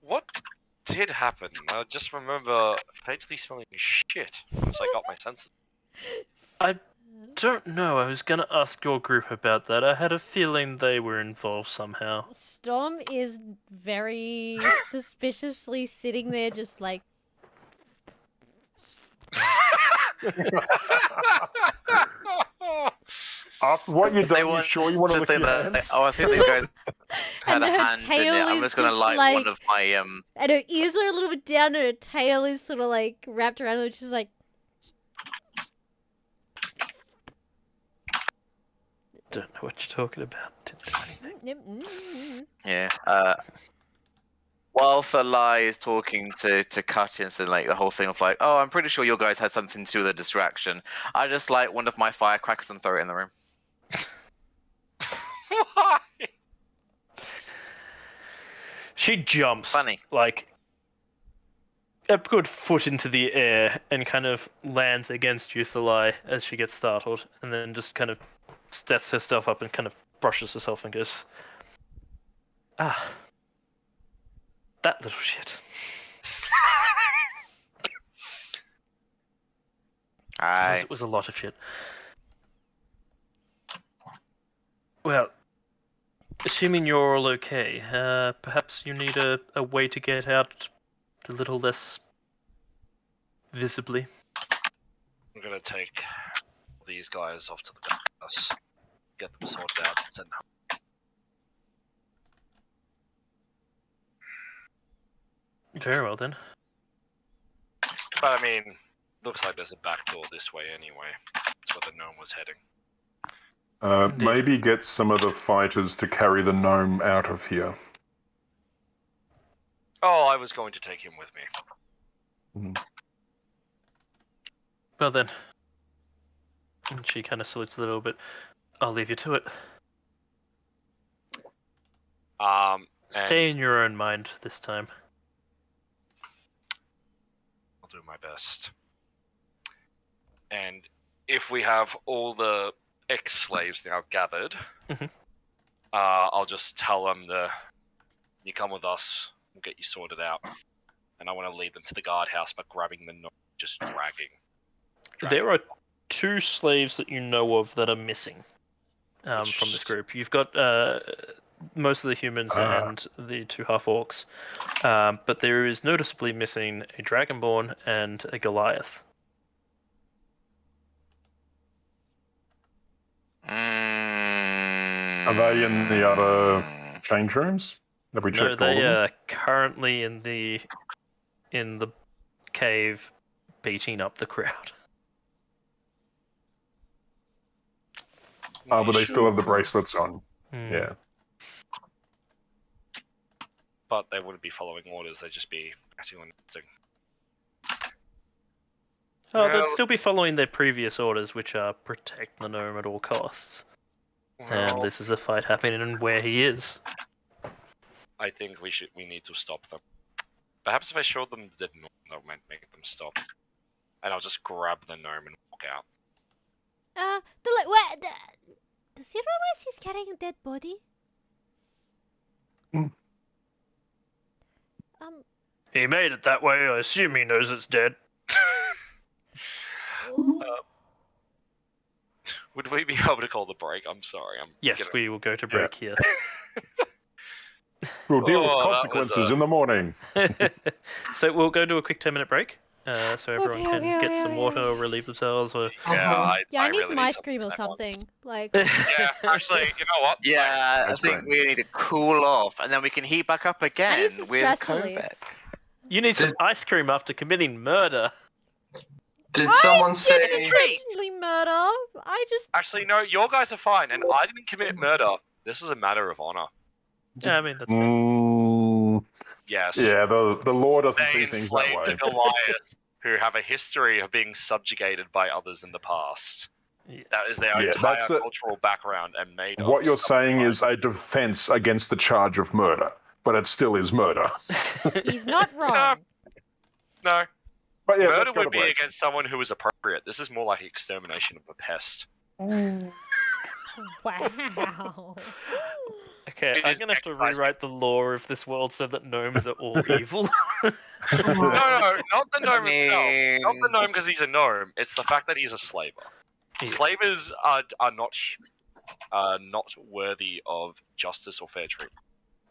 what did happen? I just remember faintly smelling shit once I got my senses. I don't know. I was gonna ask your group about that. I had a feeling they were involved somehow. Storm is very suspiciously sitting there just like... After what you've They done, you want sure you want to to lick think your that. hands? Oh, I think these guys had And a her hand in it. tail I'm is just gonna just light like- one of my And her ears are a little bit down and her tail is sort of like wrapped around her, which is like... Don't know what you're talking about. Didn't do anything. Yeah. While Thalai is talking to Katia and like the whole thing of like, oh, I'm pretty sure your guys had something to do with a distraction. I just light one of my firecrackers and throw it in the room. Why? She jumps, Funny. like, a good foot into the air and kind of lands against you, Thalai, as she gets startled, and then just kind of sets herself up and kind of brushes herself and goes, "Ah, that little shit." Aye. It was a lot of shit. Well, assuming you're all okay, perhaps you need a way to get out a little less visibly. I'm gonna take these guys off to the guardhouse, get them sorted out, and send them home. Very well then. But I mean, looks like there's a back door this way anyway. That's where the gnome was heading. Indeed. Maybe get some of the fighters to carry the gnome out of here. Oh, I was going to take him with me. Well then. And she kind of salutes a little bit. I'll leave you to it. And Stay in your own mind this time. I'll do my best. And if we have all the ex-slaves now gathered, Mhm. I'll just tell them you come with us, we'll get you sorted out. And I want to lead them to the guardhouse by grabbing the gnome, just dragging. There are 2 slaves that you know of that are missing. from this group. You've got most of the humans and the 2 half-orcs, but there is noticeably missing a Dragonborn and a Goliath. Are they in the other change rooms? Have we No, checked all of they them? are currently in the cave, beating up the crowd. Oh, but they still have the bracelets on. Hmm. Yeah. But they wouldn't be following orders, they'd just be acting on instinct. Oh, Well- they'd still be following their previous orders, which are protect the gnome at all costs. And Well, this is a fight happening where he is. I think we need to stop them. Perhaps if I showed them the gnome, that might make them stop. And I'll just grab the gnome and walk out. Does he realize he's carrying a dead body? Mm. He made it that way. I assume he knows it's dead. Would we be able to call the break? I'm sorry. Yes, we will go to break here. We'll deal with Oh, that was consequences in the morning. So we'll go to a quick 10-minute break, so everyone Okay, can okay, get okay, some okay. water or relieve themselves. Or Yeah, I need really some ice something cream or to snack on. something. Like, Yeah, actually, you know what? Yeah, I That's think fine. we need to cool off, and then we can heat back up again some with stress relief. Kovek. you need some ice cream after committing murder. Did someone didn't say? intentionally murder. I just Actually, no, your guys are fine, and I didn't commit murder. This is a matter of honor. Yeah, I mean that's fair. Yes. Yeah, the law doesn't They see things that enslaved way. a Goliath who have a history of being subjugated by others in the past. Yes. That is their Yeah, entire that's it. cultural background and made What of you're stuff saying like- is a defense against the charge of murder, but it still is murder. he's not wrong. No, But yeah, murder let's go to would be break. against someone who is appropriate. This is more like extermination of a pest. Wow. Okay, It I'm is gonna have to exercising. rewrite the law of this world so that gnomes are all evil. No, not the gnome himself. Not the mean- gnome because he's a gnome. It's the fact that he's a slaver. Yes. Slavers are not worthy of justice or fair treatment.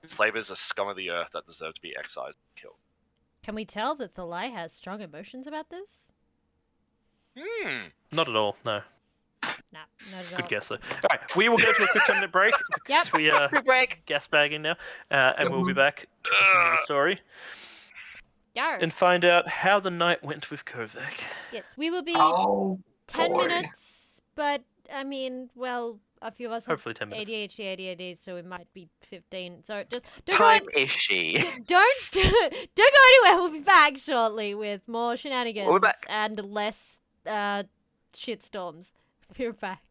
Slavers are scum of the earth that deserve to be excised and killed. Can we tell that Thalai has strong emotions about this? Not at all. No. Nah, not at all. Good guess though. All right, we will go to a quick 10-minute break because we are break. gas bagging now, and we'll be back to continue the story Yarr. and find out how the night went with Kovek. Yes, we will be Oh 10 boy. minutes, but I mean, well, a few of us have Hopefully 10 minutes. ADHD, so it might be 15. So just Time issue. don't go anywhere. We'll be back shortly with more shenanigans We'll be back. and less shitstorms. We're back.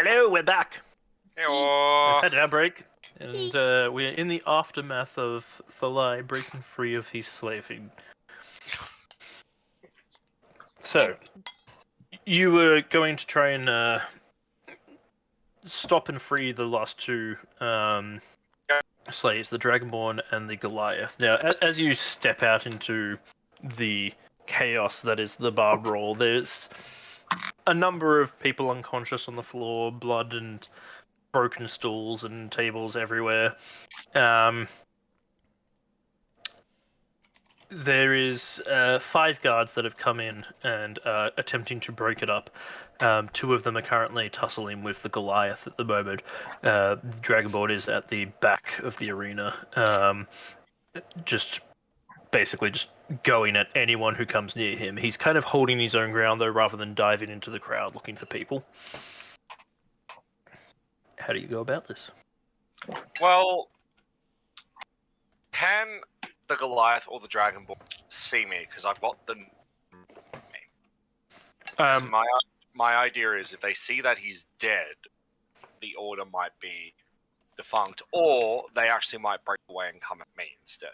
Hello, we're back. We've Hey-oh. had our break, and we're in the aftermath of Thalai breaking free of his slaving. So, you were going to try and stop and free the last two slaves, the Dragonborn and the Goliath. Now, as you step out into the chaos that is the bar brawl, there's a number of people unconscious on the floor, blood and broken stools and tables everywhere. There is 5 guards that have come in and attempting to break it up. 2 of them are currently tussling with the Goliath at the moment. The Dragonborn is at the back of the arena, just going at anyone who comes near him. He's kind of holding his own ground, though, rather than diving into the crowd looking for people. How do you go about this? Well, can the Goliath or the Dragonborn see me? Because I've got the. So my idea is if they see that he's dead, the order might be defunct, or they actually might break away and come at me instead.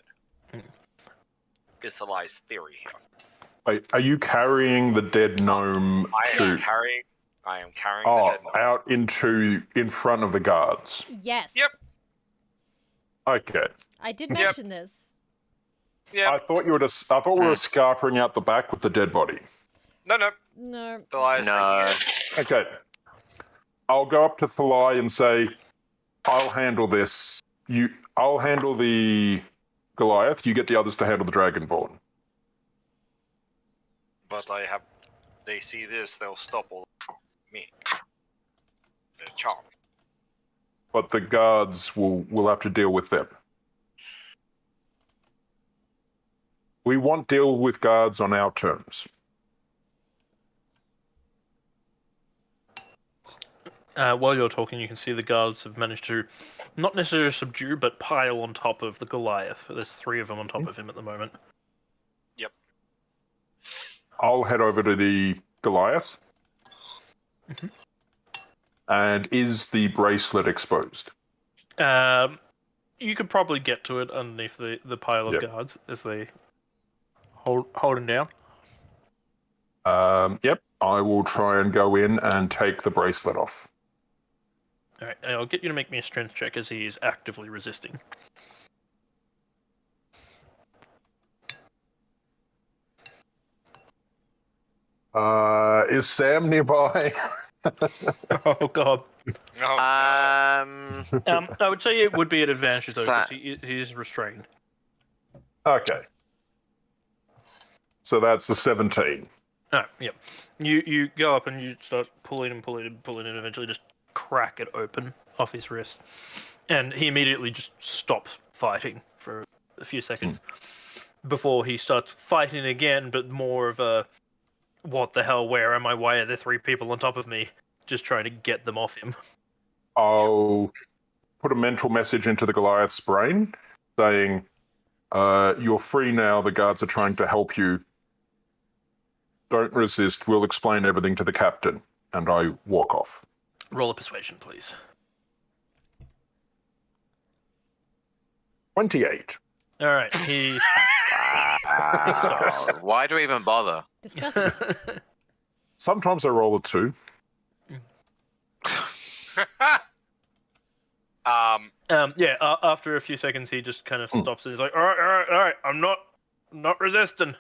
Is Thalai's theory here. Are you carrying the dead gnome I am carrying the dead gnome. out in front of the guards? Yes. Yep. Okay. I did mention this. Yeah. I thought we were scarpering out the back with the dead body. No. No. Thalai's No. taking it. Okay. I'll go up to Thalai and say, I'll handle this. I'll handle the Goliath. You get the others to handle the Dragonborn. But they see this, they'll stop all me. They're charmed. But the guards will have to deal with them. We won't deal with guards on our terms. While you're talking, you can see the guards have managed to not necessarily subdue, but pile on top of the Goliath. There's 3 of them on top of him at the moment. Yep. I'll head over to the Goliath. Mm-hmm. And is the bracelet exposed? You could probably get to it underneath the pile of guards as they hold him down. Yep. I will try and go in and take the bracelet off. Alright, I'll get you to make me a strength check as he is actively resisting. Is Sam nearby? Oh god. No. I would say it would be an advantage though, because he is restrained. Okay. So that's the 17. Oh, yep. You go up and you start pulling and eventually just crack it open off his wrist. And he immediately just stops fighting for a few seconds before he starts fighting again, but more of a, what the hell, where am I, why are there 3 people on top of me? Just trying to get them off him. I'll put a mental message into the Goliath's brain saying, you're free now, the guards are trying to help you. Don't resist, we'll explain everything to the captain. And I walk off. Roll a persuasion, please. 28. Alright, he... Wow. Why do we even bother? Disgusting. Sometimes I roll a 2. After a few seconds, he just kind of stops and he's like, all right, I'm not resisting.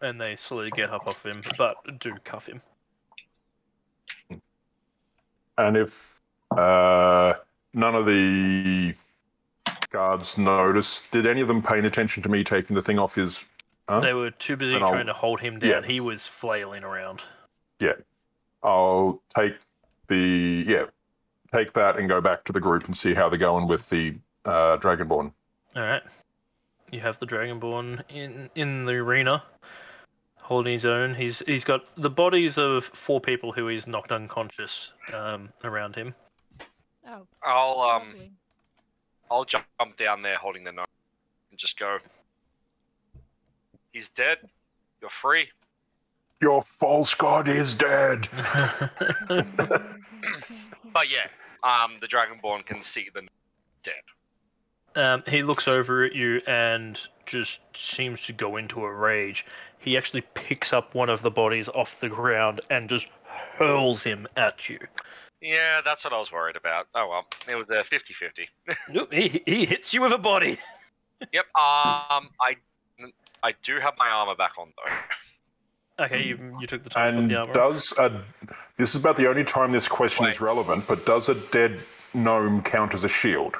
And they slowly get up off him, but do cuff him. And if none of the guards noticed, did any of them paying attention to me taking the thing off his... They were too busy trying to hold him down. Yeah. He was flailing around. Yeah. I'll take that and go back to the group and see how they're going with the Dragonborn. Alright. You have the Dragonborn in the arena, holding his own. He's got the bodies of 4 people who he's knocked unconscious around him. Oh. I'll jump down there holding the knife and just go, he's dead. You're free. Your false god is dead. But yeah, the Dragonborn can see the dead. He looks over at you and just seems to go into a rage. He actually picks up one of the bodies off the ground and just hurls him at you. Yeah, that's what I was worried about. Oh well, it was a 50-50. Nope, he hits you with a body. Yep. I do have my armor back on though. Okay, you took the time to put And the armor on. does this is about the only time this question is relevant, but does a dead gnome count as a shield?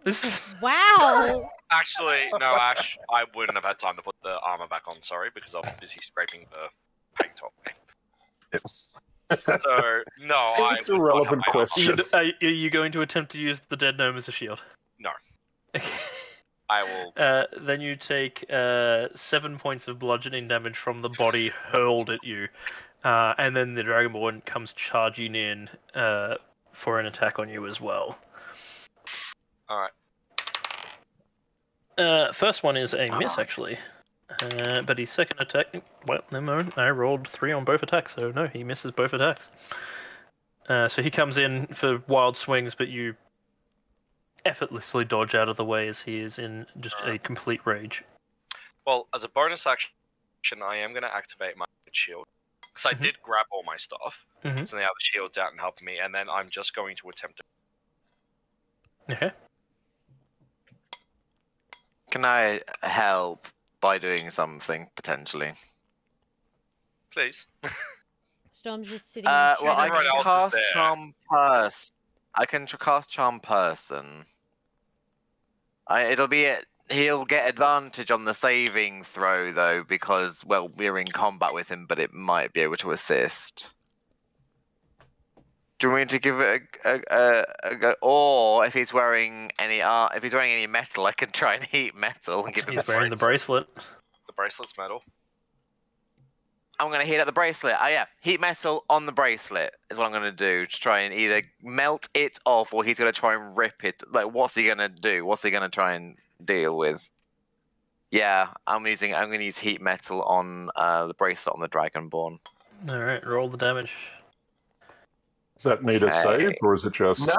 This is... Wow. Actually, no, Ash, I wouldn't have had time to put the armor back on. Sorry, because I was busy scraping the paint off me. So no, I. It's a relevant question. Are you going to attempt to use the dead gnome as a shield? No. I will. Then you take 7 points of bludgeoning damage from the body hurled at you, and then the Dragonborn comes charging in for an attack on you as well. All right. First one is a miss, actually. But his second attack... Well, never mind. I rolled 3 on both attacks, so no, he misses both attacks. So he comes in for wild swings, but you effortlessly dodge out of the way as he is in just a complete rage. Well, as a bonus action, I am going to activate my shield. Because I did grab all my stuff. So now the shield's out and helping me, and then I'm just going to attempt to... Okay. Can I help by doing something, potentially? Please. Storm's just sitting. Well, I Everyone can else is cast there. Charm Person. I can cast Charm Person. He'll get advantage on the saving throw, though, because, well, we're in combat with him, but it might be able to assist. Do you want me to give it a go? Or if he's wearing any metal, I can try and heat metal and give him. He's wearing the bracelet. The bracelet's metal. I'm going to heat up the bracelet. Oh, yeah. Heat metal on the bracelet is what I'm going to do to try and either melt it off or he's going to try and rip it. Like, what's he going to do? What's he going to try and deal with? Yeah, I'm going to use heat metal on the bracelet on the Dragonborn. Alright, roll the damage. Does that need a save, or is it just...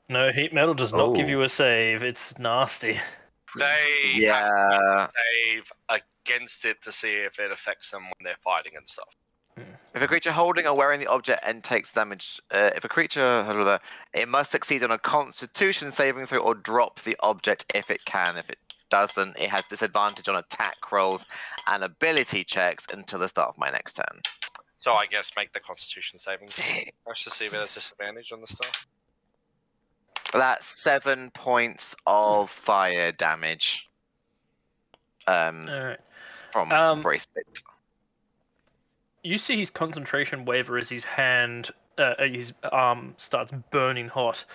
No, heat metal does not give you a save. It's nasty. They have to save against it to see if it affects them when they're fighting and stuff. If a creature holding or wearing the object and takes damage, if a creature, it must succeed on a Constitution saving throw or drop the object if it can. If it doesn't, it has disadvantage on attack rolls and ability checks until the start of my next turn. So I guess make the Constitution saving throw to see if it has disadvantage on the stuff. That's 7 points of fire damage. Alright. From bracelet. You see his concentration waver as his arm starts burning hot.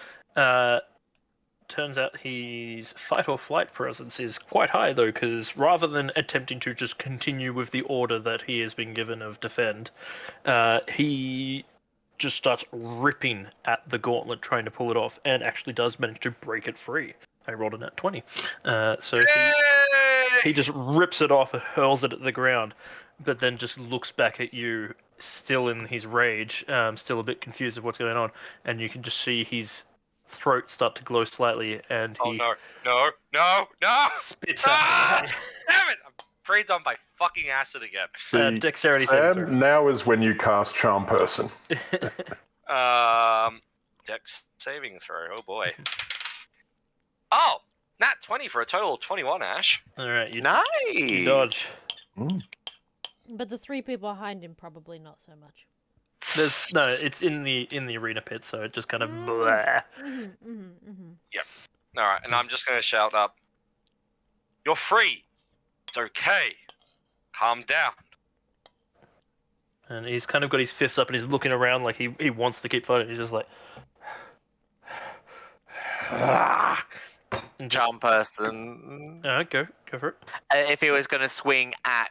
Turns out his fight or flight presence is quite high, though, because rather than attempting to just continue with the order that he has been given of defend, he just starts ripping at the gauntlet, trying to pull it off, and actually does manage to break it free. I rolled a nat 20. So he just rips it off and hurls it at the ground, but then just looks back at you, still in his rage, still a bit confused of what's going on, and you can just see his throat start to glow slightly, and he no spits out. Damn it! I'm breathed on by fucking acid again. See, dexterity saving throw. Sam, now is when you cast Charm Person. Dex saving throw. Oh boy. Oh, nat 20 for a total of 21. Ash. All right, you Nice. dodge. But the 3 people behind him probably not so much. It's in the arena pit, so it just kind of blah. Yep. All right, and I'm just gonna shout up. You're free. It's okay. Calm down. And he's kind of got his fists up and he's looking around like he wants to keep fighting. He's just like, Charm Person. Go for it. If he was going to swing at...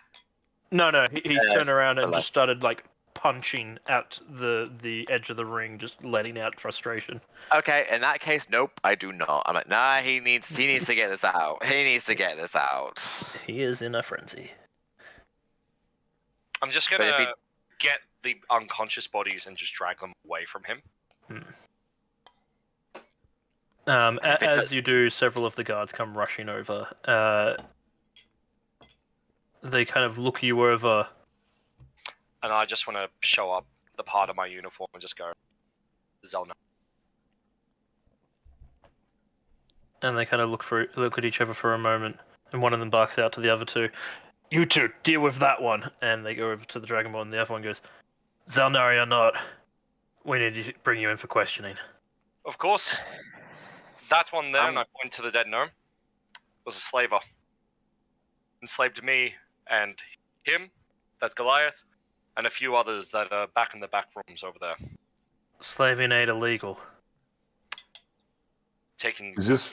No, he's turned around and just started like punching at the edge of the ring, just letting out frustration. Okay, in that case, nope, I do not. I'm like, nah, he needs to get this out. He needs to get this out. He is in a frenzy. I'm just But gonna if he- get the unconscious bodies and just drag them away from him. As you do, several of the guards come rushing over. They kind of look you over. And I just want to show up the part of my uniform and just go, Xel'nari. And they kind of look at each other for a moment, and one of them barks out to the other two, "You two, deal with that one!" And they go over to the Dragonborn, and the other one goes, "Xel'nari or not, we need to bring you in for questioning." Of course. That one there, and I point to the dead gnome, was a slaver. Enslaved me and him, that's Goliath, and a few others that are back in the back rooms over there. Slaving ain't illegal. Taking Is this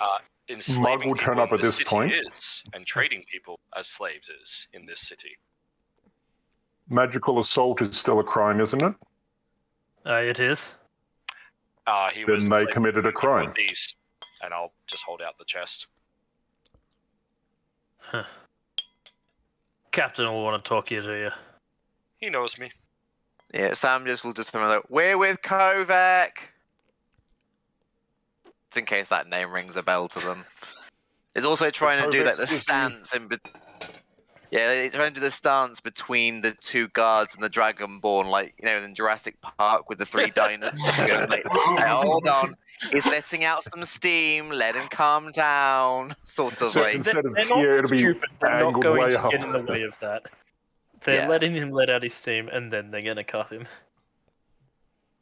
enslaving Mug will turn people up in at this this city point? is, and trading people as slaves is in this city. Magical assault is still a crime, isn't it? It is. He Then was they enslaving committed a people crime. with these, and I'll just hold out the chest. Huh. Captain will want to talk you to you. He knows me. Yeah, Sam will just remember, we're with Kovek! Just in case that name rings a bell to them. He's also trying to do like the Kovek's stance in yeah, they're trying to do the stance between the two guards and the Dragonborn, like, you know, in Jurassic Park with the three diners. He goes like, "Hey, hold on, he's letting out some steam, let him calm down." Sort of So like, instead of They're not here, it'll be stupid. They're not angled going way to up. get in the way of that. They're Yeah. letting him let out his steam, and then they're going to cuff him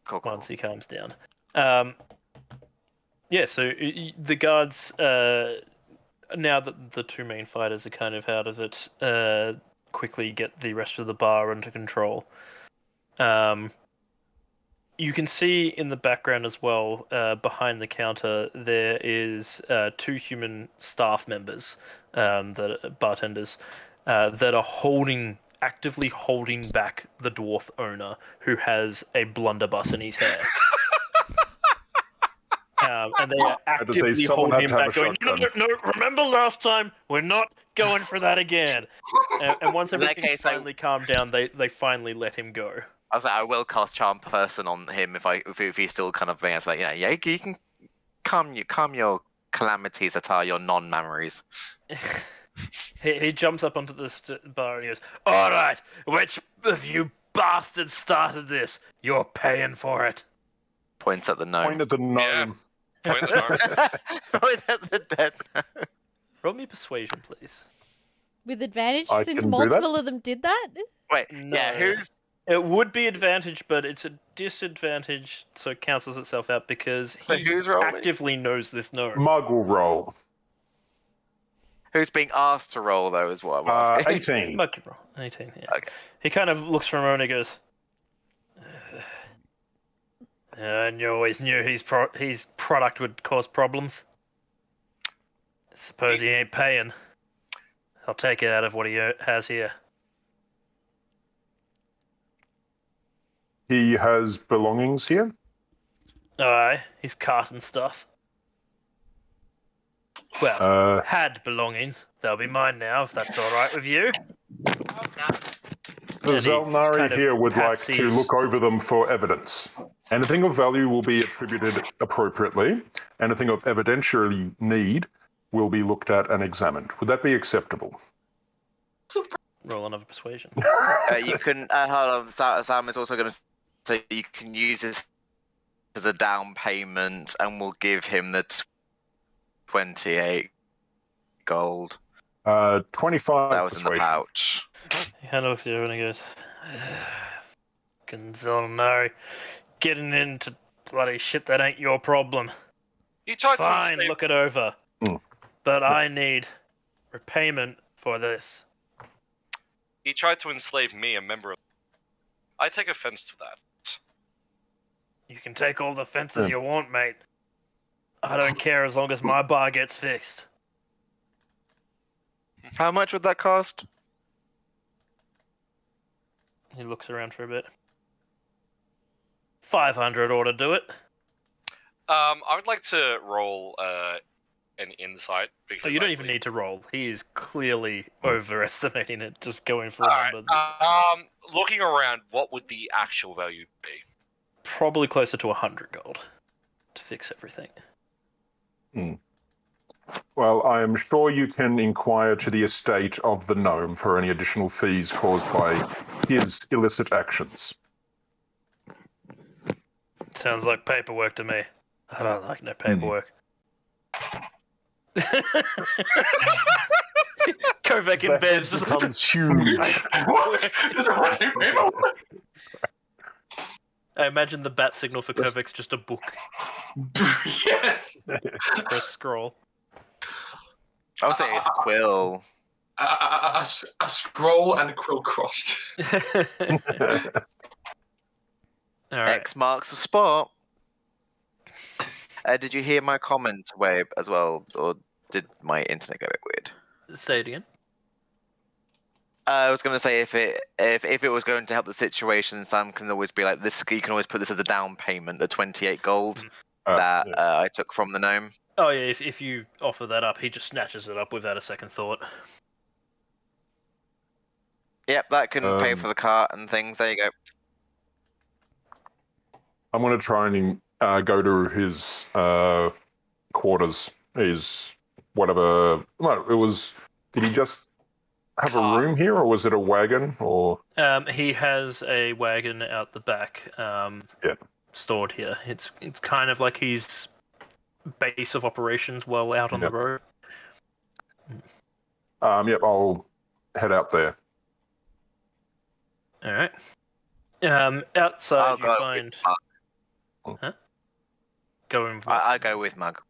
cool. once he calms down. Yeah, so the guards, now that the two main fighters are kind of out of it, quickly get the rest of the bar under control. You can see in the background as well, behind the counter, there is two human staff members, that are bartenders, that are actively holding back the dwarf owner, who has a blunderbuss in his hair. And they are had to say actively someone holding had him to have back, a going, shotgun. no, remember last time? We're not going for that again. And once In that everything case, finally calmed down, they finally let him go. I was like, I will cast Charm Person on him if he's still kind of being like, yeah, you can calm your calamities that are your non-memories. He jumps up onto the bar and he goes, "All right, which of you bastards started this? You're paying for it." Points at the gnome. Point at the gnome. Point at the gnome. Point at the dead gnome. Roll me persuasion, please. With advantage, I since can do multiple that. of them did that? Wait, No. yeah, who's... It would be advantage, but it's a disadvantage, so it cancels itself out because So he who's rolling? actively knows this gnome. Mug will roll. Who's being asked to roll, though, is what I'm asking. 18. Mug can roll. 18, yeah. Okay. He kind of looks for a moment and goes, "And you always knew his product would cause problems. Suppose he ain't paying. I'll take it out of what he has here." He has belongings here. Aye, he's carting stuff. Well, had belongings. They'll be mine now, if that's all right with you. The And he Xel'nari kind of here would like pats to his- look over them for evidence. Anything of value will be attributed appropriately. Anything of evidentiary need will be looked at and examined. Would that be acceptable? Roll another persuasion. You can... hold on, Sam is also going to say you can use this as a down payment, and we'll give him the 28 gold. 25 That was in the persuasion. pouch. He kind of looks at you and he goes, "Fucking Xel'nari, getting into bloody shit that ain't your problem. He tried to Fine, enslave... look it over. Mm. But I need repayment for this." He tried to enslave me, a member of... I take offense to that. You can take all the fences you want, mate. I don't care as long as my bar gets fixed. How much would that cost? He looks around for a bit. 500 ought to do it. I would like to roll an insight? Because Oh, you don't I even believe- need to roll. He is clearly overestimating it, just going for a Alright, number. looking around, what would the actual value be? Probably closer to 100 gold to fix everything. Well, I am sure you can inquire to the estate of the gnome for any additional fees caused by his illicit actions. Sounds like paperwork to me. I don't like no paperwork. Kovek in bed. It becomes huge. What? Is it two paperwork? I imagine the bat signal for Kovek's just a book Yes. or a scroll. I would say it's a quill. A scroll and a quill crossed. All right. X marks the spot. Did you hear my comment, Wabe, as well, or did my internet go a bit weird? Say it again. I was going to say if it was going to help the situation, Sam can always be like this. You can always put this as a down payment, the 28 gold that I took from the gnome. Oh yeah, if you offer that up, he just snatches it up without a second thought. Yep, that can pay for the cart and things. There you go. I'm going to try and go to his quarters. His whatever. No, it was. Did he just have a room here, or was it a wagon? Or He has a wagon out the back, stored here. It's kind of like his base of operations while out on the road. Yep, I'll head out there. All right. Outside you find. Huh? Going. With... I go with Mug.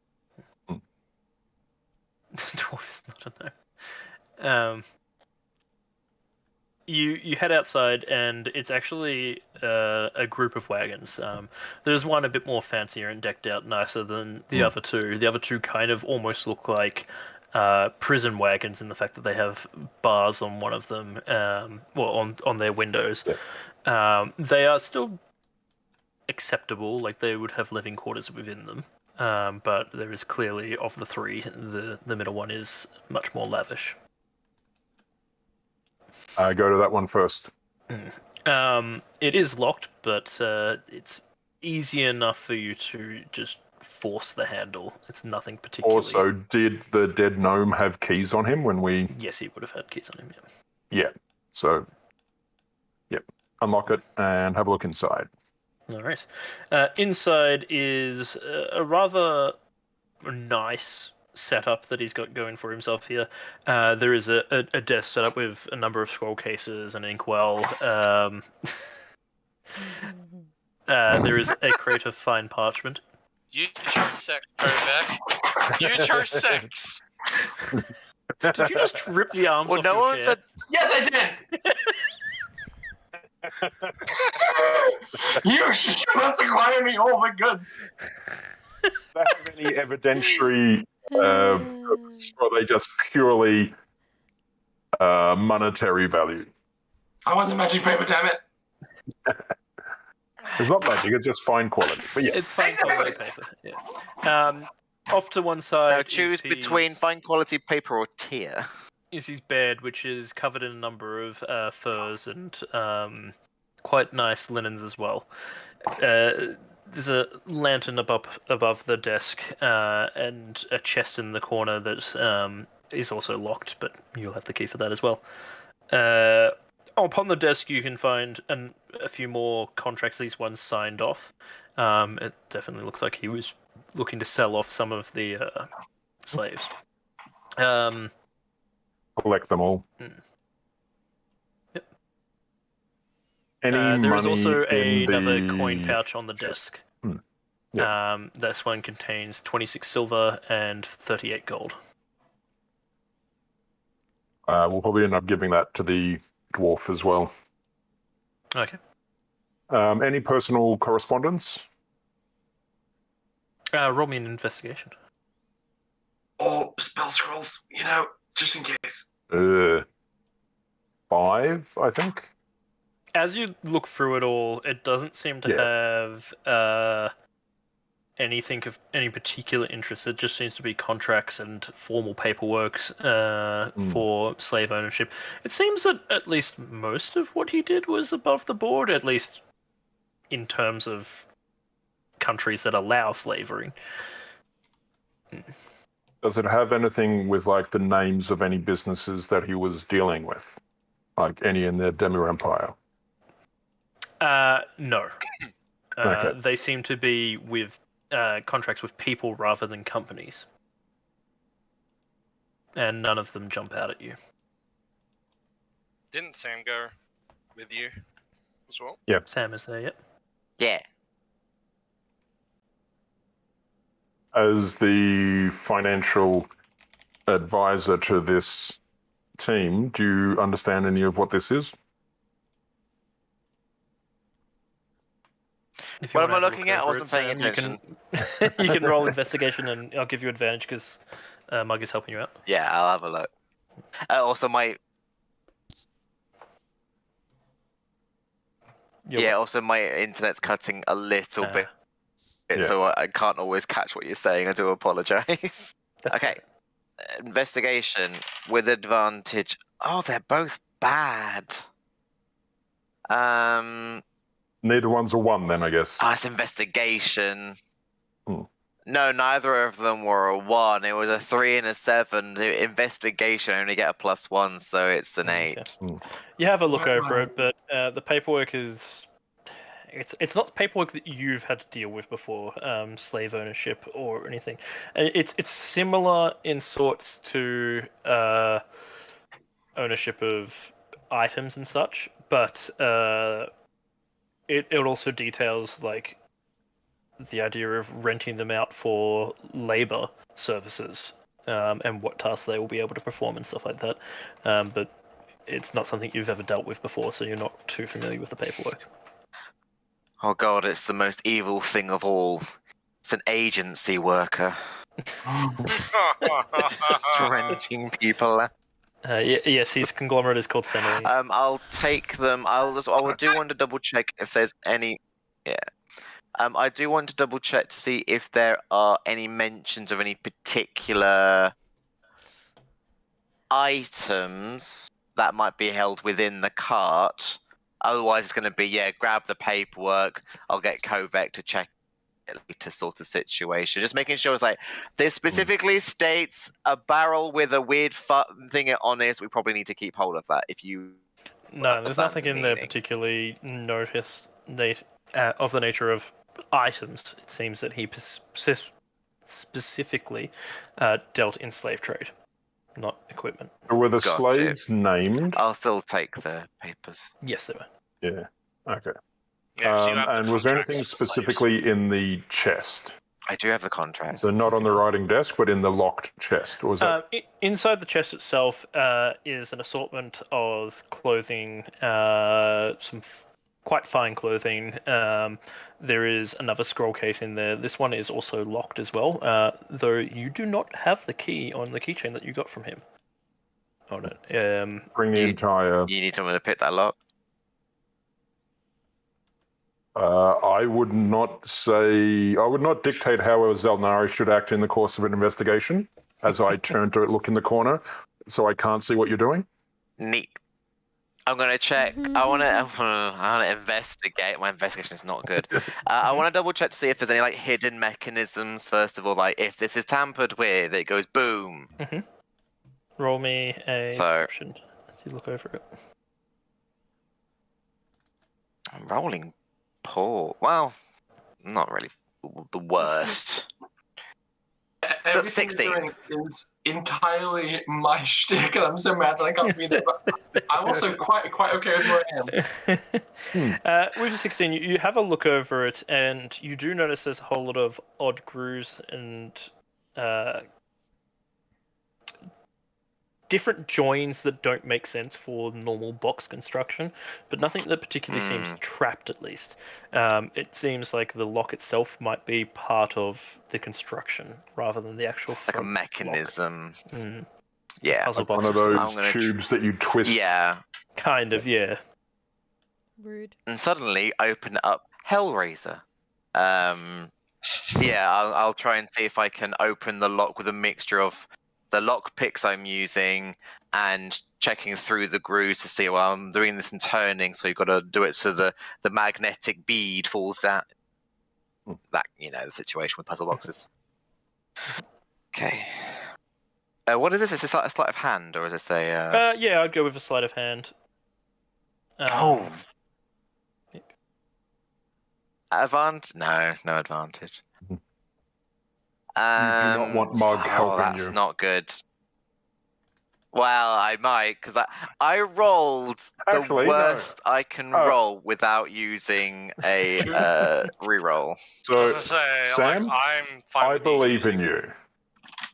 Dwarf is not a no. You head outside, and it's actually a group of wagons. There's one a bit more fancier and decked out nicer than the other two. The other two kind of almost look like prison wagons in the fact that they have bars on one of them, on their windows. They are still acceptable, like they would have living quarters within them. But there is clearly, of the three, the middle one is much more lavish. Go to that one first. It is locked, but it's easy enough for you to just force the handle. It's nothing particularly... Also, did the dead gnome have keys on him when we... Yes, he would have had keys on him, Yeah, so... Yep, unlock it and have a look inside. All right. Inside is a rather nice setup that he's got going for himself here. There is a desk set up with a number of scroll cases, an inkwell. There is a crate of fine parchment. You chose sex, Kovek. You chose sex. Did you just rip the arms off no your one chair? said. Yes, I did. You must acquire me all the goods. Do they have any evidentiary purpose, or are they just purely monetary value? I want the magic paper, damn it. It's not magic, it's just fine quality. But yeah. It's fine quality paper. Yeah. Off to one side. Now choose between fine quality paper or tear. Is his bed, which is covered in a number of furs and quite nice linens as well. There's a lantern above the desk and a chest in the corner that is also locked, but you'll have the key for that as well. Upon the desk, you can find a few more contracts. These ones signed off. It definitely looks like he was looking to sell off some of the slaves. Collect them all. Yep. Any there is money also in another the... coin pouch on the desk. Yep. This one contains 26 silver and 38 gold. We'll probably end up giving that to the dwarf as well. Okay. Any personal correspondence? Roll me an investigation. Or spell scrolls, just in case. 5, I think. As you look through it all, it doesn't seem to have anything of any particular interest. It just seems to be contracts and formal paperwork for slave ownership. It seems that at least most of what he did was above the board, at least in terms of countries that allow slavery. Does it have anything with like the names of any businesses that he was dealing with, like any in the Demu Empire? No. Okay. They seem to be with contracts with people rather than companies. And none of them jump out at you. Didn't Sam go with you as well? Sam is there, yep. Yeah. As the financial advisor to this team, do you understand any of what this is? If you What am I wanna have a looking look at? I over wasn't it, paying Sam, attention. You can roll investigation, and I'll give you advantage because Mug is helping you out. Yeah, I'll have a look. Also, also my internet's cutting a little bit, so I can't always catch what you're saying. I do apologize. Okay. Investigation with advantage. Oh, they're both bad. Neither one's a 1 then, I guess. Oh, it's investigation. Hmm. No, neither of them were a 1. It was a 3 and a 7. The investigation I only get a +1, so it's an 8. You have a look over it, but the paperwork is... It's not paperwork that you've had to deal with before, slave ownership or anything. It's similar in sorts to ownership of items and such, but it also details like the idea of renting them out for labor services and what tasks they will be able to perform and stuff like that. But it's not something you've ever dealt with before, so you're not too familiar with the paperwork. Oh god, it's the most evil thing of all. It's an agency worker. It's renting people out. Yes, his conglomerate is called Xel'nari. I'll take them. I do want to double check if there's any. Yeah. I do want to double check to see if there are any mentions of any particular items that might be held within the cart. Otherwise, it's going to be, grab the paperwork. I'll get Kovek to check to sort of situation. Just making sure it's like, this specifically states a barrel with a weird thing on it. So we probably need to keep hold of that if you... No, there's nothing in there particularly noticed of the nature of items. It seems that he specifically dealt in slave trade, not equipment. Were the slaves named? I'll still take the papers. Yes, they were. Yeah. Okay. Yeah, and was there anything specifically in the chest? I do have the contract. So not on the writing desk, but in the locked chest. Or was that... Inside the chest itself is an assortment of clothing, some quite fine clothing. There is another scroll case in there. This one is also locked as well, though you do not have the key on the keychain that you got from him. Hold it. Bring the entire... You need someone to pick that lock? I would not dictate how a Xel'nari should act in the course of an investigation, as I turn to look in the corner, so I can't see what you're doing. Neat. I'm gonna check. I wanna investigate. My investigation is not good. I wanna double check to see if there's any like hidden mechanisms. First of all, like if this is tampered with, it goes boom. Roll me a perception as you look over it. I'm rolling poor. Well, not really the worst. Everything 16. you're doing is entirely my shtick, and I'm so mad that I can't be there. But I'm also quite okay with where I am. With the 16, you have a look over it, and you do notice there's a whole lot of odd grooves and different joins that don't make sense for normal box construction, but nothing that particularly seems trapped, at least. It seems like the lock itself might be part of the construction rather than the actual like a mechanism. Yeah. Like one of those tubes that you twist. Yeah. Kind of, yeah. Rude. And suddenly I open up Hellraiser. Yeah, I'll try and see if I can open the lock with a mixture of the lock picks I'm using and checking through the grooves to see, well, I'm doing this and turning, so you've got to do it so the magnetic bead falls down. That, the situation with puzzle boxes. Okay. What is this? Is this like a sleight of hand, or is this a... Yeah, I'd go with a sleight of hand. Oh. Advantage? No advantage. You do not want Mug helping that's you. not good. Well, I might, because I rolled Actually, the worst I can roll without using a reroll. So, I was gonna say, Sam, I'm fine I with believe using... in you.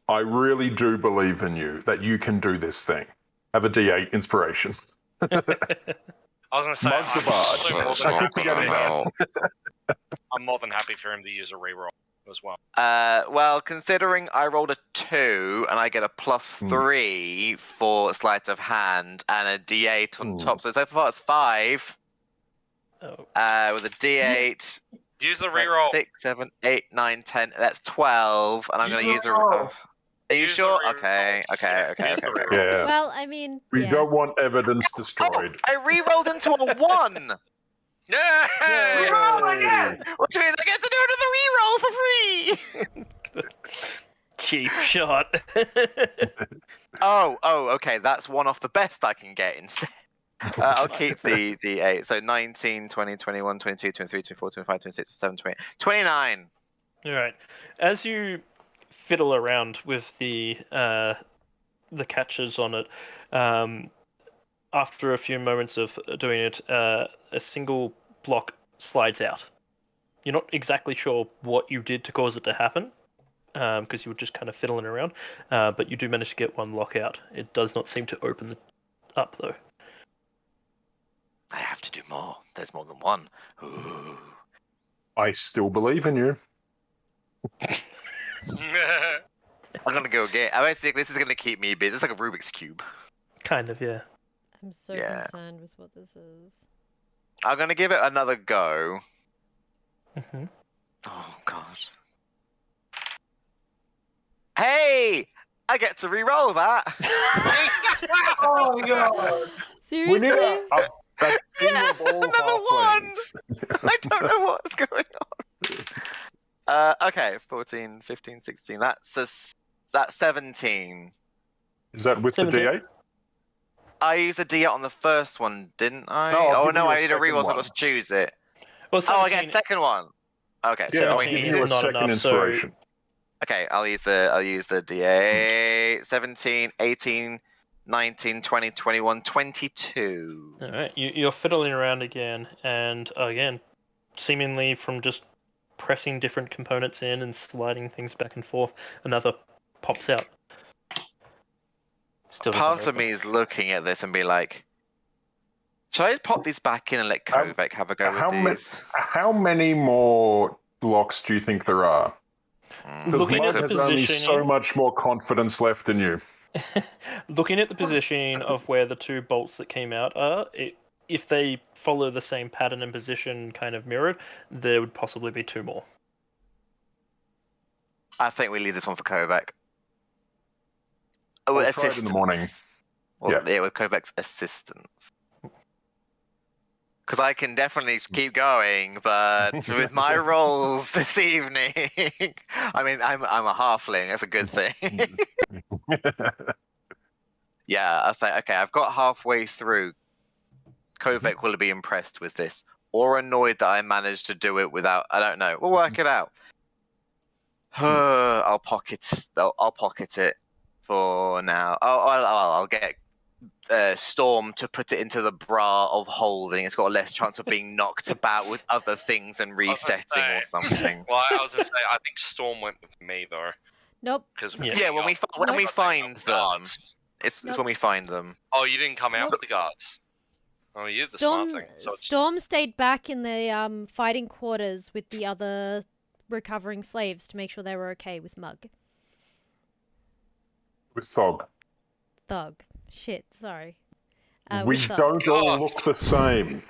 I really do believe in you that you can do this thing. Have a D8 inspiration. I was gonna say, Mug the bard. I'm more than I keep happy. forgetting that. I'm more than happy for him to use a reroll as well. Well, considering I rolled a 2 and I get a +3 for sleight of hand and a D8 on top, so far it's 5. Oh. With a D8. Use the reroll. 6, 7, 8, 9, 10. That's 12, and I'm going to use a. Are you Use the sure? reroll. Okay. Use the reroll. Yeah. Well, I mean, We yeah. don't want evidence destroyed. I re-rolled into a 1! Yeah! Reroll again! Which means I get to do another reroll for free! Cheap shot. Oh, okay. That's one off the best I can get instead. I'll keep the 8. So 19, 20, 21, 22, 23, 24, 25, 26, 27, 28, 29. All right. As you fiddle around with the catches on it, after a few moments of doing it, a single block slides out. You're not exactly sure what you did to cause it to happen, because you were just kind of fiddling around, but you do manage to get one lock out. It does not seem to open up, though. I have to do more. There's more than one. Ooh. I still believe in you. I'm going to go again. Basically, this is going to keep me busy. It's like a Rubik's Cube. Kind of, yeah. I'm so Yeah. concerned with what this is. I'm going to give it another go. Mm-hmm. Oh, God. Hey! I get to re-roll that. Oh my god! We need Seriously? a team of all Another halflings. I don't know what's going on. Okay, 14, 15, 16. That's 17. Is that with the 17. D8? I used the D8 on the first one, didn't I? No, I'll oh give no, you a I need a second reroll, so I've one. got to choose it. Well, Oh, I 17 get a second one. Okay, Yeah, so I'll I give is you a not second enough, so- inspiration. Okay, I'll use the D8. 17, 18, 19, 20, 21, 22. All right, you're fiddling around again, and again, seemingly from just pressing different components in and sliding things back and forth, another pops out. Still doesn't Part of open. me is looking at this and be like, should I just pop these back in and let Kovek have a go with these? How many more blocks do you think there are? Because Looking Mug at has the only positioning- so much more confidence left in you. Looking at the positioning of where the two bolts that came out are, if they follow the same pattern and position kind of mirrored, there would possibly be two more. I think we leave this one for Kovek. Oh, I'll try it in assistance. the morning. Well, Yeah. with Kovek's assistance. Because I can definitely keep going, but with my rolls this evening, I mean, I'm a halfling. That's a good thing. Yeah, I'll say, okay, I've got halfway through. Kovek will be impressed with this, or annoyed that I managed to do it without. I don't know. We'll work it out. I'll pocket it for now. I'll get Storm to put it into the bra of holding. It's got a less chance of being knocked about with other things and resetting or something. Well, I was gonna say, I think Storm went with me though, Nope. because Yeah, when we find them, it's when we find them. Oh, you didn't come out Nope. with the guards. Oh, you did the smart thing. So it's Storm stayed back in the fighting quarters with the other recovering slaves to make sure they were okay with Mug. With Thog. Thug. Shit, sorry. We with Thug. don't all look the same.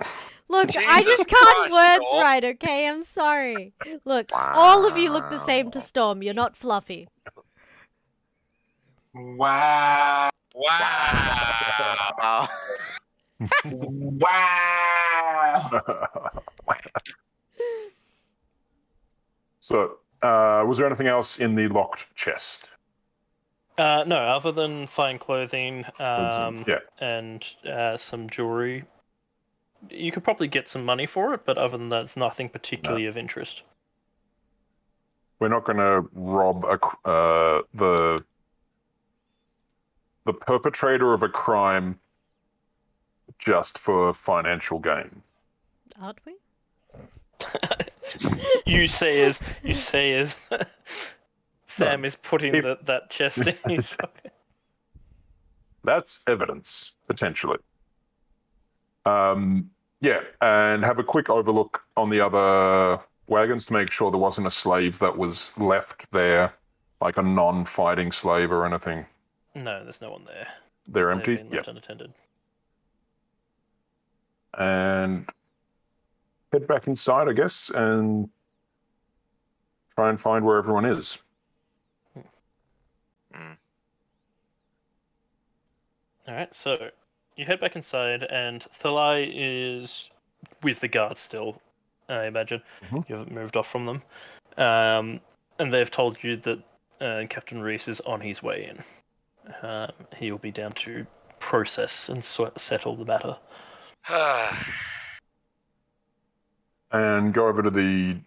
Look, I Jesus just can't Christ, words Storm. right, okay? I'm sorry. Look, all of you look the same to Wow. Storm. You're not fluffy. Wow. Wow. Wow. So, was there anything else in the locked chest? No, other than fine clothing Yeah. and some jewelry. You could probably get some money for it, but other than that, it's nothing particularly of interest. We're not going to rob the perpetrator of a crime just for financial gain. Aren't we? You say as Sam is putting If- that chest in his pocket. That's evidence, potentially. Yeah, and have a quick overlook on the other wagons to make sure there wasn't a slave that was left there, like a non-fighting slave or anything. No, there's no one there. They're They've empty? been Yeah. left unattended. And head back inside, I guess, and try and find where everyone is. Alright, so you head back inside, and Thalai is with the guards still, I imagine. Mhm. You haven't moved off from them. And they've told you that Captain Reese is on his way in. He'll be down to process and settle the matter. And go over to the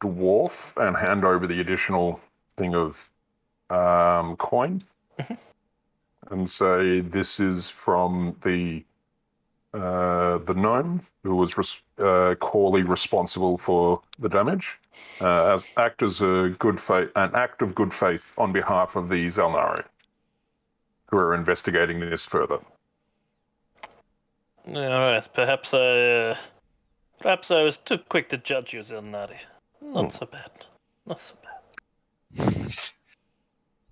dwarf and hand over the additional thing of coin. Mhm. And say this is from the gnome who was corely responsible for the damage. Act as an act of good faith on behalf of the Xel'nari, who are investigating this further. Alright, perhaps I was too quick to judge you, Xel'nari. Not so bad. Not so bad.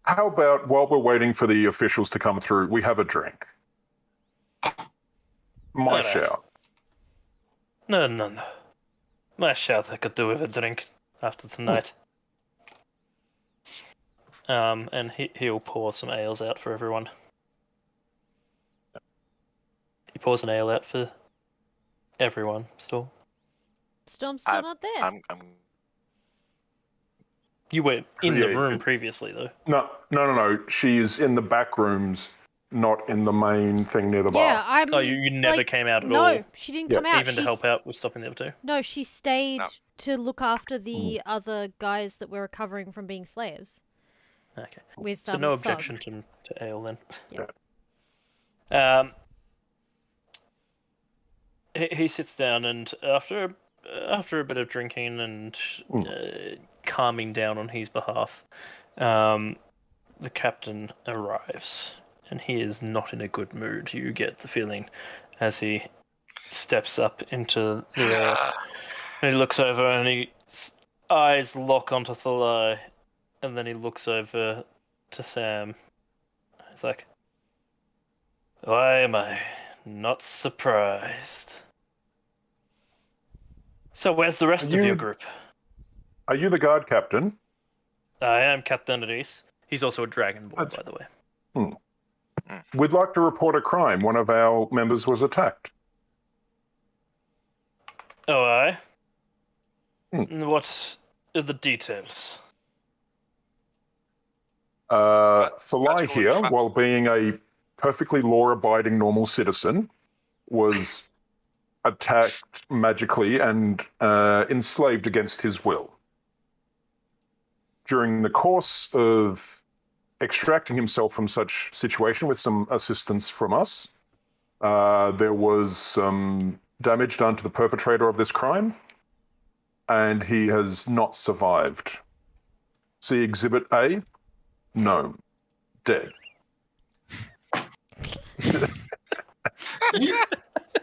How about, while we're waiting for the officials to come through, we have a drink? My Alright. shout. No. My shout I could do with a drink after tonight. And he'll pour some ales out for everyone. He pours an ale out for everyone, still. Storm's still not there. I'm You were in the Yeah, room previously, though. No. She's in the back rooms, not in the main thing near the Yeah, bar. I'm. Oh, you never like, came out at no, all? she didn't Yeah. come out. Even to help out with stopping the other two? No, she stayed No. to look after the other guys that were recovering from being slaves. Okay. With So no Thug. objection to ale then. Yeah. He sits down, and after a bit of drinking and calming down on his behalf, the captain arrives, and he is not in a good mood. You get the feeling as he steps up into the and he looks over, and his eyes lock onto Thalai, and then he looks over to Sam. He's like, "Why am I not surprised?" So where's the rest of your group? Are you the guard captain? I am Captain Reese. He's also a dragonborn, by the way. We'd like to report a crime. One of our members was attacked. Oh, aye? What are the details? Thalai That's here, really while being a perfectly law-abiding normal citizen, was attacked magically and enslaved against his will. During the course of extracting himself from such situation with some assistance from us, there was some damage done to the perpetrator of this crime, and he has not survived. See Exhibit A? Gnome. Dead.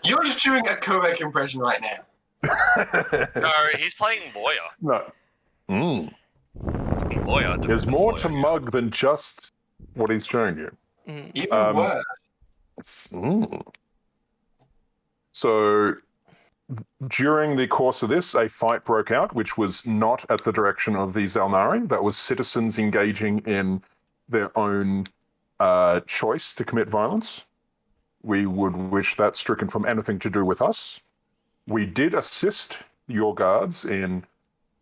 You're just doing a Kovek impression right now. No, he's playing lawyer. No. Lawyer. There's defense more lawyer. to Mug than just what he's showing you. Even worse. So During the course of this, a fight broke out, which was not at the direction of the Xel'nari. That was citizens engaging in their own choice to commit violence. We would wish that stricken from anything to do with us. We did assist your guards in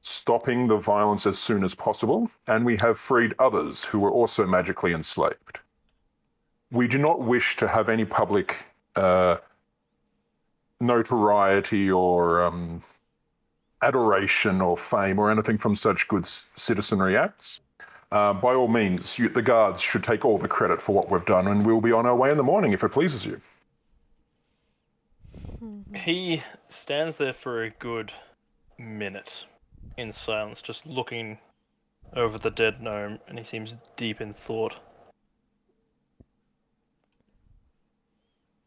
stopping the violence as soon as possible, and we have freed others who were also magically enslaved. We do not wish to have any public notoriety or adoration or fame or anything from such good citizenry acts. By all means, the guards should take all the credit for what we've done, and we'll be on our way in the morning if it pleases you. He stands there for a good minute in silence, just looking over the dead gnome, and he seems deep in thought.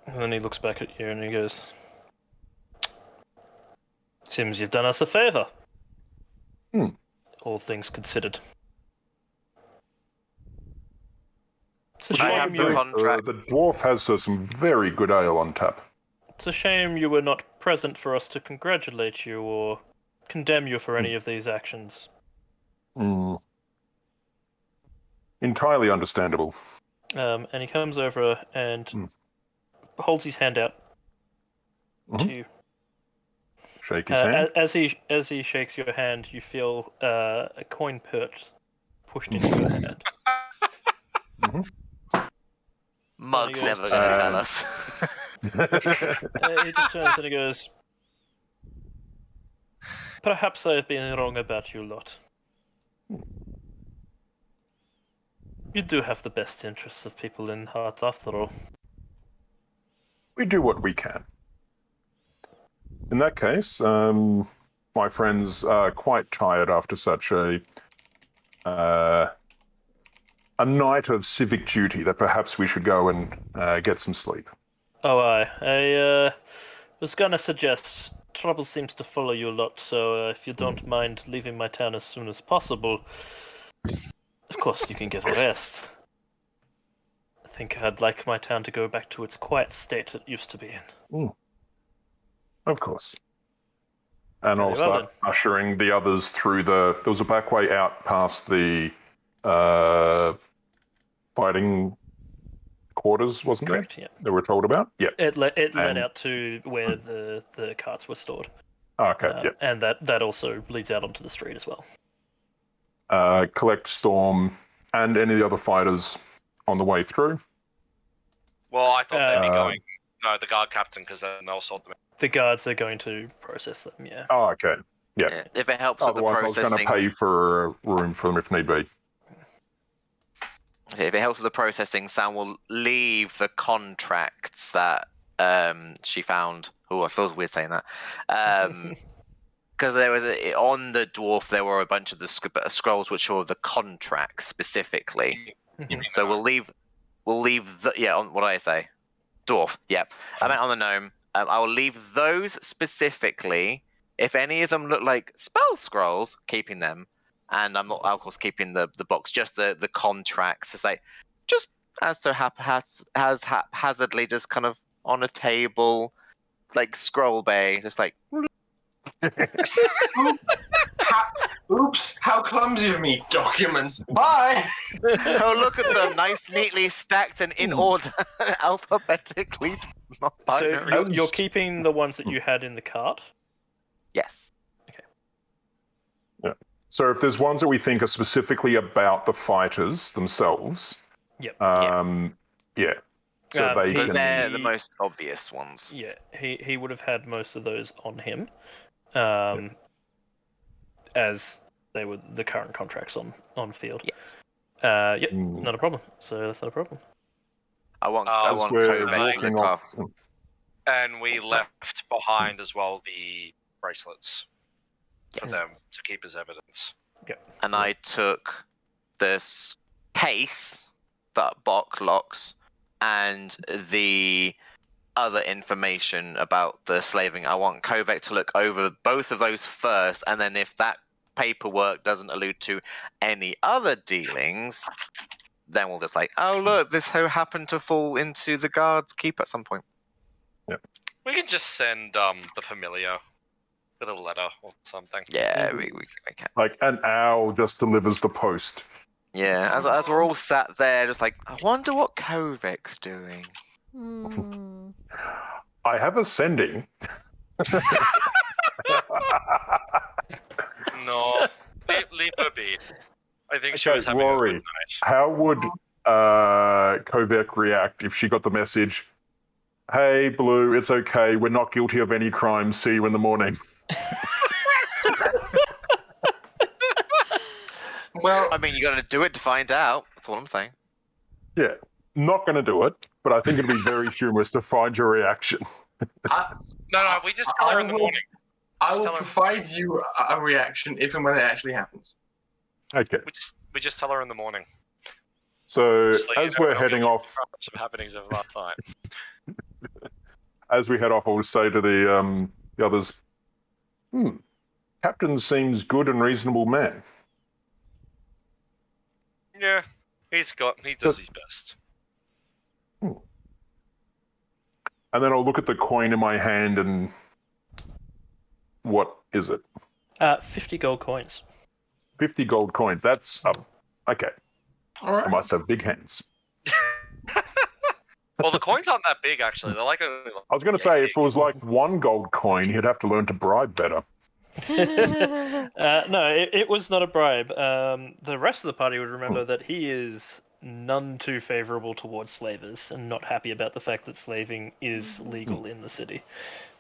And then he looks back at you and he goes, "Seems you've done us a favour. All things considered." It's a I shame have you... the contract. The dwarf has some very good ale on tap. It's a shame you were not present for us to congratulate you or condemn you for any of these actions. Entirely understandable. And he comes over and holds his hand out to you. Shake his hand. As he shakes your hand, you feel a coin purse pushed into your hand. Mug's never going to tell us. He just turns and he goes, "Perhaps I have been wrong about you lot. You do have the best interests of people in heart, after all." We do what we can. In that case, my friends are quite tired after such a night of civic duty that perhaps we should go and get some sleep. Oh, I was gonna suggest trouble seems to follow you a lot, so if you don't mind leaving my town as soon as possible, of course you can get a rest. I think I'd like my town to go back to its quiet state it used to be in. Of course. And Very I'll well start ushering the others through there was a back way out past the fighting quarters, wasn't Correct, there? yeah. That we're told about? Yeah. It led And- out to where the carts were stored. Okay, yeah. And that also leads out onto the street as well. Collect Storm and any of the other fighters on the way through. Well, I thought they'd be going. No, the guard captain, because then they'll sort them. The guards are going to process them, yeah. Oh, okay. Yeah. Yeah, if it helps with the Otherwise, I was going processing, to pay for a room for them if need be. if it helps with the processing, Sam will leave the contracts that she found. Oh, I feel weird saying that. Because there was on the dwarf, there were a bunch of the scrolls which were the contracts specifically. So we'll leave the on what did I say? Dwarf. Yep. I meant on the gnome. I will leave those specifically. If any of them look like spell scrolls, keeping them, and I'm not, of course, keeping the box. Just the contracts. It's like just as so haphazardly, just kind of on a table, like scroll bay, just like. Oops, how clumsy of me. Documents. Bye. Oh, look at them. Nice, neatly stacked and in order, alphabetically. So you're keeping the ones that you had in the cart? Yes. Yeah. So if there's ones that we think are specifically about the fighters themselves, Yep. yeah. So they Because can. they're the most obvious ones. Yeah, he would have had most of those on him, as they were the current contracts on field. Yes. Yep, not a problem. So that's not a problem. I want We're Kovek in the walking car. off. And we left behind as well the bracelets for Yes. them to keep as evidence. And I took this case that Bok locks and the other information about the slaving. I want Kovek to look over both of those first, and then if that paperwork doesn't allude to any other dealings, then we'll just like, oh look, this happened to fall into the guard's keep at some point. Yep. We can just send the familiar with a letter or something. Yeah, we can. Like an owl just delivers the post. Yeah, as we're all sat there, just like, I wonder what Kovek's doing. Hmm. I have a sending. No, leave her be. I think she was having a Rory, good night. how would Kovek react if she got the message, "Hey, Blue, it's okay. We're not guilty of any crime. See you in the morning." Well, I mean, you got to do it to find out. That's all I'm saying. Yeah, not going to do it, but I think it'd be very humorous to find your reaction. No, we just tell her in the morning. I will tell her- provide you a reaction if and when it actually happens. Okay, We just tell her in the morning. so Just let you as know we're how heading guilty off, of happenings of last night. as we head off, I will say to the others, Captain seems good and reasonable man. Yeah, he does his best. And then I'll look at the coin in my hand and what is it? 50 gold coins. 50 gold coins. That's up. Okay, All right. I must have big hands. Well, the coins aren't that big, actually. They're like I was going to say, if it was like 1 gold coin, he'd have to learn to bribe better. No, it was not a bribe. The rest of the party would remember that he is none too favorable towards slavers and not happy about the fact that slaving is legal in the city.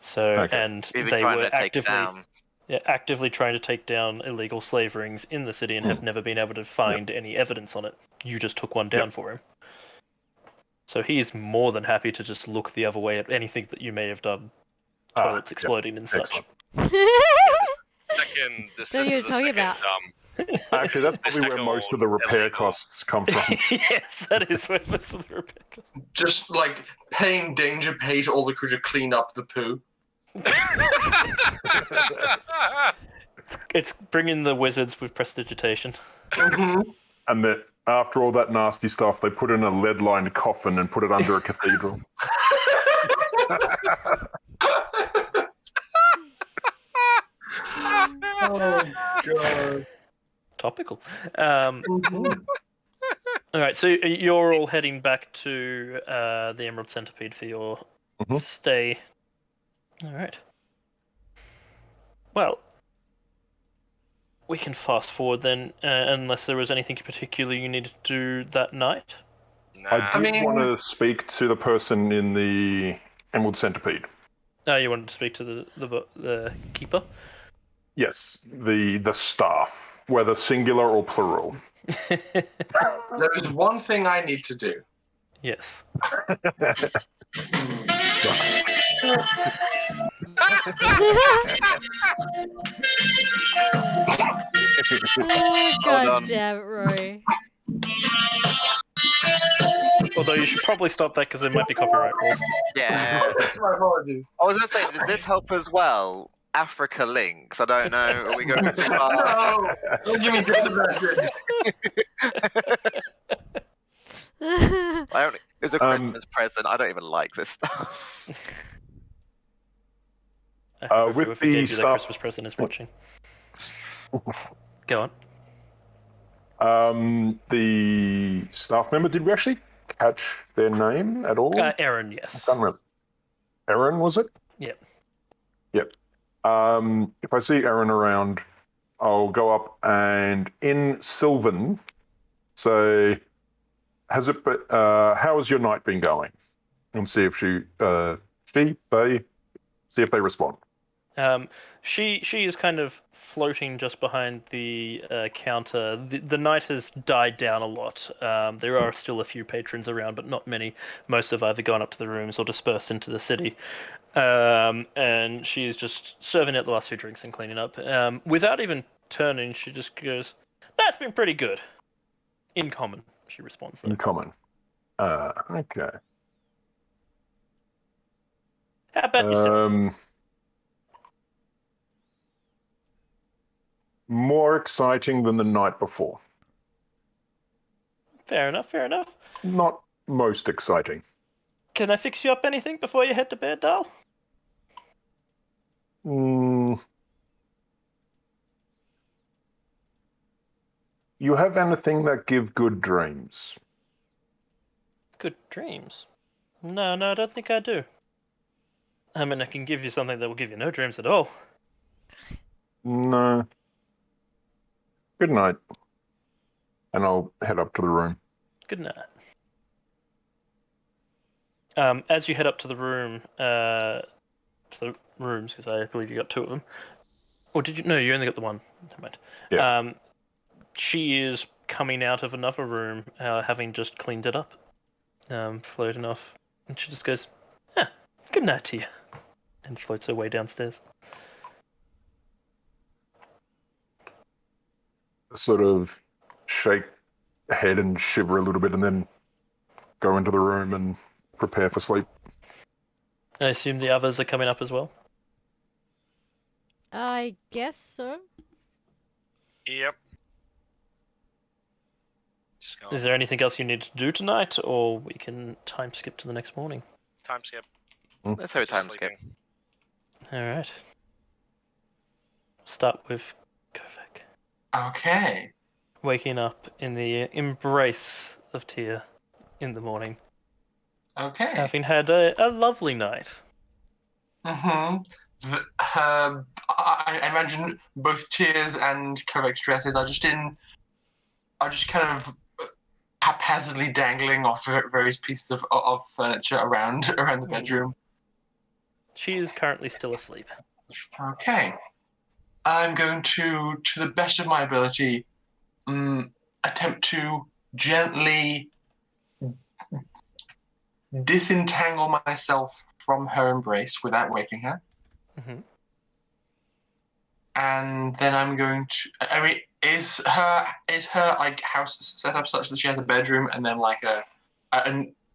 So, and We've been they trying were to take down. actively trying to take down illegal slave rings in the city and have never been able to find any evidence on it. You just took one down for him. So he's more than happy to just look the other way at anything that you may have done. Toilets exploding and such. Excellent. This What are is you the talking second, about? Actually, that's probably where most of the repair illegal. costs come from. Yes, that is where most of the repair costs. Just like paying danger pay to all the crew to clean up the poo. It's bringing the wizards with prestidigitation. Mm-hmm. And that after all that nasty stuff, they put in a lead-lined coffin and put it under a cathedral. Oh god. Topical. Mhm. All right, so you're all heading back to the Emerald Centipede for your stay. All right. Well, we can fast forward then, unless there was anything particular you needed to do that night. I did mean- want to speak to the person in the Emerald Centipede. You wanted to speak to the keeper? Yes, the staff, whether singular or plural. There is one thing I need to do. Yes. Oh, God on. damn it, Rory. Although you should probably stop that because there might be copyright rules. Yeah. My apologies. I was going to say, does this help as well? Africa links. I don't know. Are we going too far? No! Don't give me disadvantage. It was a Christmas present. I don't even like this stuff. With Whoever the gave you that staff- Christmas present is watching. Go on. The staff member, did we actually catch their name at all? Aaron, yes. Can't remember. Aaron, was it? Yep. Yep. If I see Aaron around, I'll go up and in Sylvan say, how has your night been going? And see if they respond. She is kind of floating just behind the counter. The night has died down a lot. There are still a few patrons around, but not many. Most have either gone up to the rooms or dispersed into the city. And she is just serving out the last few drinks and cleaning up. Without even turning, she just goes, "That's been pretty good." In common, she responds. In common. Okay. How about yourself? More exciting than the night before. Fair enough, fair enough. Not most exciting. Can I fix you up anything before you head to bed, Dal? You have anything that give good dreams? Good dreams? No, I don't think I do. I mean, I can give you something that will give you no dreams at all. No. Good night. And I'll head up to the room. Good night. As you head up to the room, to the rooms, because I believe you got two of them. Or did you? No, you only got the one. Never mind. Yeah. She is coming out of another room, having just cleaned it up, floating off, and she just goes, "Good night to you," and floats her way downstairs. Sort of shake head and shiver a little bit, and then go into the room and prepare for sleep. I assume the others are coming up as well. I guess so. Yep. Just go Is there anything else you need to do tonight, or we can time skip to the next morning? time skip. Let's have a Just time skip. sleeping. All right. Start with Kovek. Okay. Waking up in the embrace of Tia in the morning, Okay. having had a lovely night. Mm-hmm. I imagine both Tears and Kovek's dresses are just kind of haphazardly dangling off various pieces of furniture around the bedroom. She is currently still asleep. Okay. I'm going to the best of my ability, attempt to gently disentangle myself from her embrace without waking her. Mhm. And then I'm going to. I mean, is her like house set up such that she has a bedroom and then like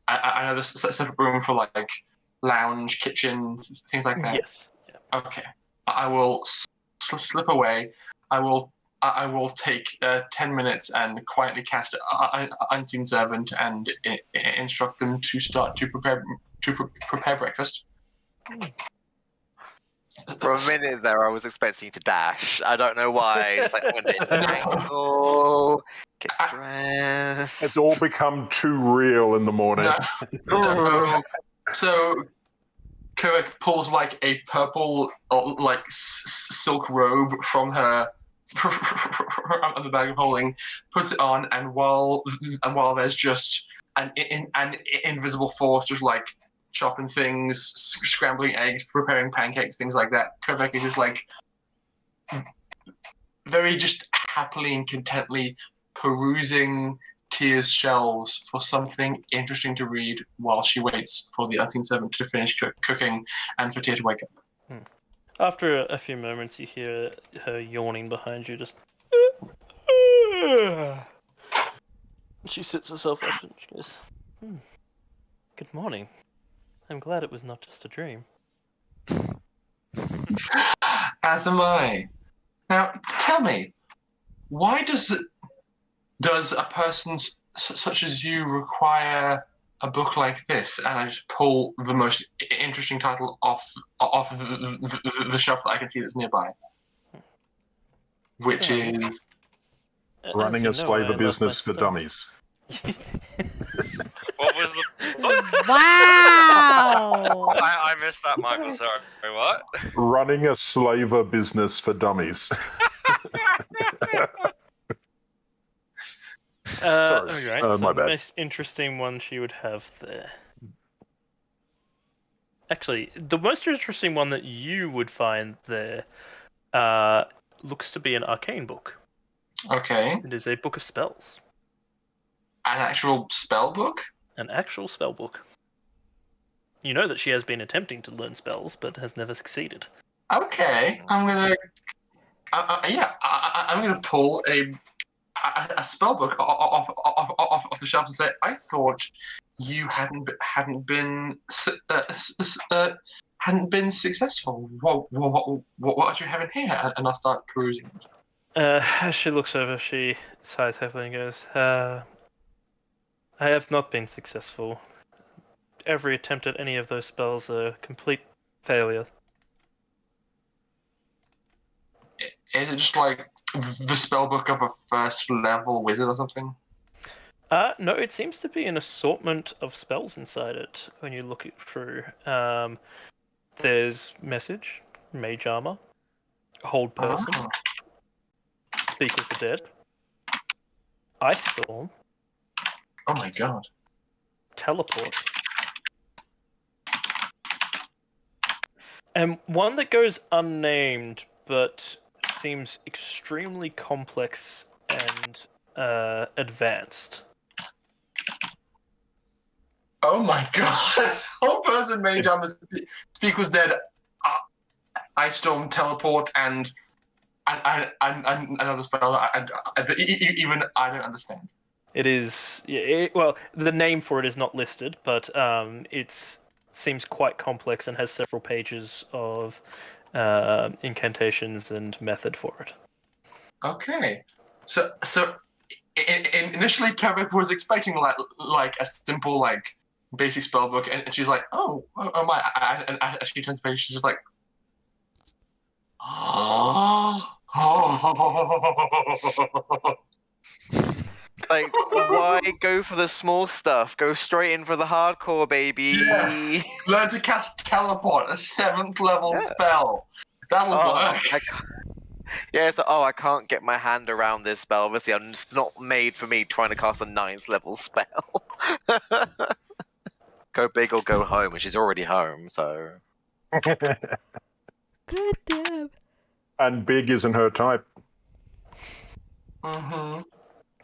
another separate room for like lounge, kitchen, things like that? Yes. Yeah. Okay. I will slip away. I will take 10 minutes and quietly cast Unseen Servant and instruct them to start to prepare breakfast. For a minute there, I was expecting you to dash. I don't know why. Just like, I'm going to angle, get dressed. It's all become too real in the morning. No. So Kovek pulls like a purple like silk robe from her on the bag of holding, puts it on, and while there's just an invisible force just like chopping things, scrambling eggs, preparing pancakes, things like that, Kovek is just like very just happily and contently perusing Tia's shelves for something interesting to read while she waits for the unseen servant to finish cooking and for Tia to wake up. After a few moments, you hear her yawning behind you. Just. She sits herself up and she goes, "Good morning. I'm glad it was not just a dream." As am I. Now, tell me, why does a person such as you require a book like this? And I just pull the most interesting title off the shelf that I can see that's nearby, which is Running a slaver business for dummies. What was the? Wow! I missed that, Michael. Sorry. What? Running a slaver business for dummies. Sorry, Alright, my so the bad. most interesting one she would have there. Actually, the most interesting one that you would find there looks to be an arcane book. okay. It is a book of spells. An actual spell book? An actual spell book. You know that she has been attempting to learn spells, but has never succeeded. Okay, I'm gonna. I'm gonna pull a spell book off the shelf and say, I thought you hadn't been successful. What do you have in here? And I'll start perusing. As she looks over, she sighs heavily and goes, I have not been successful. Every attempt at any of those spells are a complete failure. Is it just like the spellbook of a first level wizard or something? No, it seems to be an assortment of spells inside it when you look it through. There's Message, Mage Armor, Hold Person, Oh. Speak with the Dead, Ice Storm, Oh my god. Teleport, and one that goes unnamed but seems extremely complex and advanced. Oh my god. Whole person made Speak was dead, Ice Storm, Teleport, and another spell. Even I don't understand. It is well, the name for it is not listed, but it seems quite complex and has several pages of incantations and method for it. Okay. So initially Kovek was expecting like a simple like basic spell book, and she's like, oh my, and as she turns the page, she's just like, Like, why go for the small stuff? Go straight in for the hardcore, baby. Yeah. Learn to cast Teleport, a 7th level spell. That'll work. Yeah, it's like, I can't get my hand around this spell. Obviously, it's not made for me trying to cast a 9th level spell. Go big or go home, and she's already home, so... God damn. And big isn't her type. Mm-hmm.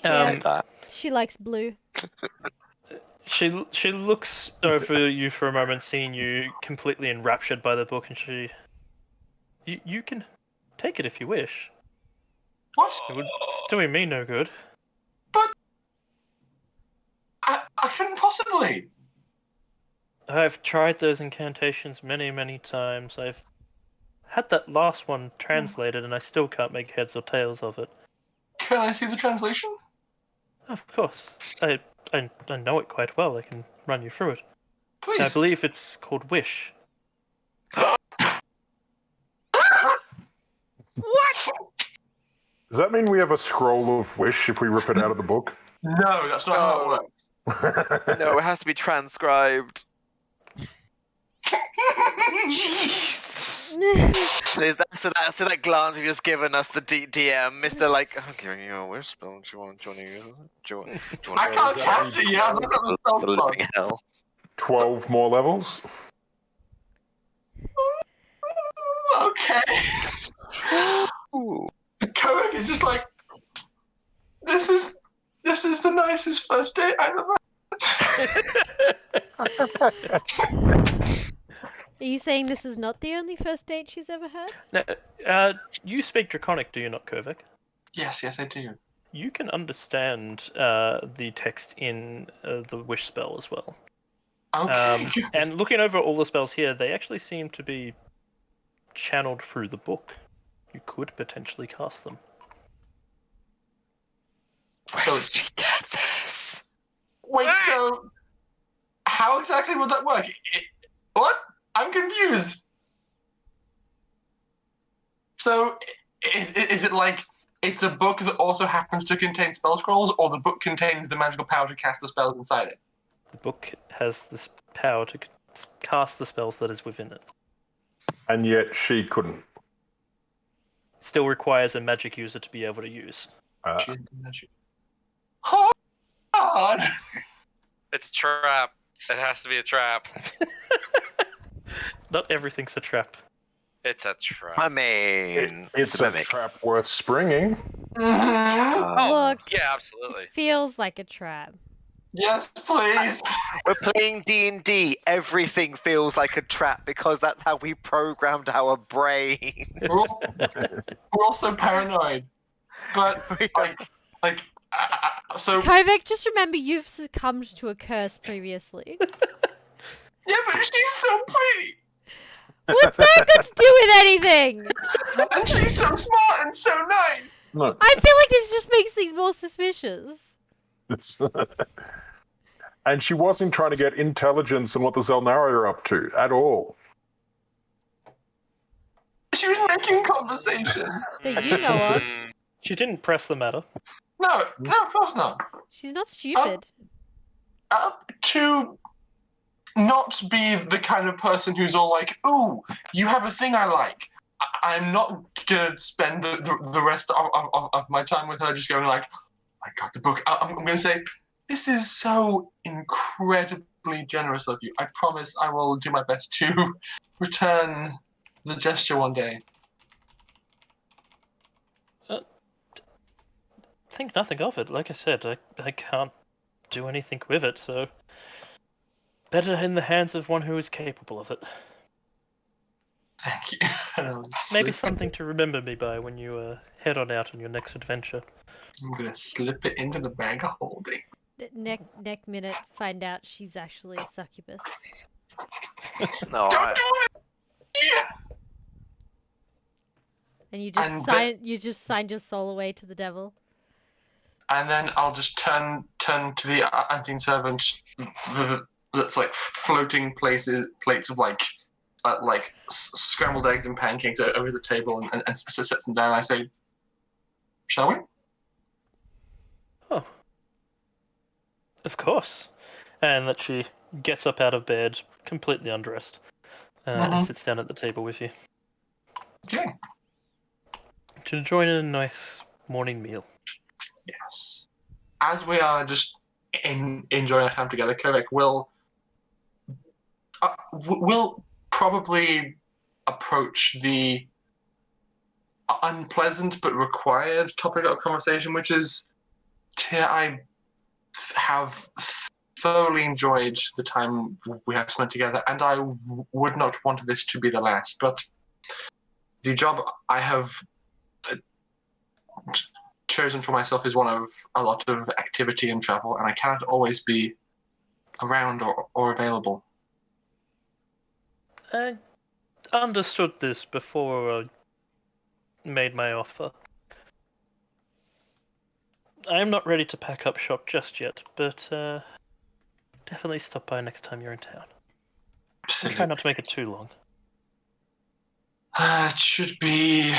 that. She likes blue. She looks over you for a moment, seeing you completely enraptured by the book, and you can take it if you wish. What? It's doing me no good. But I couldn't possibly. I've tried those incantations many, many times. I've had that last one translated, and I still can't make heads or tails of it. Can I see the translation? Of course. I know it quite well. I can run you through it. Please. I believe it's called Wish. What? Does that mean we have a scroll of wish if we rip it out of the book? No, that's not how it works. No, it has to be transcribed. There's that glance you've just given us, the DM, Mr. Like, I'm giving you a wish spell. Do you want to use it? Do you want I can't cast it yet. I've not got the spell It's a slot. living hell. 12 more levels? Okay. Ooh. Kovek is just like, this is the nicest first date I've ever had. Are you saying this is not the only first date she's ever had? Now, you speak Draconic, do you not, Kovek? Yes, I do. You can understand the text in the Wish spell as well. Okay. And looking over all the spells here, they actually seem to be channeled through the book. You could potentially cast them. Where did you get this? Wait, so how exactly would that work? What? I'm confused. So, is it like it's a book that also happens to contain spell scrolls, or the book contains the magical power to cast the spells inside it? The book has this power to cast the spells that is within it. And yet she couldn't. Still requires a magic user to be able to use. Hard. It's a trap. It has to be a trap. Not everything's a trap. It's a trap. I mean, It's a a mimic. trap worth springing. Mhm. Look, Yeah, absolutely. feels like a trap. Yes, please. We're playing D&D. Everything feels like a trap because that's how we programmed our brain. We're also paranoid, but so Kovek, just remember you've succumbed to a curse previously. yeah, but she's so pretty, What's that got to do with anything? and she's so smart and so nice. Look, I feel like this just makes things more suspicious. it's and she wasn't trying to get intelligence on what the Xel'nari are up to at all. She was making conversation. That you know of. She didn't press the matter. No, of course not. She's not stupid. To not be the kind of person who's all like, ooh, you have a thing I like. I'm not gonna spend the rest of my time with her just going like, I got the book. I'm gonna say, this is so incredibly generous of you. I promise I will do my best to return the gesture one day. Think nothing of it. Like I said, I can't do anything with it, so better in the hands of one who is capable of it. Thank you. Maybe something to remember me by when you head on out on your next adventure. I'm gonna slip it into the bag of holding. Next minute, find out she's actually a succubus. No, Don't do it! And you just signed your soul away to the devil. And then I'll just turn to the unseen servant that's like floating plates of like scrambled eggs and pancakes over the table and sets them down. I say, shall we? Oh. Of course. And that she gets up out of bed, completely undressed, and sits down at the table with you. Okay. To join in a nice morning meal. Yes. As we are just enjoying our time together, Kovek will probably approach the unpleasant but required topic of conversation, which is, I have thoroughly enjoyed the time we have spent together, and I would not want this to be the last, but the job I have chosen for myself is one of a lot of activity and travel, and I cannot always be around or available. I understood this before I made my offer. I am not ready to pack up shop just yet, but definitely stop by next time you're in town. Absolutely. Try not to make it too long. It should be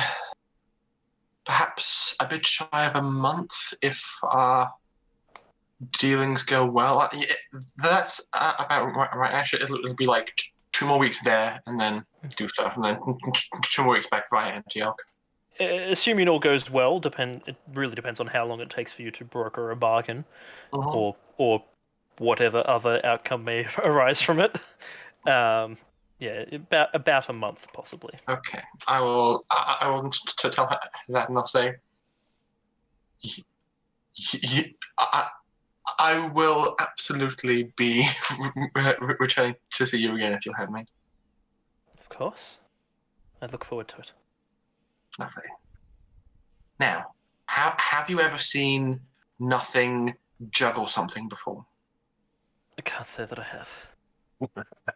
perhaps a bit shy of a month if our dealings go well. That's about right. Actually, it'll be like 2 more weeks there, and then do stuff, and then 2 more weeks back via Antioch. Assuming all goes well, it really depends on how long it takes for you to broker a bargain, or whatever other outcome may arise from it. Yeah, about a month possibly. Okay, I will to tell her that, and I'll say, I will absolutely be returning to see you again if you'll have me. Of course, I look forward to it. Lovely. Now, have you ever seen Nothing juggle something before? I can't say that I have.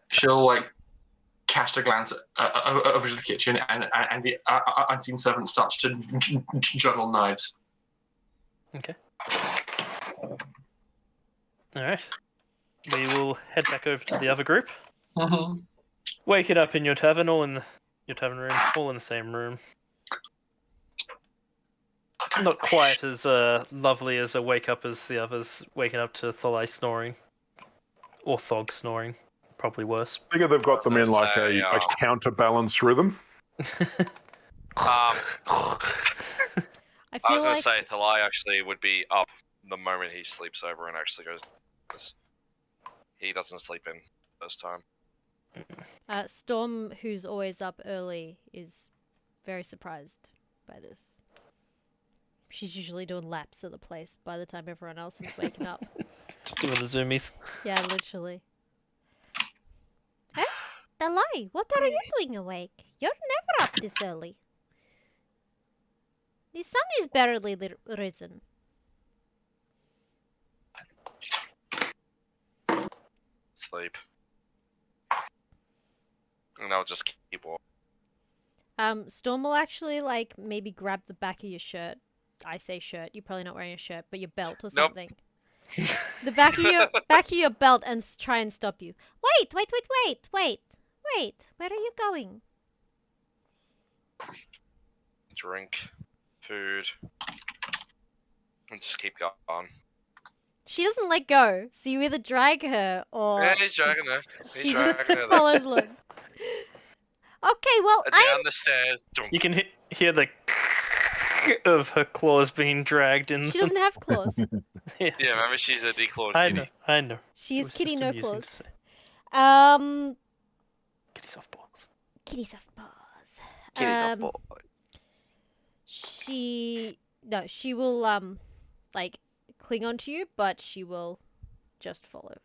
She'll like cast a glance over to the kitchen, and the unseen servant starts to juggle knives. Okay. All right. We will head back over to the other group. Wake it up in your tavern, your tavern room, all in the same room. Not quite as lovely as a wake up as the others, waking up to Thalai snoring. Or Thog snoring. Probably worse. I think they've got them in like a counterbalance rhythm. I I was feel going like to say Thalai actually would be up the moment he sleeps over and actually goes. He doesn't sleep in first time. Storm, who's always up early, is very surprised by this. She's usually doing laps of the place by the time everyone else is waking up. Doing the zoomies. Yeah, literally. Hey, Thalai, what are you doing awake? You're never up this early. The sun is barely risen. Sleep. And I'll just keep walking. Storm will actually like maybe grab the back of your shirt. I say shirt. You're probably not wearing a shirt, but your belt or something. The back of your belt and try and stop you. Wait. Where are you going? Drink, food, and just keep going. She doesn't let go, so you either drag her or Yeah, he's dragging her. she He's just dragging her there. follows along. Okay, well, Down the stairs. Dunk. You can hear the of her claws being dragged in. she doesn't have claws. Yeah, remember she's a declawed I kitty. know, I know. She It is was kitty just no amusing claws. to say. Kitty soft balls. Kitty soft paws. Kitty's off board. She will like cling onto you, but she will just follow.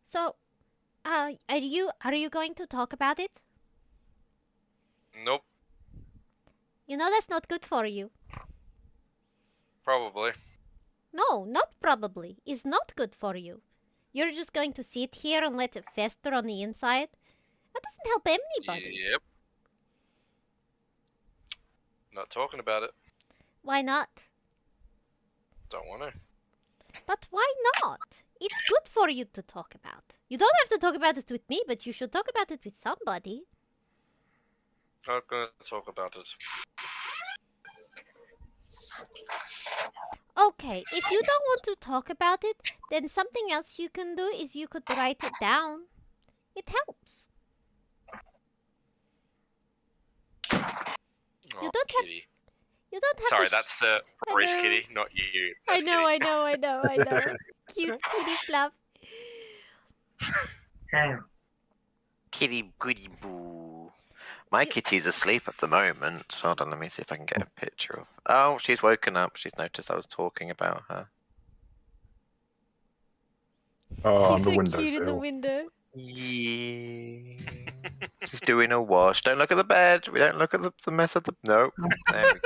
So, are you going to talk about it? Nope, You know that's not good for you. probably. No, not probably. It's not good for you. You're just going to sit here and let it fester on the inside. That doesn't help anybody. Yep. Not talking about it. Why not? Don't want to. But why not? It's good for you to talk about. You don't have to talk about it with me, but you should talk about it with somebody. Not gonna talk about it. Okay, if you don't want to talk about it, then something else you can do is you could write it down. It helps. Oh, don't have- kitty. You don't have Sorry, to. that's I Roy's know. kitty, not you. I That's know, kitty. I know. Cute kitty fluff. Kitty goody boo. My kitty's asleep at the moment. Hold on, let me see if I can get a picture of. Oh, she's woken up. She's noticed I was talking about her. Oh, on She's the so windowsill. cute in the window. Yeah. She's doing a wash. Don't look at the bed. We don't look at the mess of the. Nope. There we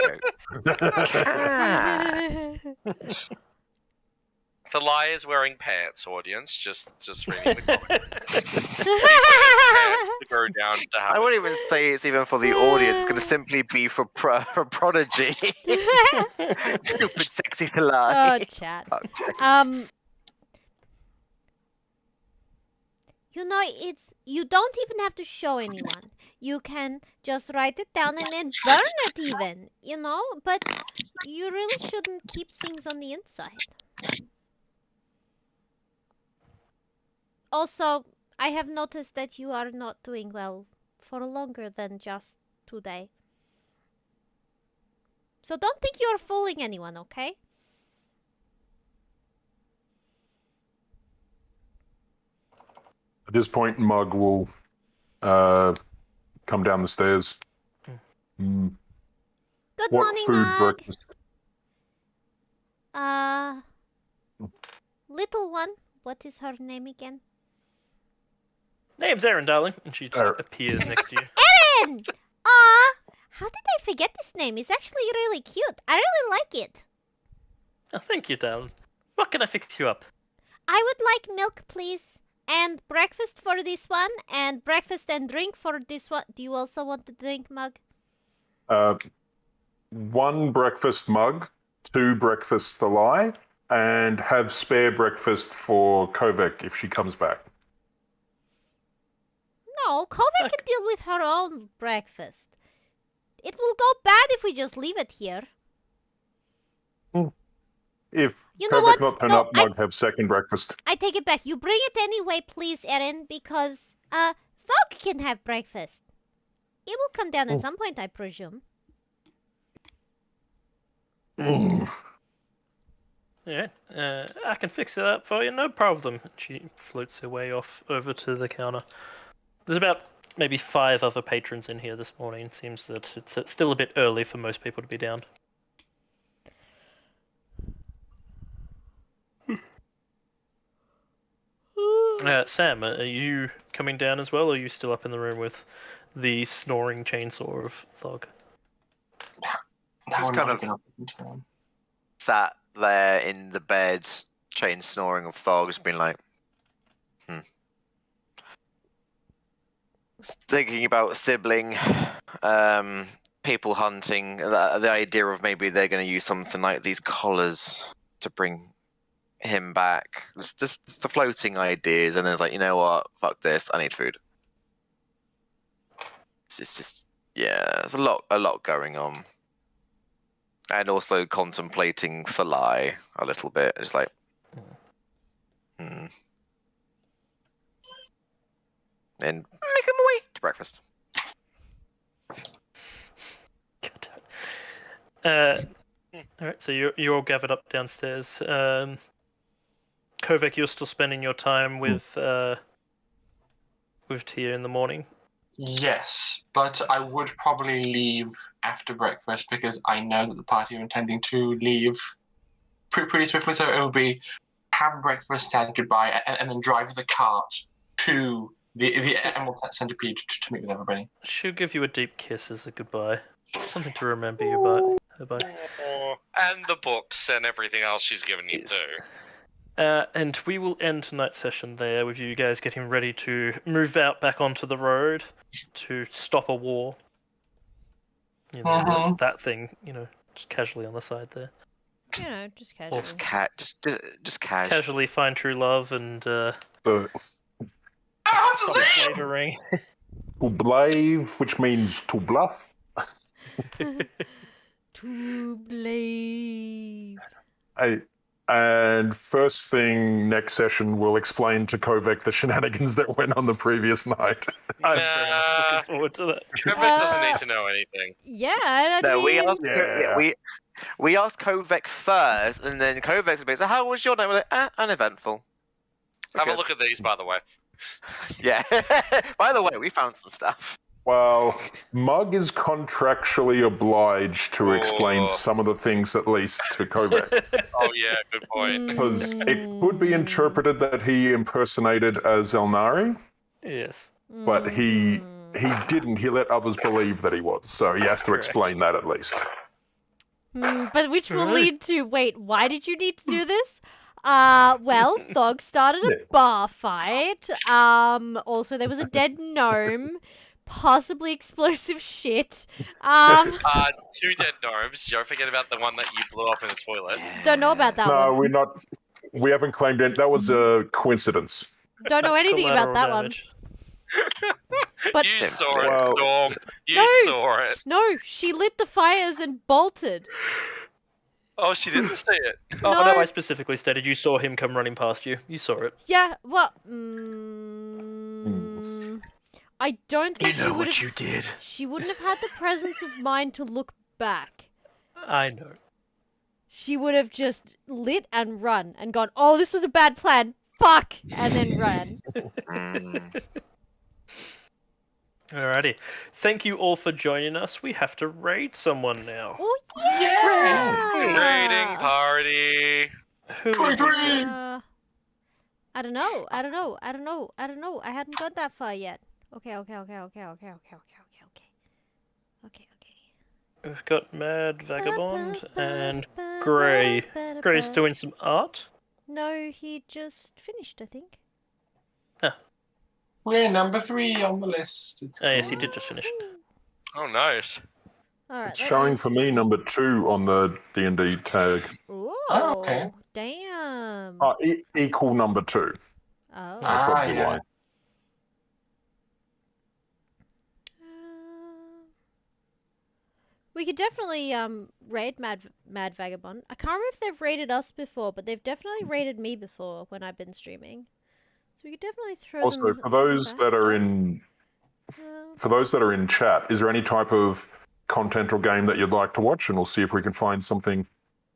go. Cat. Thalai is wearing pants, audience. Just reading the comments. To go down to I have wouldn't even say it's even for the audience. It's going to simply be for Prodigy. Stupid, sexy Oh, Thalai. chat. Oh, Jack. You know, you don't even have to show anyone. You can just write it down and then burn it even, you know? But you really shouldn't keep things on the inside. Also, I have noticed that you are not doing well for longer than just today. So don't think you're fooling anyone, okay? At this point, Mug will come down the stairs. Mm. Good What morning, food Mug. breakfast? Little one. What is her name again? Name's Erin, darling. And she just Erin. appears next to you. Erin! Aw! How did I forget this name? It's actually really cute. I really like it. Oh, thank you, darling. What can I fix you up? I would like milk, please. And breakfast for this one. And breakfast and drink for this one. Do you also want the drink, Mug? 1 breakfast Mug, 2 breakfast Thalai, and have spare breakfast for Kovek if she comes back. No, Kovek can deal with her own breakfast. It will go bad if we just leave it here. If You know Kovek what? not turn No, up, Mug have second breakfast. I take it back. You bring it anyway, please, Erin, because Thog can have breakfast. It will come down at some point, I presume. Yeah, I can fix it up for you, no problem. She floats her way off over to the counter. There's about maybe 5 other patrons in here this morning. It seems that it's still a bit early for most people to be down. Sam, are you coming down as well, or are you still up in the room with the snoring chainsaw of Thog? Now Just I'm kind not of- gonna listen to him. Sat there in the bed, chain snoring of Thog's been like, Thinking about sibling, people hunting, the idea of maybe they're going to use something like these collars to bring him back. It's just the floating ideas, and then it's like, you know what? Fuck this. I need food. it's just there's a lot going on, and also contemplating Thalai a little bit. It's like, and making my way to breakfast. All right, so you're all gathered up downstairs. Kovek, you're still spending your time with Tia in the morning. Yes, but I would probably leave after breakfast because I know that the party are intending to leave pretty swiftly. So it will be have breakfast, say goodbye, and then drive the cart to the Emerald Centipede to meet with everybody. She'll give you a deep kiss as a goodbye. Something to remember you by. And the books and everything else she's given you Yes. too. And we will end tonight's session there with you guys getting ready to move out back onto the road to stop a war. You know, that thing, just casually on the side there. Just casually. Just cash. Casually find true love and flavoring. To blave, which means to bluff. To blave. And first thing next session, we'll explain to Kovek the shenanigans that went on the previous night. I'm very much looking forward to that. Kovek doesn't need to know anything. Yeah, I No, mean, we asked Kovek first, and then Kovek's gonna be, so how was your night? We're like, uneventful. Have Okay. a look at these, by the way. Yeah. By the way, we found some stuff. Well, Mug is contractually obliged to explain some of the things, at least, to Kovek. Oh yeah, good point. Because it could be interpreted that he impersonated a Xel'nari, Yes. but he didn't. He let others believe that he was, so he has to explain that at least. But which will lead to, wait, why did you need to do this? Well, Thog started a bar fight. Also there was a dead gnome. Possibly explosive shit. 2 dead gnomes. Don't forget about the one that you blew up in the toilet. Don't know about that No, one. we haven't claimed it. That was a coincidence. Don't know anything about that damage. one. But You saw it, Well- Storm. You No. saw it. no, she lit the fires and bolted. Oh, she didn't see it. Oh No. no, I specifically stated you saw him come running past you. You saw it. Yeah, well, I don't think she would have. you did. She wouldn't have had the presence of mind to look back. I know. She would have just lit and run and gone, oh, this was a bad plan. Fuck! And then ran. Alrighty. Thank you all for joining us. We have to raid someone now. Oh, yeah! Raiding party. Who would we get? I don't know. I hadn't got that far yet. Okay. We've got Mad Vagabond and Grey. Grey's doing some art. No, he just finished, I think. We're number 3 on the list. It's Oh yes, he cool. did just finish it. Oh, nice. Alright. It's showing for me number 2 on the D&D tag. Ooh, Oh, okay. Damn. Equal number 2. Oh. That's probably yeah. why. We could definitely raid Mad Vagabond. I can't remember if they've raided us before, but they've definitely raided me before when I've been streaming. So we could definitely throw Also, them. for those that are in chat, is there any type of content or game that you'd like to watch, and we'll see if we can find something.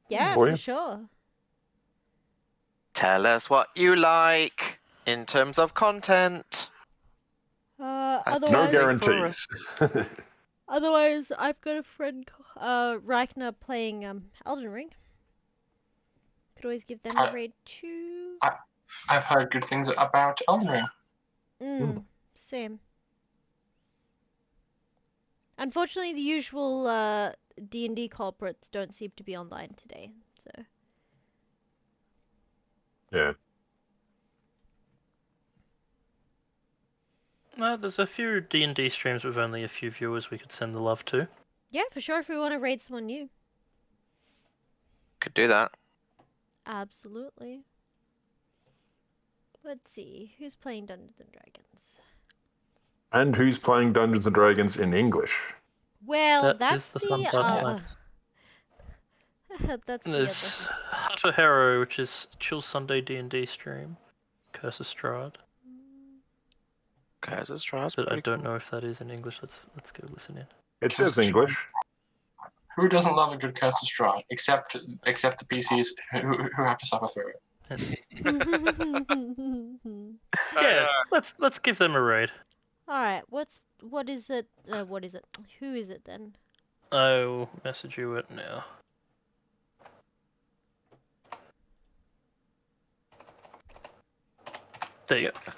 Yeah, for for you. sure. Tell us what you like in terms of content. No Otherwise, guarantees. otherwise, I've got a friend, Reichner, playing Elden Ring. Could always give them a raid too. I've heard good things about Elden Ring. Same. Unfortunately, the usual D&D culprits don't seem to be online today. So Yeah. No, there's a few D&D streams with only a few viewers we could send the love to. yeah, for sure. If we want to raid someone new, Could do that. absolutely. Let's see who's playing Dungeons and Dragons. And who's playing Dungeons and Dragons in English? Well, That that's is the fun part of life. that's the There's other. Heart of Hero, which is Chill Sunday D&D stream. Curse of Strahd. Curse of Strahd's But I pretty don't cool. know if that is in English. Let's go listen in. It says English. Who doesn't love a good Curse of Strahd? Except the PCs who have to suffer through it. Yeah, let's give them a raid. All right. What is it? What is it? Who is it then? I'll message you it now. There you go.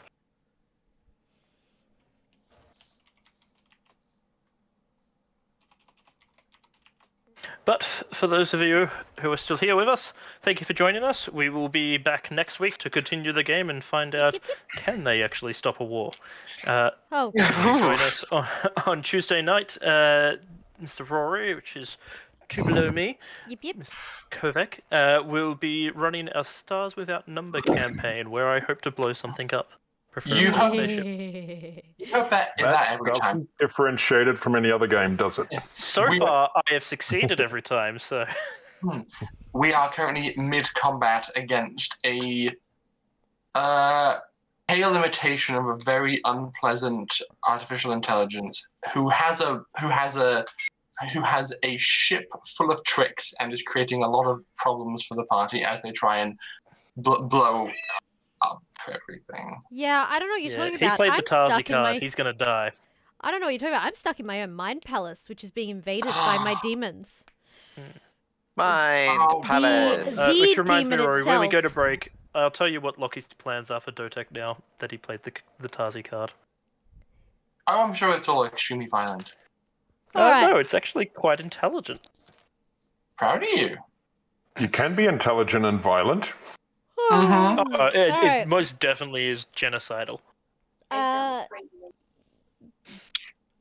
But for those of you who are still here with us, thank you for joining us. We will be back next week to continue the game and find out can they actually stop a war. Oh. Join us on Tuesday night, Mr. Rory, which is two below me. Yep. Ms. Kovek will be running a Stars Without Number campaign where I hope to blow something up. Preferably You a hope- spaceship. You hope that every doesn't time. differentiate it from any other game, does it? Yeah. So We- far, I have succeeded every time, so... We are currently mid-combat against a pale imitation of a very unpleasant artificial intelligence who has a ship full of tricks and is creating a lot of problems for the party as they try and blow up everything. Yeah, I don't know what you're talking about. He played I'm the Tarzi stuck in card. my. He's gonna die. I don't know what you're talking about. I'm stuck in my own mind palace, which is being invaded by my demons. Mind Oh, Palace. The Which reminds me, demon Rory, when we go to itself. break, I'll tell you what Lockie's plans are for Dotek now that he played the Tarzi card. Oh, I'm sure it's all extremely violent. Alright. No, it's actually quite intelligent. Proud of you. You can be intelligent and violent. Mhm. It Alright. most definitely is genocidal.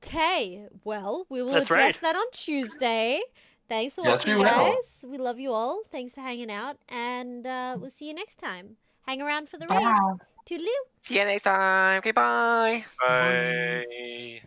Okay, well, we will That's address right. that on Tuesday. Thanks for Yes, watching, we will. guys. We love you all. Thanks for hanging out, and we'll see you next time. Hang around for the raid. Bye. Toodaloo. See you next time. Okay, bye. Bye.